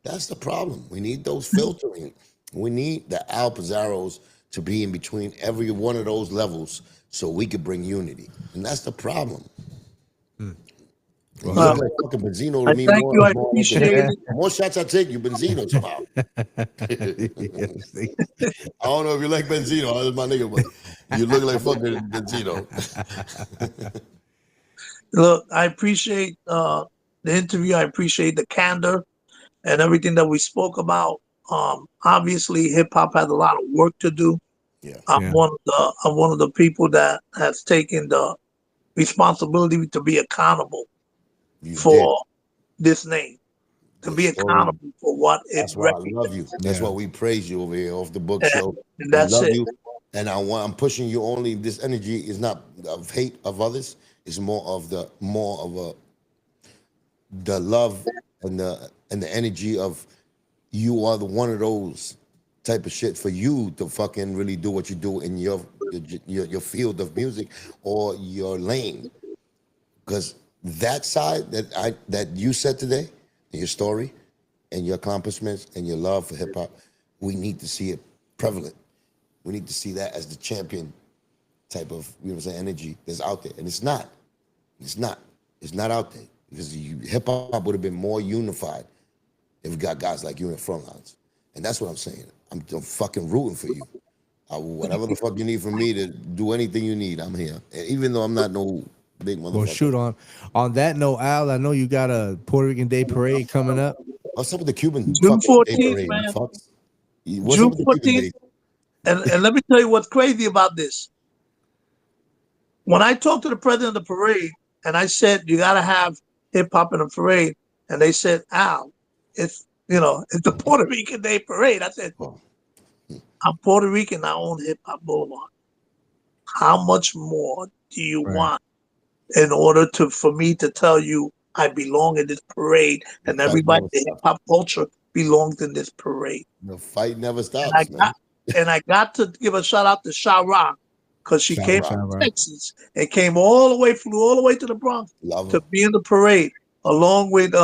That's the problem. We need those filtering. We need the Al Pizzaros to be in between every one of those levels so we could bring unity. And that's the problem. You look like fucking Benzino to me. Thank you. I appreciate it. The more shots I take, you Benzino somehow. I don't know if you like Benzino. That's my nigga, but you look like fucking Benzino. Look, I appreciate the interview. I appreciate the candor and everything that we spoke about. Obviously, hip hop has a lot of work to do. Yeah. I'm one of the people that has taken the responsibility to be accountable for this name, to be accountable for what it That's why I represents. love you. That's why we praise you over here off the book show. And that's I love it. you. And I'm pushing you only. This energy is not of hate of others. It's more of the love and the energy of you are the one of those type of shit for you to fucking really do what you do in your field of music or your lane. Because that side that you said today, your story and your accomplishments and your love for hip hop, we need to see it prevalent. We need to see that as the champion type of energy that's out there. And it's not. It's not out there. because hip hop would have been more unified if we got guys like you in the front lines. And that's what I'm saying. I'm fucking rooting for you. Whatever the fuck you need from me to do anything you need, I'm here. And even though I'm not no big motherfucker. Well, shoot, on that note, Al, I know you got a Puerto Rican Day Parade coming up. What's up with the Cuban June fucking Day 14th, parade, man. fucks? What's June up with the Cuban 14th. Day? And let me tell you what's crazy about this. When I talked to the president of the parade, and I said, you got to have hip hop in the parade, and they said, Al, it's the Puerto Rican Day Parade. I said, I'm Puerto Rican, I own Hip Hop Boulevard. How much more do you want in order for me to tell you I belong in this parade and everybody in hip hop culture belongs in this parade? The fight never stops, man. And I got to give a shout out to Sha Rock, because she came from Texas and flew all the way to the Bronx to be in the parade, along with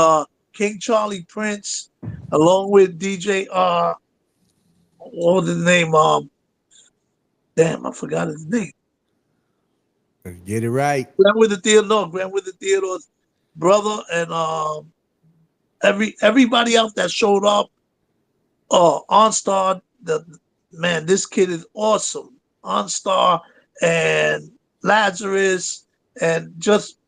King Charlie Prince, along with DJ what was his name? Damn, I forgot his name. Get it right. Grand with the Theodore's brother, and everybody else that showed up. OnStar, man, this kid is awesome. OnStar and Lazarus and just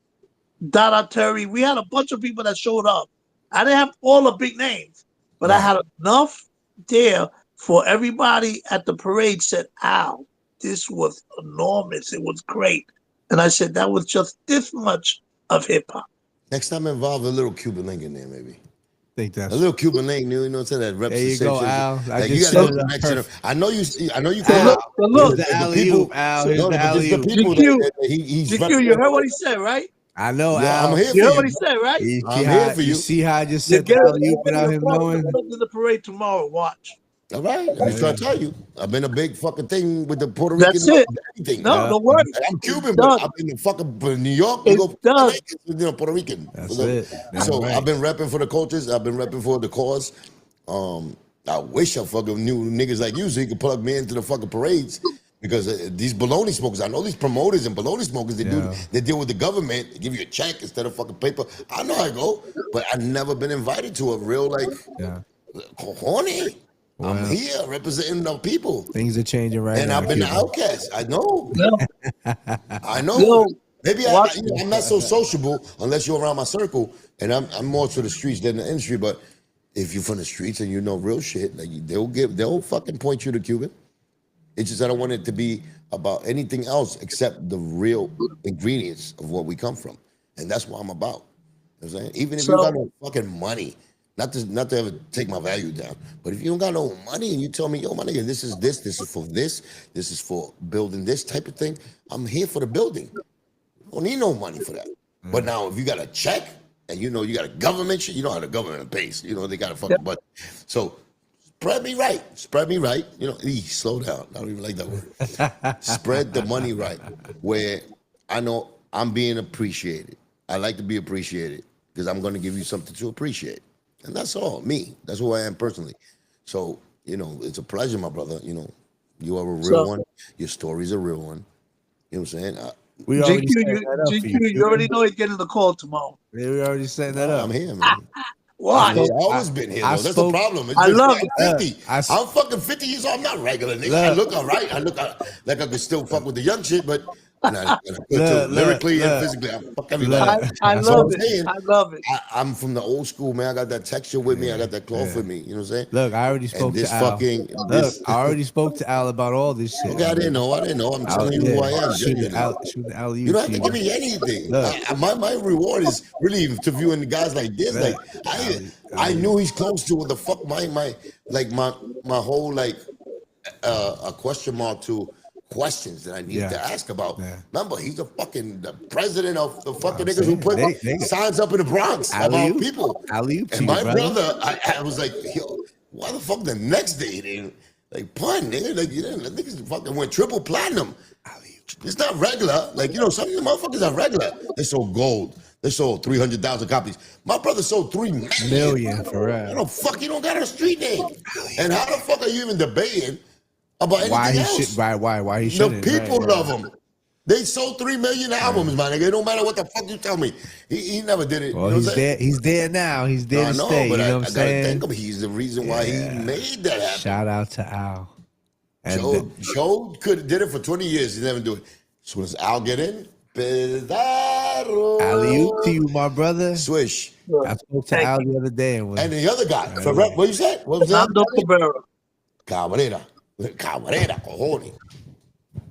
Dada Terry. We had a bunch of people that showed up. I didn't have all the big names, but I had enough there for everybody at the parade said, Al, this was enormous. It was great. And I said, that was just this much of hip hop. Next time involve a little Cuban link in there, maybe. Think that's a little Cuban link, you know what I'm saying? That reps there you the go, shit. Al. Like you got a connection. I know you call look, the alley-oop, Al. Here's the alley-oop. GQ, you heard what he said, right? I know, yeah, Al. I'm here for you. You heard what he said, right? I'm here for you. You see how I just said the alley-oop without him knowing? In the parade tomorrow, watch. All right, I'm trying to tell you. I've been a big fucking thing with the Puerto Rican. That's it. Everything. No, don't worry. I'm Cuban, but I've been in fucking New York. We go Puerto Rican. That's it. So I've been repping for the cultures. I've been repping for the cause. I wish I fucking knew niggas like you so you could plug me into the fucking parades. Because these baloney smokers, I know these promoters and baloney smokers, they deal with the government, they give you a check instead of fucking paper. I know how I go, but I've never been invited to a real horny. Wow. I'm here representing the people. Things are changing right now. And I've been the outcast. I know. I know. Yo, maybe I'm not so sociable unless you're around my circle, and I'm more to the streets than the industry. But if you're from the streets and you know real shit, like they'll fucking point you to Cuban. It's just I don't want it to be about anything else except the real ingredients of what we come from, and that's what I'm about. You know what I'm saying? Even if you got no fucking money. Not to ever take my value down, but if you don't got no money and you tell me, yo, my nigga, this is for this is for building this type of thing, I'm here for the building. I don't need no money for that. But now if you got a check and you got a government shit, you know how the government pays. They got a fucking budget. So spread me right. Slow down. I don't even like that word. Spread the money right, where I know I'm being appreciated. I like to be appreciated because I'm going to give you something to appreciate. And that's all, me. That's who I am personally. So, it's a pleasure, my brother. You are a real one. Your story's a real one. You know what I'm saying? We already GQ, you already know he's getting the call tomorrow. Yeah, we already set that up. I'm here, man. Why? I've always been here, though. That's the problem. I love I'm 50. I'm fucking 50 years old. I'm not regular, nigga. I look all right. I look like I could still fuck with the young shit, but lyrically and physically, I fuck everybody. I love it. I love it. I'm from the old school, man. I got that texture with me. I got that cloth with me. You know what I'm saying? Look, I already spoke to Al. I already spoke to Al about all this shit. Okay, I didn't know. I'm telling you who I am. Shoot the alley-oop. You don't have to give me anything. My reward is really interviewing the guys like this. Like I knew he's close to what the fuck my whole a question mark to questions that I need to ask about. Remember, he's the president of the fucking niggas who put signs up in the Bronx about people. And my brother, I was like, yo, why the fuck the next day they pun, nigga? Like, niggas fucking went triple platinum. It's not regular. Some of the motherfuckers are regular. They sold gold. They sold 300,000 copies. My brother sold 3 million for real. How the fuck you don't got a street name? And how the fuck are you even debating about anything else? Why he shouldn't? The people love him. They sold 3 million albums, man. It don't matter what the fuck you tell me. He never did it. Well, you know he's what I'm saying? there. He's there now. He's there I to know, stay. but You know what I I'm gotta saying? think of it. He's the reason why he made that happen. Shout out to Al. And Joe could have did it for 20 years. He never do it. As soon as Al get in, Pizzaro. alley-oop to you, my brother. Swish. I spoke to Al the other day and was And the other guy, what you said? What was that? Nando Cabrera. Cabrera, cojones.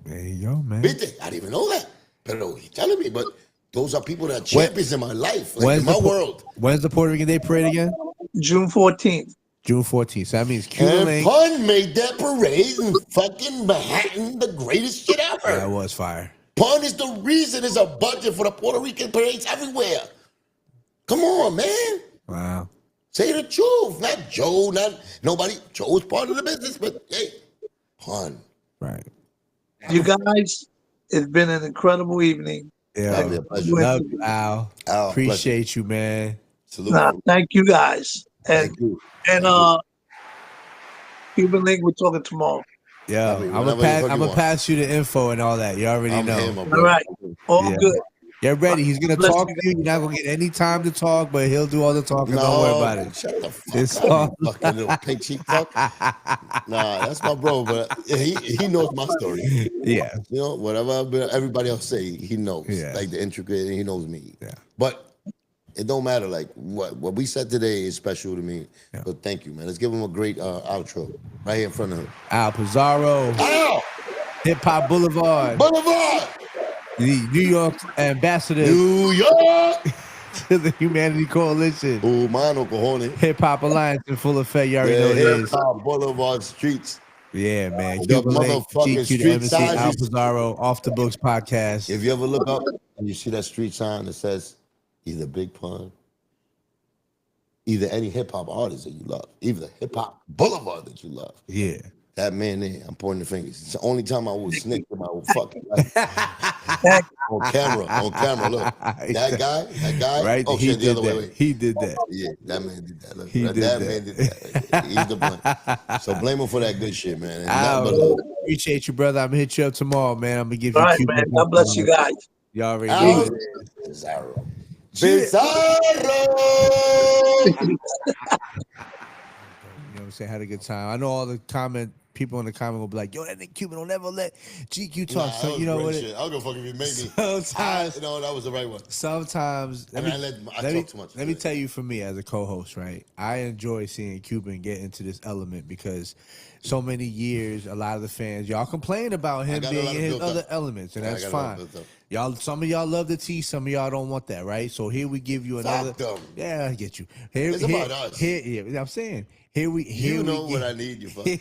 there you go, man. Viste? I didn't even know that. Pero he's telling me, but those are people that are champions in my life, like in my world. When's the Puerto Rican Day Parade again? June 14th. June 14th. So that means Cuba And Link. Pun made that parade in fucking Manhattan the greatest shit ever. That was fire. Pun is the reason there's a budget for the Puerto Rican parades everywhere. Come on, man. Wow. Say the truth. Not Joe, not nobody. Joe's part of the business, but hey, Pun. Right. You guys, it's been an incredible evening. Yeah. Love you, Al. Appreciate you, man. Salute. Thank you guys. And Thank you. Cuban Link, we're talking tomorrow. Yeah, I'm gonna pass you the info and all that. You already know. All right. All good. Get ready. He's gonna talk to you. You're not gonna get any time to talk, but he'll do all the talking. Don't worry about it. Shut the fuck It's up, all- you fucking little pink cheek fuck. Nah, that's my bro, but he knows my story. Yeah. You know, whatever everybody else say, he knows. Yeah. Like the intricate, he knows me. Yeah. But it don't matter. Like what we said today is special to me. Yeah. But thank you, man. Let's give him a great outro right here in front of him. Al Pizzaro, Al Hip Hop Boulevard, Boulevard, the New York ambassador New York. to the Humanity Coalition, Humano cojones. Hip Hop Alliance in full effect. You already know it Hip is. Hop Boulevard streets. Yeah, man. The Cuba Link, motherfucking GQ, the street MC, Al signs. Pizzaro, Off the Books podcast. If you ever look up and you see that street sign that says either Big Pun, either any hip hop artist that you love, either Hip Hop Boulevard that you love, Yeah. that man there, I'm pointing the fingers. It's the only time I would snitch in my fucking life. on camera, look. That guy. Right? Oh, he shit, the did other that. way. He did that. Yeah, that man did that. Look, He that did that. man did that. He's the blunt. So blame him for that good shit, man. And Al, nothing but love. appreciate you, brother. I'm gonna hit you up tomorrow, man. I'm gonna give you All a right, Cuban man. Link. God bless you guys. You already Al know it. Pizzaro. Yeah. Pizzaro! You know what I'm saying? Had a good time. I know all the people in the comment will be like, yo, that nigga Cuban don't never let GQ talk. Nah, So you know what? shit. I'll go fuck if you made me. Sometimes, No, that was the right one. sometimes I talk too much. Let me tell you, for me as a co-host, right? I enjoy seeing Cuban get into this element because so many years, a lot of the fans, y'all complain about him got a being lot in his built up. other elements, and I that's got a lot fine. built up. Y'all, some of y'all love the tea, some of y'all don't want that, right? So here we give you another. them. Yeah, I get you. Here, It's about us. Yeah, I'm saying. You know what I need you for. You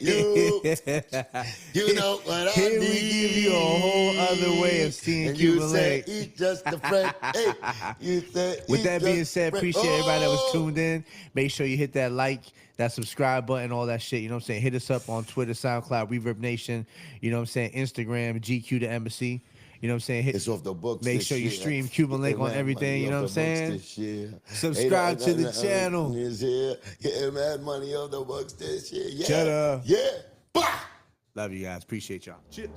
know what I Here need. we give you a whole other way of seeing And you Cuban said, Link. eat just a friend. Hey, you said, With eat that being just said, a friend. appreciate everybody that was Oh! tuned in. Make sure you hit that like, that subscribe button, all that shit. You know what I'm saying? Hit us up on Twitter, SoundCloud, Reverb Nation. You know what I'm saying? Instagram, GQ the Embassy. You know what I'm saying? It's off the books. Make this sure you year. stream Cuban Link on Getting everything. money You know off what I'm the books saying? this year. Subscribe to the channel. Is here. Getting mad money off the books this year. Yeah. Shut up. Yeah. Bah! Love you guys. Appreciate y'all. Cheers.